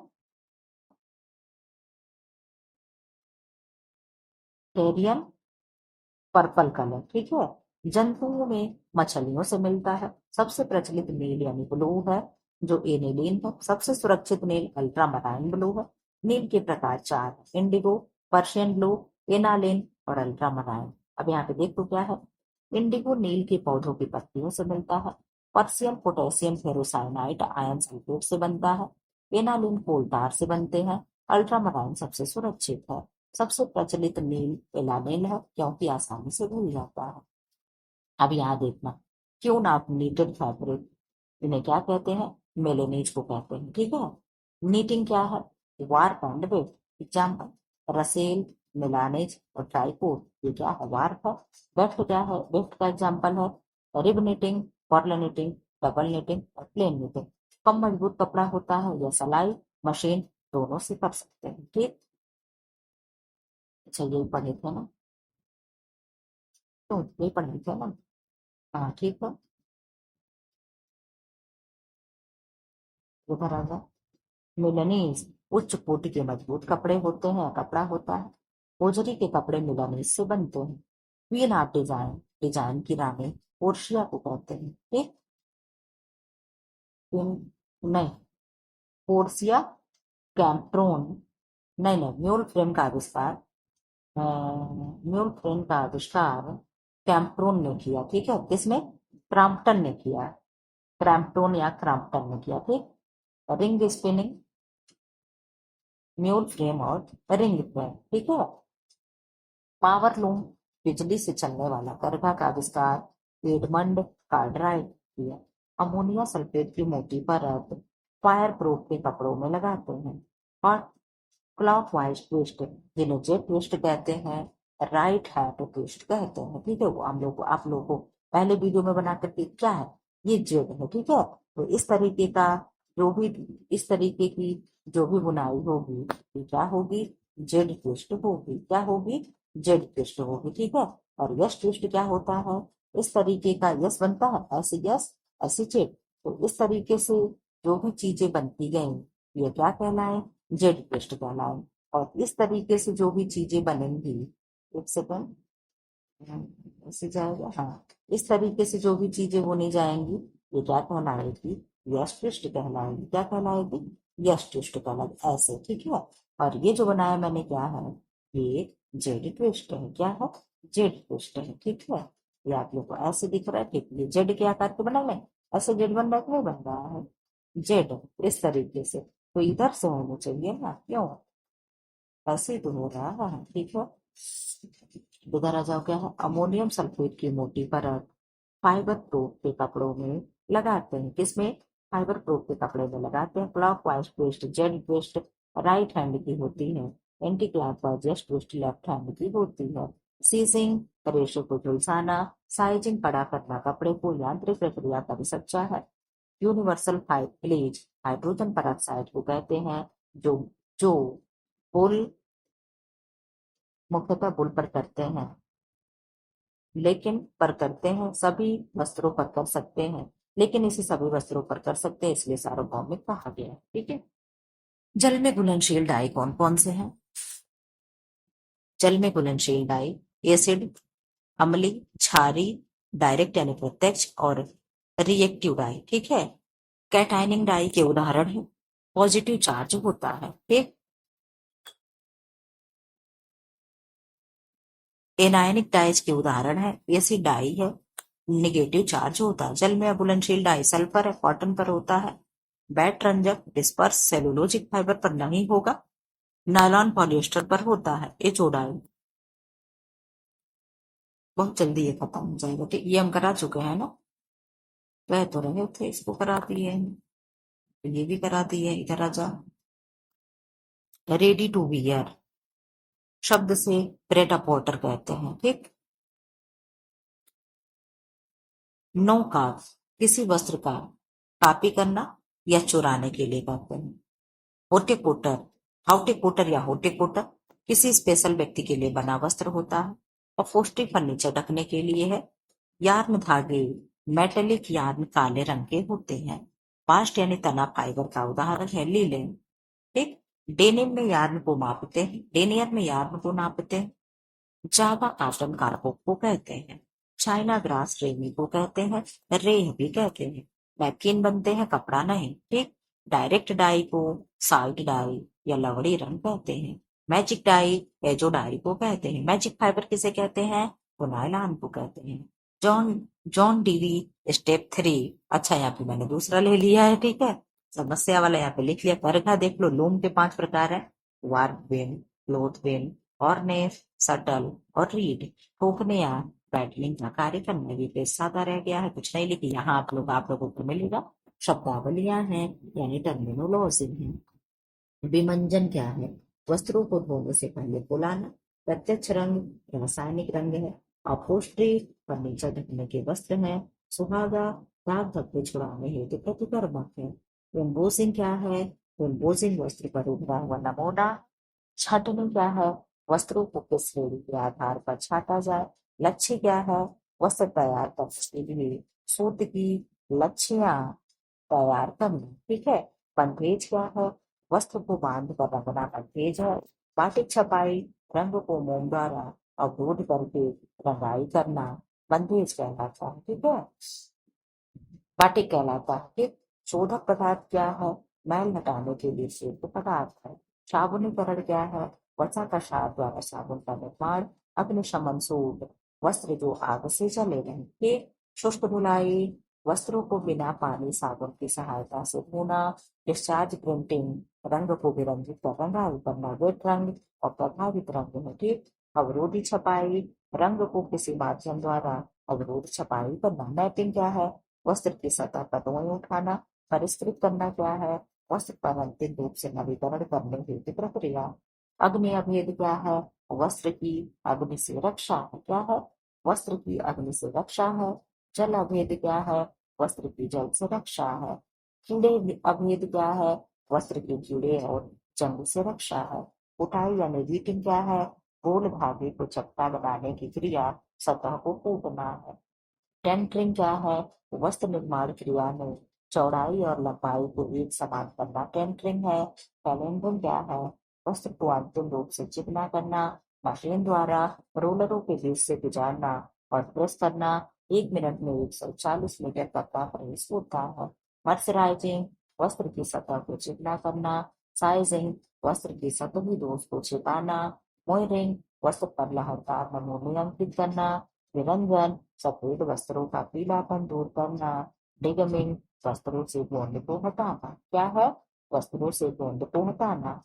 टेरियन पर्पल कलर, ठीक है। जंतुओं में मछलियों से मिलता है। सबसे प्रचलित नील यानी ब्लू है, जो एनिलीन है। सबसे सुरक्षित नील अल्ट्रामराइन ब्लू है। नील के प्रकार चार हैं, इंडिगो, पर्शियन ब्लू, एनालिन और अल्ट्रामराइन। अब यहाँ पे देखो क्या है, इंडिगो नील के पौधों की पत्तियों से मिलता है। Persian potassium ferrocyanide ion sulphate से बनता है। एनालिन कोल तार से बनते हैं। अल्ट्रामराइन सबसे सुरक्षित है। सबसे प्रचलित नील एलानिन है, क्योंकि आसानी से धुल जाता है। अब यहाँ देखना, क्यों ना नीटेड फैब्रिक, इन्हें क्या कहते हैं, मेलेनीज को कहते हैं, ठीक है। नीटिंग क्या है, warp and weft. Example, raschel, milanese और ट्राइकोट, ये क्या है, वार्प है। वेफ्ट क्या है, वेफ्ट का एग्जाम्पल है rib knitting, purl knitting, double knitting और प्लेन निटिंग। कम मजबूत कपड़ा होता है या सिलाई मशीन, दोनों से कर सकते हैं, ठीक। अच्छा, यही पढ़े थे ना, तो यही पढ़े थे ना, हाँ ठीक है। उधर आ जाओ। मिलनीज उच्च कोटि के मजबूत कपड़े होते हैं, कपड़ा होता है। होजरी के कपड़े मिलनीज से बनते हैं। क्वीन ऑफ डिजाइन, डिजाइन की रानी पोर्शिया को कहते हैं, ठीक। नहीं, पोर्सिया कैम्प्रोन, नहीं नहीं, म्यूल फ्रेम का आविष्कार, म्यूल फ्रेम का आविष्कार कैम्प्रोन ने किया, ठीक है। किसने, क्रॉम्पटन ने किया। क्रैम्पटन या क्रॉम्पटन ने किया, ठीक। रिंग स्पिनिंग, म्यूल फ्रेम और रिंग फ्रेम, ठीक है। पावर लूम, बिजली से चलने वाला करघा का आविष्कार एडमंड कार्टराइट किया। अमोनिया सल्फेट की मोटी परत फायर प्रूफ के कपड़ों में लगाते हैं। और क्लॉकवाइज ट्विस्ट, जिन्हें जेट ट्विस्ट कहते हैं, राइट हैंड ट्विस्ट कहते हैं, ठीक है। वो हम लोग को, आप लोगों को पहले वीडियो में बना करके क्या है, ये जेड है, ठीक है। तो इस तरीके का जो भी, इस तरीके की जो भी बुनाई होगी, ये क्या होगी, जेड ट्विस्ट होगी, क्या होगी, जेड ट्विस्ट होगी, ठीक है। और यस ट्विस्ट क्या होता है, इस तरीके का यस बनता है, ऐसे यस ऐसे जेड। तो इस तरीके से जो भी चीजें बनती गई, ये क्या कहलाए, जेड ट्विस्ट कहलाए। और इस तरीके से जो भी चीजें बनेंगी, एक सेकंड, ऐसे जाएगा, हाँ। इस तरीके से जो भी चीजें बुनी जाएंगी, ये क्या कहलाएगी, यश ट्विस्ट कहलाएगी, क्या कहलाएगी, यश ट्विस्ट कहलाएगी, ऐसे, ठीक है। और ये जो बनाया मैंने क्या है, ये जेड ट्विस्ट है, क्या है, जेड ट्विस्ट है, ठीक है। ये आप लोग को ऐसे दिख रहा है, ठीक। ये जेड के आकार के बना है, ऐसे जेड बन रहा है कि नहीं बन रहा है, जेड इस तरीके से। तो इधर से होना चाहिए ना, क्यों, ऐसे तो हो रहा है, ठीक है। इधर आ जाओ, क्या है, अमोनियम सल्फेट की मोटी परत फाइबर प्रूफ के कपड़ों में लगाते हैं। किसमें? फाइबर प्रूफ के कपड़े में लगाते हैं। Clockwise twist Z twist right hand की होती है, anti clockwise Z twist left hand की होती है। सीजिंग रेशो को झुलसाना, साइजिंग बड़ा करना कपड़े को यांत्रिक प्रक्रिया का भी सच्चा है। यूनिवर्सल फाइब्रिलेज हाइड्रोजन पेरोक्साइड को कहते हैं, जो जो पुल मुख्यतः बुल पर करते हैं, लेकिन पर करते हैं सभी वस्त्रों पर कर सकते हैं, लेकिन इसे सभी वस्त्रों पर कर सकते हैं, इसलिए सार्वभौमिक कहा गया है, ठीक है। जल में घुलनशील डाई कौन कौन से हैं? जल में घुलनशील डाई एसिड, अम्लीय, क्षारीय, डायरेक्ट यानी प्रत्यक्ष, और रिएक्टिव डाई, ठीक है। कैटायनिंग डाई के उदाहरण है, पॉजिटिव चार्ज होता है, ठीक। एनायनिक डाइज के उदाहरण है, एसिड डाई है, निगेटिव चार्ज होता है। जल में अघुलनशील डाई सल्फर है, कॉटन पर होता है। बैट रंजक डिस्पर्स सेलुलोजिक फाइबर पर नहीं होगा, नायलॉन पॉलिएस्टर पर होता है। एचो डाई बहुत जल्दी ये खत्म हो जाएगा, ठीक। ये हम करा चुके हैं ना, कह तो रहे थे इसको करा दिए हैं, तो ये भी करा दिए, इधर आ जा। रेडी टू वियर शब्द से प्रेटा पोर्टर कहते हैं, ठीक। नो का किसी वस्त्र का कॉपी करना या चुराने के लिए कहते हैं। होर्टिकोटर हाउटिकोटर या होर्टिकोटर किसी स्पेशल व्यक्ति के लिए बना वस्त्र होता है, और पौष्टिक फर्नीचर ढकने के लिए है। यार्न धागे मेटेलिक यार्न काले रंग के होते हैं। बास्ट यानी तना फाइबर का उदाहरण है लीलेन, ठीक। डेनिम में यार्न को मापते हैं, डेनियर में यार्न को नापते हैं। जावा काटन कार्गो को कहते हैं। चाइना ग्रास रेमी को कहते हैं, रेह भी कहते हैं। नैपकिन बनते हैं, कपड़ा नहीं, ठीक। डायरेक्ट डाई को साइड डाई या लवड़ी रंग कहते हैं। मैजिक डाई एजो डाई को कहते हैं। मैजिक फाइबर किसे कहते हैं? तो नायलॉन को कहते हैं। जॉन जॉन डीवी स्टेप 3, अच्छा यहाँ पे मैंने दूसरा ले लिया है, ठीक है। समस्या वाला यहाँ पे लिख लिया, कर्गा देख लो। लूम के 5 प्रकार है, warp beam, cloth beam, harness, shuttle और रीड। ठोकने या बैटलिंग का कार्य करना। ये पेज सादा रह गया है, कुछ नहीं लिखी। यहाँ आप लोगों को मिलेगा शब्दावलियां हैं, यानी टर्मिनोलॉजी है। विमंजन क्या है? वस्त्रों को धोने से पहले फुलाना। प्रत्यक्ष रंग रासायनिक रंग है। अपहोस्ट्री फर्नीचर ढकने के वस्त्र है। सुहागा दाग धब्बे छुड़ाने हेतु प्रतिकर्मक है। एम्बोसिंग क्या है? एम्बोसिंग वस्त्र पर उभरा हुआ नमूना। छाटनी क्या है? वस्त्रों को किस श्रेणी के आधार पर छाटा जाए। लच्छी क्या है? वस्त्र तैयार करने के लिए सूत की लच्छियां तैयार करना, ठीक है। बंधेज क्या है? वस्त्र को बांध कर रंगना बंधेज है। बाटिक छपाई रंग को मोम द्वारा अवरोध करके रंगाई करना बंधेज कहलाता है, ठीक है। बाटिक कहलाता है, ठीक। शोधक पदार्थ क्या है? मैल हटाने के लिए शुद्ध पदार्थ है। साबुनीकरण क्या है? वसा कषाय द्वारा साबुन का निर्माण। अग्निशमन सूट वस्त्र जो आग से जले नहीं, ठीक। शुष्क धुलाई वस्त्रों को बिना पानी साबुन की सहायता से धोना। डिस्चार्ज प्रिंटिंग रंग को विरंजित कर रंगाई करना। वेट रंग और प्रभावित रंग है, ठीक। अवरोधी छपाई रंग को किसी माध्यम द्वारा अवरोध छपाई करना। मैपिंग क्या है? वस्त्र की सतह पर रुई उठाना। परिष्कृत करना क्या है? वस्त्र पर अंतिम रूप से नवीकरण करने हेतु प्रक्रिया। अग्नि अभेद क्या है? वस्त्र की अग्नि से रक्षा है, क्या है? वस्त्र की अग्नि से रक्षा है। जल अभेद क्या है? वस्त्र की जल से रक्षा है। कीड़े अभेद क्या है? वस्त्र के कीड़े और जंग से रक्षा है। उठाई यानी बीटिंग क्या है? गोल धागे को चपटा बनाने की क्रिया, सतह को कूटना है। टेंटरिंग क्या है? वस्त्र निर्माण क्रिया में चौड़ाई और लंबाई को एक समान करना टेंटरिंग है। कैलेंडरिंग क्या है? वस्त्र को अंतिम रूप से चिकना करना मशीन द्वारा रोलरों के बीच से गुजारना और प्रेस करना। 1 मिनट में 140 मीटर तक का प्रेस होता है। मर्सराइजिंग वस्त्र की सतह को चिकना करना। साइजिंग वस्त्र की सतही दोष को छिपाना। मोयरिंग वस्त्र पर लहरदार नमूने अंकित करना। निरंजन सफेद वस्त्रों का पीलापन दूर करना। डिगमिंग वस्त्रों से गोंद को हटाना, क्या है? वस्त्रों से गोंद को हटाना।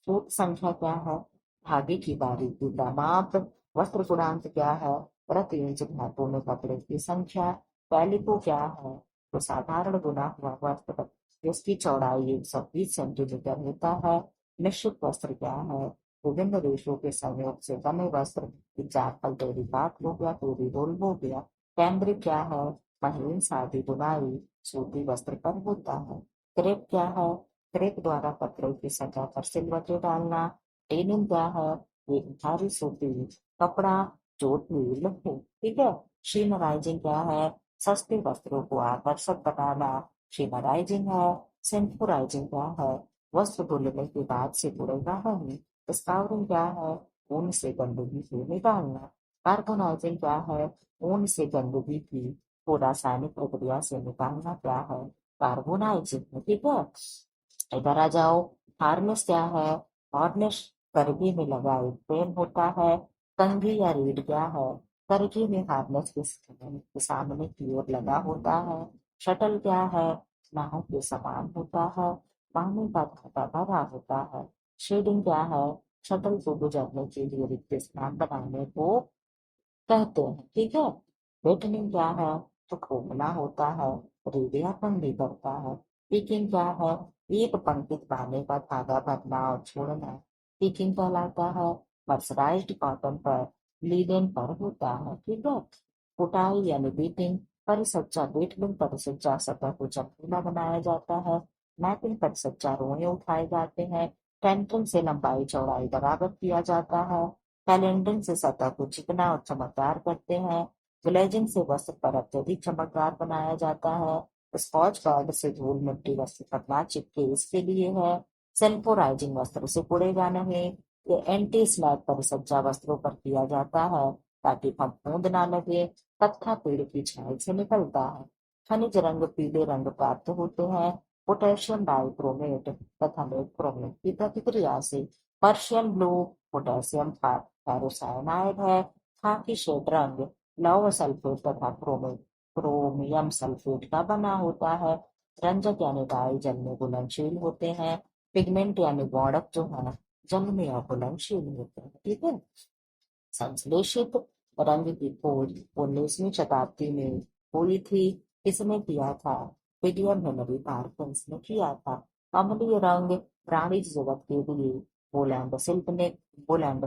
सूत्र संख्या क्या है, धागे की बारीकी का माप, वस्त्र गुणांक क्या है, प्रति इंच धातु में कपड़े की संख्या, कैलिको क्या है, तो साधारण बुना हुआ वस्त्र जिसकी चौड़ाई 120 सेंटीमीटर होता है। निश्चित वस्त्र क्या है, विभिन्न रेशों के संयोग से बने वस्त्र, एग्जाम्पल टेरिकॉट हो गया, टोरी रोल हो गया। कैम्ब्रिक क्या है, महीन सादी बुनाई सूती वस्त्र पर होता है। क्रेप क्या है, क्रेप द्वारा कपड़े की सतह पर सिलवटें डालना। डेनिम क्या है, एक भारी सूती कपड़ा जो ढील हो, ठीक है। शिमराइजिंग क्या है, सस्ते वस्त्रों को आकर्षक बनाना शिमराइजिंग है। सिंथोराइजिंग क्या है, वस्त्र धुलने के बाद से जुड़ेगा नहीं। स्काउरिंग क्या है, ऊन से गंदगी को निकालना। कार्बोनाइजिंग क्या है, ऊन से गंदगी को रासायनिक प्रक्रिया से निकालना क्या है, कार्बोनाइजिंग, ठीक है। इधर आ जाओ, हार्नेस क्या है, हार्नेस करगी में लगा एक फ्रेम होता है। कंघी या रीढ़ क्या है, करगी में हार्नेस के सामने की ओर लगा होता है। शटल क्या है, नाव के समान होता है, पानी का धागा भरा होता है। शेडिंग क्या है, शटल को गुजरने के लिए रिक्त स्थान बनाने को कहते हैं, ठीक है। वेटनिंग क्या है, तो घूमना होता है, रेडियापन भी करता है। पीकिंग क्या है, एक पंक्ति पानी का धागा भरना और छोड़ना पीकिंग कहलाता है। मर्सराइज्ड कॉटन पर लीलन पर होता है, ठीक है। कुटाई यानी बीटिंग, परिसज्जा बीटलिंग परिसज्जा सतह को चमकीला बनाया जाता है। मैपिंग परिसज्जा रोए उठाए जाते हैं। टेंटिंग से लंबाई चौड़ाई बराबर किया जाता है। कैलेंडरिंग से सतह को चिकना और चमकदार करते हैं। ग्लेजिंग से वस्त्र पर अत्यधिक चमकदार बनाया जाता है। स्कॉच गार्ड से धूल मिट्टी वस्त्र पर ना चिपके इसके लिए है। सेल्फोराइजिंग वस्त्र से कुड़ेगा नहीं। ये एंटी स्लैब परिसज्जा वस्त्रों पर किया जाता है ताकि फफूंद ना लगे। कत्था पेड़ की छाल से निकलता है। खनिज रंग पीले रंग प्राप्त होते हैं पोटेशियम डाइक्रोमेट तथा लेड की प्रतिक्रिया से। पर्शियन ब्लू पोटेशियम फेरोसाइनाइड है। खाकी शेड रंग लौह सल्फेट तथा क्रोमियम सल्फेट का बना होता है। रंजक यानी डाई जल में घुलनशील होते हैं। पिगमेंट यानी वर्णक जो है जल में अघुलनशील होते हैं, ठीक है। संश्लेषित रंग की खोज 19वीं शताब्दी में हुई थी। किसने किया था, विलियम हेनरी पार्किंस ने किया था। अम्लीय रंग प्राणी जगत के लिए, पोलैंड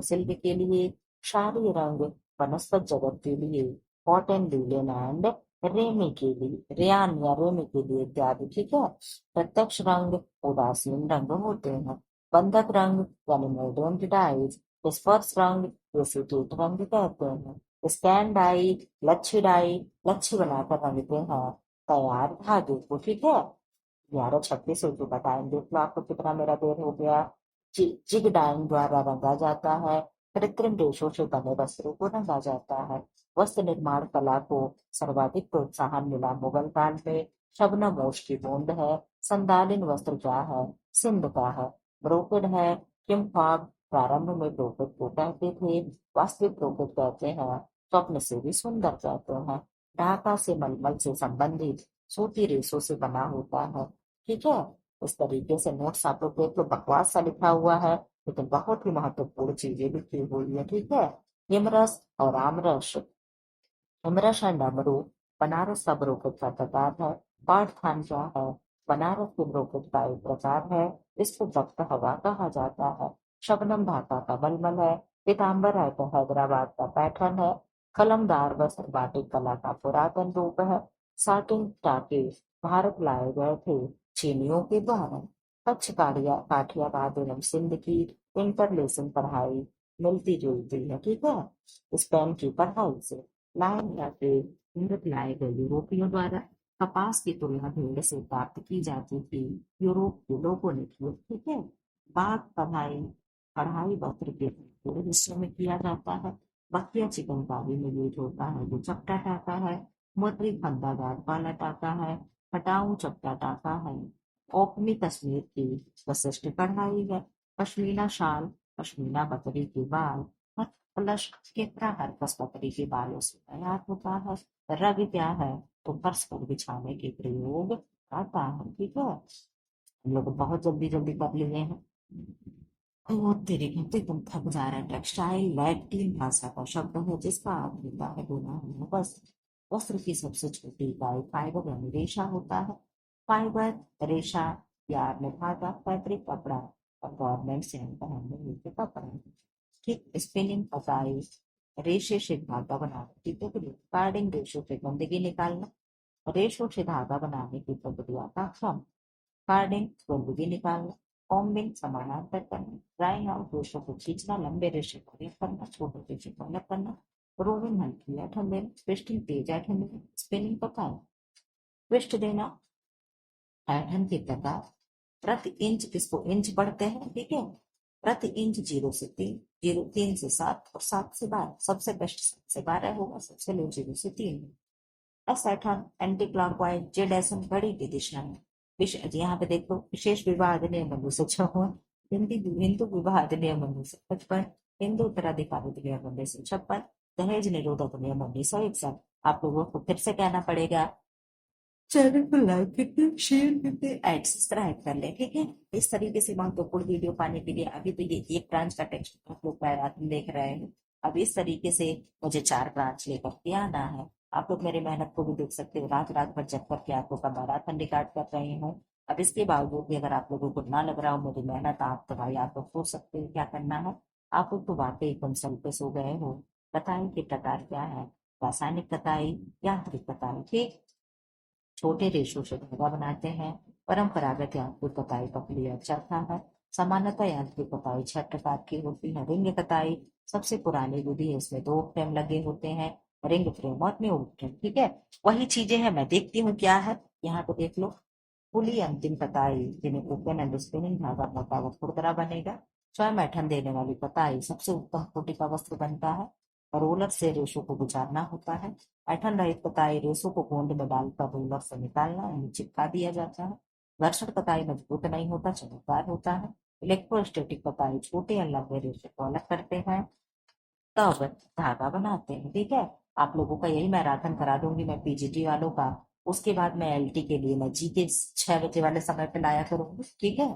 सिल्क के लिए। क्षारीय रंग वनस्पत जगत के लिए, कॉटन लिनन एंड रेमी के लिए, रेयान या रेमी के लिए इत्यादि, ठीक है। प्रत्यक्ष रंग उदासीन रंग होते हैं। बंधक रंग यानी मॉडर्न डाइज, स्पर्श रंग जैसे कीट रंग कहते हैं। स्कैन डाई, लच्छी डाई, लच्छी बनाकर रंगते हैं तैयार धागे को, ठीक है। 11:26 उर्दू का टाइम देख लो आपको कितना मेरा देर हो गया। जिग डाइंग द्वारा रंगा जाता है। कृत्रिम रेशों से बने वस्त्रों को रंगा जाता है। वस्त्र निर्माण कला को सर्वाधिक प्रोत्साहन मिला मुगल काल में। शबनम ओश की बूंद है। संदालिन वस्त्र क्या है, सिंध का है। ब्रोकेड है। किम्पाग प्रारंभ में ब्रोकेड को कहते थे, वास्तविक ब्रोकेड कहते हैं, स्वप्न से भी सुंदर कहते हैं। ढाका से मलमल से संबंधित सूती रेशों से बना होता है, ठीक है। इस तरीके से नोट्स आप लोग देख लो, बकवास सा लिखा हुआ है लेकिन बहुत ही महत्वपूर्ण चीजें लिखी हुई है, ठीक है। हिमरस और आमरस, हिमरस एंड अमरू बनारस का ब्रोकेट का प्रकार है। पाठथान क्या है, बनारस के ब्रोकेट का एक प्रकार है। इसको तख्त हवा कहा जाता है। शबनम ढाका का मलमल है। पीताम्बर है तो हैदराबाद का पैठर्न है। कलमदार वस्त्र बाटिक कला का पुरातन रूप है। साटिन टाके भारत लाए गए थे चीनियों के द्वारा। कच्छ काठियावाड़ एवं सिंध की इंटरलेसिंग पढ़ाई मिलती जुलती है, ठीक है। स्पेन की पढ़ाई से लाइन या फिर भारत लाए गए यूरोपियों द्वारा कपास की तुलना भेड़ से प्राप्त की जाती थी, यूरोप के लोगों ने की, ठीक है। बाग कढ़ाई, कढ़ाई वस्त्र के पूरे हिस्सों में किया जाता है। बखिया चिकनकारी में यूज होता है जो चपटा टाका है। मोती फंदादार वाला टाका है। खटाऊ चपटा टाका है। ओपनी कश्मीर की विशिष्ट कढ़ाई है। पश्मीना शाल, पश्मीना बकरी के बाल, प्लस कितना हरकस बकरी के बालों से तैयार होता है। रग क्या है, तो फर्श पर बिछाने के प्रयोग आता है, ठीक है। हम लोग बहुत जल्दी जल्दी कर लिए हैं। वो तेरे घर तो एकदम थक जा रहा है। टेक्सटाइल लैटिन भाषा का शब्द है जिसका अर्थ होता है बुना हुआ वस्त्र। वस्त्र की सबसे छोटी इकाई फाइबर यानी रेशा होता है। फाइबर रेशा या में धागा फैब्रिक कपड़ा और गॉर्मेंट्स यानी पहनने योग्य कपड़ा। ठीक स्पिनिंग कताई रेशे से धागा बनाने की प्रक्रिया। कार्डिंग रेशों से गंदगी निकालना। रेशों से धागा बनाने की प्रक्रिया का क्रम। कार्डिंग गंदगी निकालना। कॉम्बिंग समानांतर करना। ड्राइंग आउट रेशों को खींचना। लंबे रेशे को एक करना। छोटे रेशे को अलग करना। रोविंग हल्की ऐठन देना। ट्विस्टिंग तेज ऐठन देना। स्पिनिंग पकाना। ट्विस्ट देना। ऐठन की प्रकार प्रति इंच, किसको इंच पढ़ते हैं, ठीक है। प्रति इंच 0 से 3, 0 3 से 7 और 7 से 12। सबसे बेस्ट 7 से 12 होगा, सबसे लो 0 से 3। एस ऐठन एंटी क्लॉकवाइज, जेड ऐसन घड़ी की दिशा में। यहाँ पे देखो, विशेष विवाह अधिनियम 1956, हिंदू विवाह अधिनियम 1955, हिंदू उत्तराधिकार अधिनियम 1956, दहेज निरोधक अधिनियम 1961। आप लोगों को फिर से कहना पड़ेगा, चैनल को लाइक करके शेयर करके एड सब्सक्राइब कर ले, ठीक है। इस तरीके से महत्वपूर्ण वीडियो पाने के लिए अभी तो ये एक ब्रांच का टेक्स्ट आप लोग मैराथन देख रहे हैं। अब इस तरीके से मुझे 4 ब्रांच लेकर के आना है। आप लोग मेरी मेहनत को भी देख सकते हो, रात रात भर जग करके आप लोग का मैराथन रिकॉर्ड कर रही हूँ। अब इसके बावजूद भी अगर आप लोगों को ना लग रहा हो मेरी मेहनत, आप तो भाई आप लोग सोच सकते हो क्या करना है। आप लोग तो वाकई एकदम सेल्फिश हो गए हो। कताई के प्रकार क्या है? रासायनिक कताई, यांत्रिक कताई, ठीक। छोटे रेशों से धागा बनाते हैं। परंपरागत यांत्रिक कताई का प्रयोग चरखा है। सामान्यतः यांत्रिक कताई 6 प्रकार की होती है। रिंग कताई सबसे पुरानी विधि है, इसमें 2 फ्रेम लगे होते हैं, रिंग फ्रेम और म्यूट फ्रेम, ठीक है। वही चीजें हैं, मैं देखती हूँ क्या है। यहाँ पे देख लो, पुली अंतिम कताई जिन्हें ओपन एंड स्पिनिंग धागा मोटा व खुरदरा बनेगा। स्वयं ऐठन देने वाली कताई सबसे उत्तम कोटि का वस्त्र बनता है। रोलर से रेशों को गुजारना होता है। ऐठन रहित कताई रेशों को गोंद में डालकर रोलर से निकालना यानी चिपका दिया जाता है। घर्षण कताई मजबूत नहीं होता, चमकदार होता है। इलेक्ट्रोस्टेटिक कताई छोटे या लंबे रेशे को अलग करते हैं, तब धागा बनाते हैं, ठीक है। आप लोगों का यही मैराथन करा दूंगी मैं पीजीटी वालों का। उसके बाद मैं एलटी के लिए मैं जी के 6 बजे वाले समय पे लाया करूंगी, ठीक है।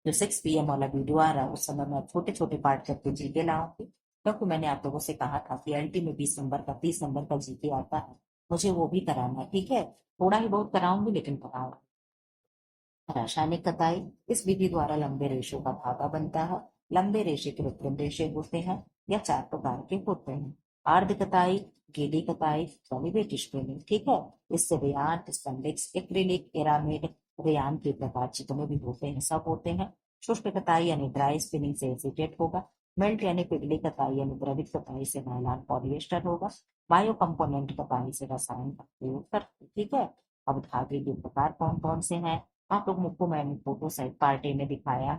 जो 6 PM वाला वीडियो आ रहा है उस समय मैं छोटे छोटे पार्ट करके जीके लाऊंगी, क्योंकि मैंने आप लोगों से कहा था कि एलटी में 20 नंबर का 30 नंबर का जीके आता है, मुझे वो भी कराना है, ठीक है। थोड़ा ही बहुत कराऊंगी लेकिन कराऊंगी। रासायनिक कताई, इस विधि द्वारा लंबे रेशों का धागा बनता है। लंबे रेशे कृत्रिम रेशे होते हैं या 4 प्रकार के होते हैं। आर्ध कताई, गीली कताई, पॉलीवेट स्पिनिंग, ठीक है। इससे रेयान, स्पेंडिक्स, एक्रिलिक, एरामिड, रेयान के प्रकार जितने भी होते हैं सब होते हैं। शुष्क कताई यानी ड्राई स्पिनिंग से एसीटेट होगा। मेल्ट यानी पिघली कताई यानी द्रवित कताई से नायलॉन पॉलिएस्टर होगा। बायो कंपोनेंट कताई से रसायन का प्रयोग करते, ठीक है। अब धागे के प्रकार कौन कौन से हैं, आप लोगों को मैंने फोटो साइड पार्टी में दिखाया।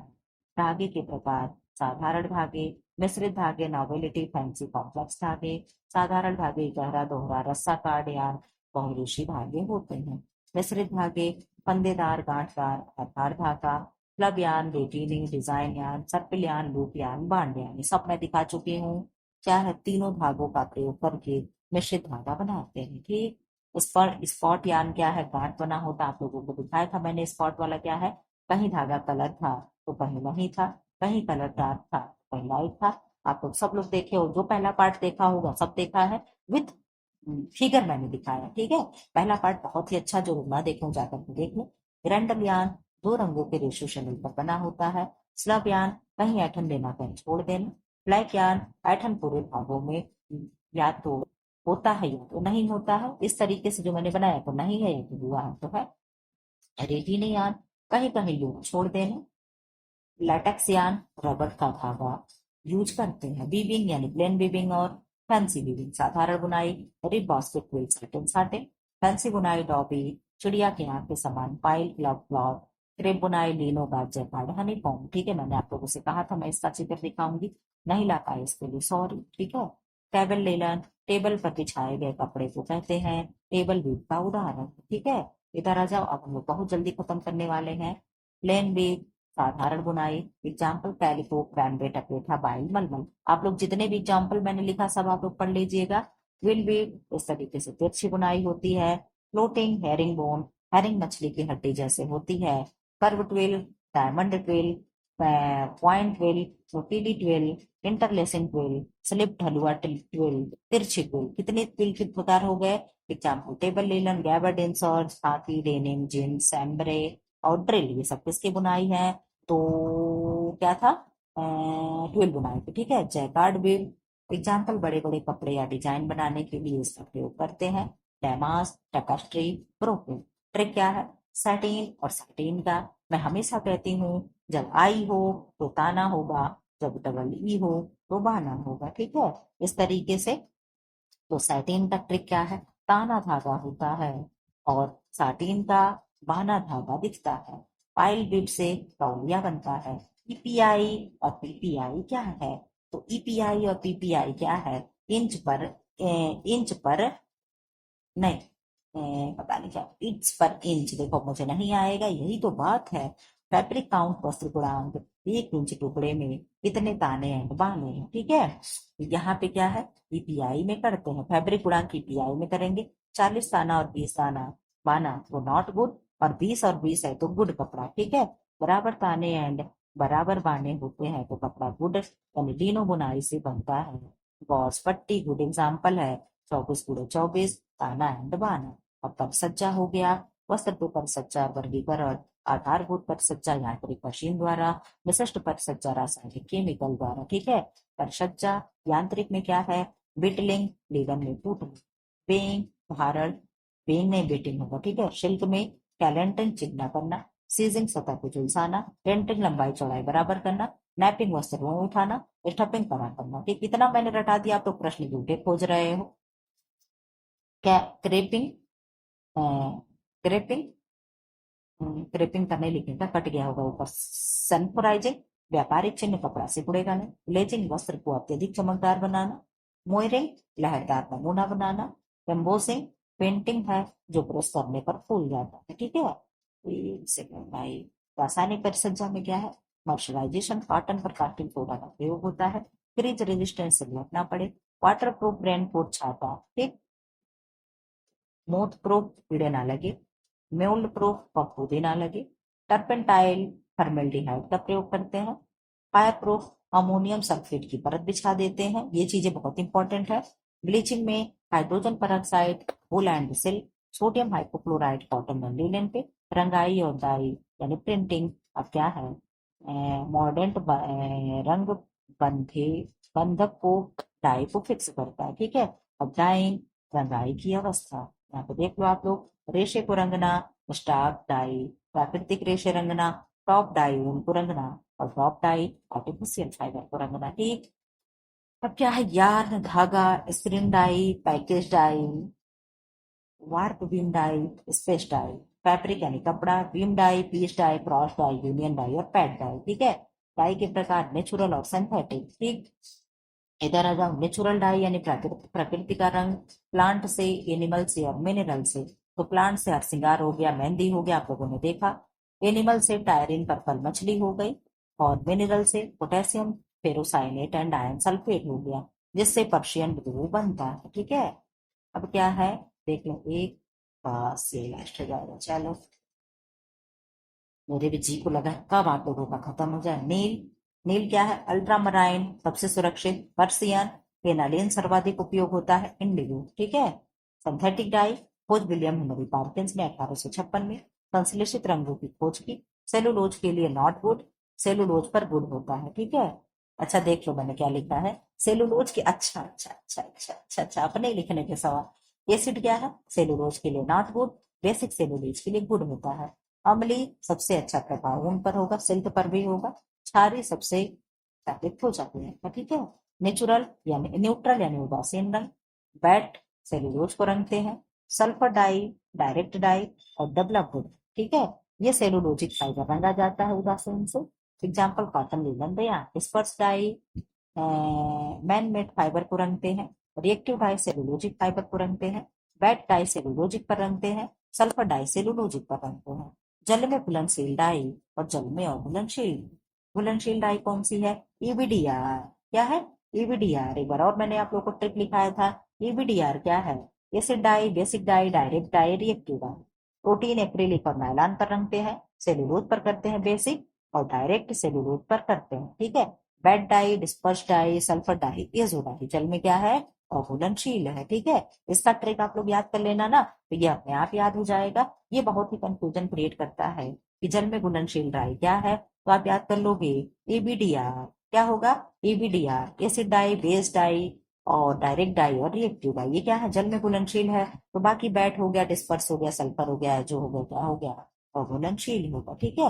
धागे के प्रकार, साधारण धागे, मिश्रित धागे, नॉवेलिटी, फैंसी, कॉम्प्लेक्स धागे। साधारण धागे गहरा दोहरा रस्सा कार्ड यान बहुरेशी धागे होते हैं। मिश्रित धागे फंदेदार गांठदार आधार धागा, क्लब यान, रेटिनी, डिजाइन यान, सर्पिल यान, लूप यान, बांड यान, ये सब मैं दिखा चुकी हूँ। क्या है, तीनों धागों का प्रयोग करके मिश्रित धागा बनाते हैं, ठीक। उस पर स्पॉट यान क्या है, गांठ बना होता, आप लोगों को दिखाया था मैंने। स्पॉट वाला क्या है, कहीं धागा कलर था तो कहीं नहीं था, कहीं कलर डार्क था कहीं लाइट था। आप लोग सब लोग देखे हो, जो पहला पार्ट देखा होगा सब देखा है, विथ फिगर मैंने दिखाया, ठीक है। पहला पार्ट बहुत ही अच्छा, जो लोग ना देखे जाकर के देख लो। ग्रैंडल यान 2 रंगों के रेशो से मिलकर बना होता है। स्लब यान कहीं ऐठन देना कहीं छोड़ देना। ब्लैक यान ऐठन पूरे भागों में या तो होता है या तो नहीं होता है, इस तरीके से जो मैंने बनाया तो नहीं है या तो हुआ है तो है। रेटिनी यान कहीं कहीं लूप छोड़ देना। लैटेक्स यान रबर का धागा यूज करते हैं। बीबिंग यानी प्लेन बीबिंग और फैंसी बीबिंग, साधारण बुनाई rib basket quill satin satin. Fancy बुनाई डॉबी, चिड़िया के आंख के समान पाइल, क्लब क्लॉथ। क्रेप बुनाई लीनो गाजर कार्ड हनी कॉम, ठीक है। मैंने आप लोगों से कहा था मैं इसका चित्र दिखाऊंगी, नहीं ला पाए इसके लिए सॉरी, ठीक है। टेबल लेलन, टेबल पर बिछाए गए कपड़े को कहते हैं। टेबल बीब का उदाहरण, ठीक है। इधर आ जाओ, अब हम लोग बहुत जल्दी खत्म करने वाले हैं। प्लेन बीब, साधारण बुनाई, एग्जाम्पल कैलिको, क्रैनबे, टपेटा, बाइल, मलमल। आप लोग जितने भी एग्जाम्पल मैंने लिखा सब आप लोग पढ़ लीजिएगा। विल बी, इस तरीके से तिरछी बुनाई होती है। फ्लोटिंग हेरिंग बोन, हेरिंग मछली की हड्डी जैसे होती है। Curve twill, diamond twill, point 12, मोटीली 12, इंटरलेसिंग 12, स्लिप ढलुआ 12, तिरछी 12। कितने 12 के प्रकार हो गए? एग्जाम्पल टेबल लेलन, गैबर्डिन, शॉर्ट्स, खाकी, डेनिम, जींस, एम्ब्रे और ड्रिल, ये सब किसकी बुनाई है? तो क्या था? 12 बुनाई थी, ठीक है। जैकार्ड वेव, एग्जाम्पल बड़े बड़े कपड़े या डिजाइन बनाने के लिए इसका प्रयोग करते हैं। DEMAs, tapestry, brocade. ट्रिक क्या है? सैटीन और सैटीन का मैं हमेशा कहती हूँ, जब आई हो तो ताना होगा, जब डबल ई हो तो बाना होगा, ठीक है। इस तरीके से तो सैटीन का ट्रिक क्या है? ताना धागा होता है और साटिन का बाना धागा दिखता है। पाइल बिट से तौलिया बनता है। ईपीआई और पीपीआई क्या है? तो ईपीआई और पीपीआई क्या है? इंच पर नहीं, पता नहीं क्या इंच पर इंच, देखो मुझे नहीं आएगा, यही तो बात है। फैब्रिक काउंट, वस्त्र गुणांक, 1 इंच टुकड़े में कितने ताने एंड बाने हैं, ठीक है। यहाँ पे क्या है? ईपीआई में करते हैं, फैब्रिक गुणांक ईपीआई में करेंगे। 40 ताना और 20 ताना बाना वो नॉट गुड, और 20 और 20 है तो गुड कपड़ा, ठीक है। बराबर ताने एंड बराबर बाने होते हैं तो कपड़ा गुड, यानी तीनों बुनाई से बनता है। गॉस पट्टी गुड एग्जाम्पल है। 24 गुड़े 24, ताना एंड बाना। अब परिसज्जा हो गया। वस्त्र पे परिसज्जा वर्गीकरण, आधारभूत परिसज्जा यांत्रिक मशीन द्वारा, विशिष्ट परिसज्जा रासायनिक केमिकल द्वारा, ठीक है। परिसज्जा यांत्रिक में क्या है? बिटलिंग, लीलन में टूटना, बेइंग भारण, बेइंग नहीं बेटिंग होगा, ठीक है। शिल्क में कैलेंटिंग चिकना करना, सीजिंग सतह को झुलसाना, टेंटिंग लंबाई चौड़ाई बराबर करना, नैपिंग वस्त्र को उठाना, स्टफिंग कड़ा करना, ठीक। इतना मैंने रटा दिया, आप तो प्रश्न झूठे खोज रहे हो। क्या क्रेपिंग? क्रेपिंग क्रेपिंग करने लिखने का कट गया होगा ऊपर। सनफोराइजिंग, व्यापारिक चिन्ह कपड़ा सिकुड़ेगा नहीं। ग्लेजिंग, वस्त्र को अत्यधिक चमकदार बनाना। मोयरिंग, लहरदार नमूना बनाना। एम्बोसिंग, पेंटिंग है जो प्रेस करने पर फूल जाता है, ठीक है। एक सेकंड भाई। रासायनिक परिसज्जा में क्या है? मर्सराइजेशन, कॉटन पर कास्टिंग सोडा का प्रयोग होता है। क्रीज रेजिस्टेंस से निपटना पड़े। वाटर प्रूफ रेनकोट छाता, ठीक। मोथ प्रूफ कीड़े ना लगे। म्यूल्ड प्रूफ फफूंदी ना लगे। टर्पेंटाइल फॉर्मेल्डिहाइड का प्रयोग करते हैं। फायर प्रूफ अमोनियम सल्फेट की परत बिछा देते हैं, ये चीजें बहुत इंपॉर्टेंट है। ब्लीचिंग में hydrogen peroxide, wool and silk, sodium hypochlorite cotton और लिनन पे। रंगाई और डाई यानी प्रिंटिंग, अब क्या है? मॉडर्न रंग बंधे बंधक को डाई को फिक्स करता है, ठीक है। अब डाइंग, रंगाई की अवस्था, यहाँ पे देख लो आप लोग। रेशे को रंगना, स्टाफ डाई, प्राकृतिक रेशे रंगना, टॉप डाई ऊन को रंगना, और टॉप डाई आर्टिफिशियल फाइबर को रंगना, ठीक। अब क्या है? यार्न, धागा, screen dye, package dye, warp beam dye, space dye. Fabric यानी कपड़ा, beam dye, piece dye, cross dye, union dye और पैड डाई, ठीक है। डाई के प्रकार नेचुरल और सिंथेटिक, ठीक। इधर आ जाओ। नेचुरल डाई यानी प्रकृति का रंग, प्लांट से, एनिमल से और मिनरल से। तो प्लांट से हरसिंगार हो गया, मेहंदी हो गया, आप लोगों ने देखा। एनिमल से टायरिन पर्पल मछली हो गई, और मिनरल से पोटेशियम फेरोसाइनेट एंड आयरन सल्फेट हो गया, जिससे पर्शियन ब्लू बनता है, ठीक है। अब क्या है? देख लो, एक बस ये लास्ट हो जाएगा, चलो। मेरे भी जी को लगा कब आप लोगों का खत्म हो जाए। नील, नील क्या है? अल्ट्रामराइन सबसे सुरक्षित, पर्सियन, पेनालियन सर्वाधिक उपयोग होता है, इंडिगो, ठीक है। सिंथेटिक डाई, खोज विलियम हेनरी पार्किंस ने 1856 में। संश्लेषित रंगों की खोज की। सेलुलोज के लिए नॉट गुड, सेलुलोज पर गुड होता है, ठीक है। अच्छा देख लो मैंने क्या लिखा है। सेलुलोज के, अच्छा अच्छा अच्छा अच्छा अच्छा अच्छा, अपने लिखने के सवाल। एसिड क्या है? सेलुलोज के लिए नॉट गुड, बेसिक सेलुलोज के लिए गुड होता है। अम्ली सबसे अच्छा प्रभाव उन पर होगा, सिल्क पर भी होगा। क्षारी सबसे सात्विक हो जाते हैं, ठीक है। नेचुरल यानी न्यूट्रल यानी उदासीन रंग, बैट सेलुलोज को रंगते हैं। सल्फर डाई, डायरेक्ट डाई और डबल गुड, ठीक है। ये सेलुलोजिक फाइबर रंगा जाता है उदासीन से। Example cotton, linen, rayon. स्पर्श डाई मैन मेड फाइबर को रंगते हैं। रिएक्टिव डाई सेलुलोजिक फाइबर को रंगते हैं। बैट डाई सेलुलोजिक पर रंगते हैं। सल्फर डाई सेलुलोजिक पर रंगते हैं। जल में घुलनशील डाई और जल में अघुलनशील। घुलनशील डाई कौन सी है? ईबीडीआर। क्या है? ईबीडीआर। एक बार और मैंने आप लोगों को ट्रिक लिखाया था। ईबीडीआर क्या है? Acid dye, basic dye, direct dye, reactive dye. Protein acrylic और नायलॉन पर रंगते हैं, सेलुलोज पर करते हैं बेसिक, और डायरेक्ट सेल्यूलोज पर करते हैं, ठीक है। Vat dye, disperse dye, sulphur dye, azo dye जल में क्या है, अघुलनशील है, ठीक है। इसका ट्रिक आप लोग याद कर लेना ना, तो ये अपने आप याद हो जाएगा। ये बहुत ही कंफ्यूजन क्रिएट करता है कि जल में घुलनशील डाई क्या है, तो आप याद कर लोगे एबीडीआर। क्या होगा, एबीडीआर, एसिड डाई, बेस डाई और डायरेक्ट डाई और रिएक्टिव डाई, ये क्या है, जल में घुलनशील है। तो बाकी बैट हो गया, डिस्पर्स हो गया, सल्फर हो गया, जो हो गया, क्या हो गया, अघुलनशील होगा, ठीक है।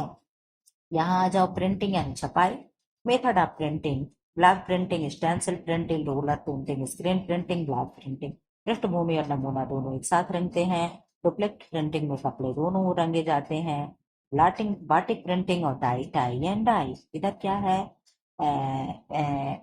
यहाँ आ जाओ, प्रिंटिंग यानी छपाई। Method of printing, block printing, stencil printing, roller printing, screen printing, block printing. पृष्ठभूमि और नमूना दोनों एक साथ रंगते हैं। डुप्लेक्ट प्रिंटिंग में कपड़े दोनों रंगे जाते हैं। ब्लाटिंग, बाटिक प्रिंटिंग और डाई, टाई एंड डाई। इधर क्या है,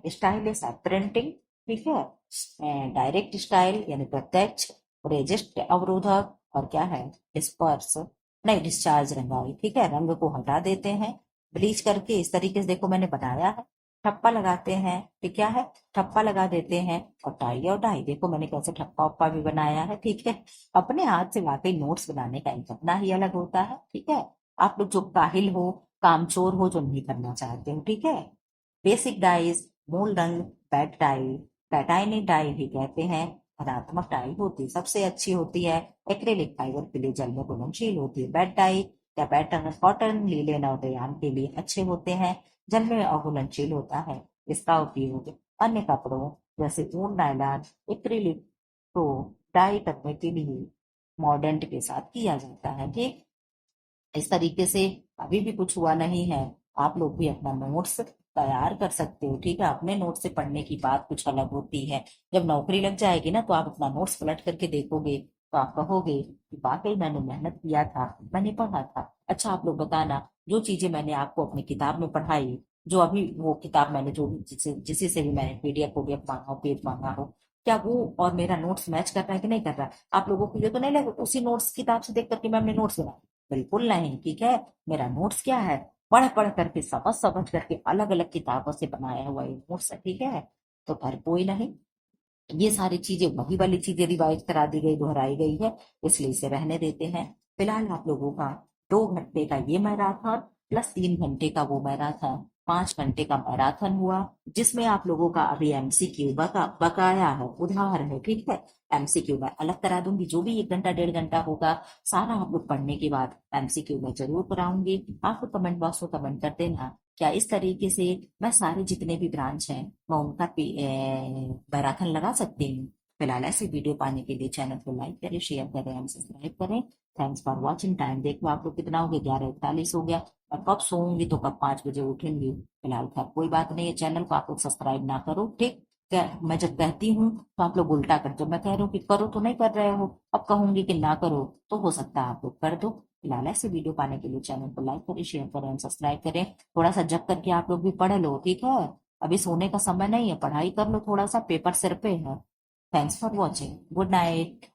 स्टाइलिश प्रिंटिंग, ठीक है। डायरेक्ट स्टाइल यानी प्रत्यक्ष। रेजिस्ट अवरोधक, और क्या है, डिस्पर्स नहीं डिस्चार्ज रंगाई, ठीक है, रंग को हटा देते हैं ब्लीच करके। इस तरीके से देखो मैंने बनाया है, ठप्पा लगाते हैं, ठीक क्या है, ठप्पा लगा देते हैं। और टाई और डाई, देखो मैंने कैसे ठप्पा उप्पा भी बनाया है, ठीक है। अपने हाथ से वाकई नोट्स बनाने का एक अपना ही अलग होता है, ठीक है। आप लोग जो काहिल हो, कामचोर हो, जो नहीं करना चाहते हो, ठीक है। बेसिक डाइज, मूल रंग, बैड डाई, पैटाइनिक डाई भी कहते हैं। धनात्मक डाई होती सबसे अच्छी होती है, एक्रेलिक फाइबर के लिए जल में घुलनशील होती है। बेड डाई या पैटर्न कॉटन, लीलेन और रेयान के लिए अच्छे होते हैं, जल में अघुलनशील होता है। इसका उपयोग अन्य कपड़ों जैसे ऊन, नायलॉन, एक्रिलिक को डाई करने के लिए मॉर्डेंट के साथ किया जाता है, ठीक। इस तरीके से अभी भी कुछ हुआ नहीं है, आप लोग भी अपना नोट्स तैयार कर सकते हो, ठीक है। अपने नोट्स से पढ़ने की बात कुछ अलग होती है, जब नौकरी लग जाएगी ना तो आप अपना नोट्स पलट करके देखोगे तो आप कहोगे कि वाकई मैंने मेहनत किया था, मैंने पढ़ा था। अच्छा आप लोग बताना, जो चीजें मैंने आपको अपनी किताब में पढ़ाई, जो अभी वो किताब मैंने जो भी जिसी से भी मैंने पीडीएफ मांगा हो, पेज मांगा हो, क्या वो और मेरा नोट्स मैच कर रहा है कि नहीं कर रहा है। आप लोगों को ये तो नहीं लगे उसी नोट्स किताब से देख करके मैं अपने नोट्स बना, बिल्कुल नहीं, ठीक है। मेरा नोट्स क्या है, पढ़ पढ़ करके, समझ समझ करके, अलग अलग किताबों से बनाया हुआ ये नोट्स है, ठीक है। तो फिर कोई नहीं, ये सारी चीजें वही वाली चीजें रिवाइज करा दी गई, दोहराई गई है, इसलिए इसे रहने देते हैं। फिलहाल आप लोगों का 2 घंटे का ये मैराथन प्लस 3 घंटे का वो मैराथन, 5 घंटे का मैराथन हुआ, जिसमें आप लोगों का अभी एमसीक्यू बकाया है, उधार है, ठीक है। एमसीक्यू मैं अलग करा दूंगी, जो भी 1 घंटा 1.5 घंटा होगा, सारा आप लोग पढ़ने के बाद एमसीक्यू में जरूर कराऊंगी। आप लोग कमेंट बॉक्स में कमेंट कर देना, क्या इस तरीके से मैं सारे जितने भी ब्रांच हैं मैं उनका मैराथन लगा सकती हूँ। फिलहाल ऐसी वीडियो पाने के लिए चैनल को लाइक करें, शेयर करें एंड सब्सक्राइब करें। Thanks for watching. टाइम देखो आप लोग कितना हो गया, 11:41 हो गया। और कब सोऊंगी तो कब 5 बजे उठेंगी। फिलहाल खैर कोई बात नहीं है, चैनल को आप लोग सब्सक्राइब ना करो, ठीक। मैं जब कहती हूँ तो आप लोग उल्टा कर, जब मैं कह रही हूँ कि करो तो नहीं कर रहे हो, अब कहूंगी कि ना करो तो हो सकता है आप लोग कर दो। फिलहाल ऐसे वीडियो पाने के लिए चैनल को लाइक करें, शेयर करें एंड सब्सक्राइब करें। थोड़ा सा जग करके आप लोग भी पढ़ लो, ठीक है। अभी सोने का समय नहीं है, पढ़ाई कर लो, थोड़ा सा पेपर सिर पे है। Thanks for watching, good night.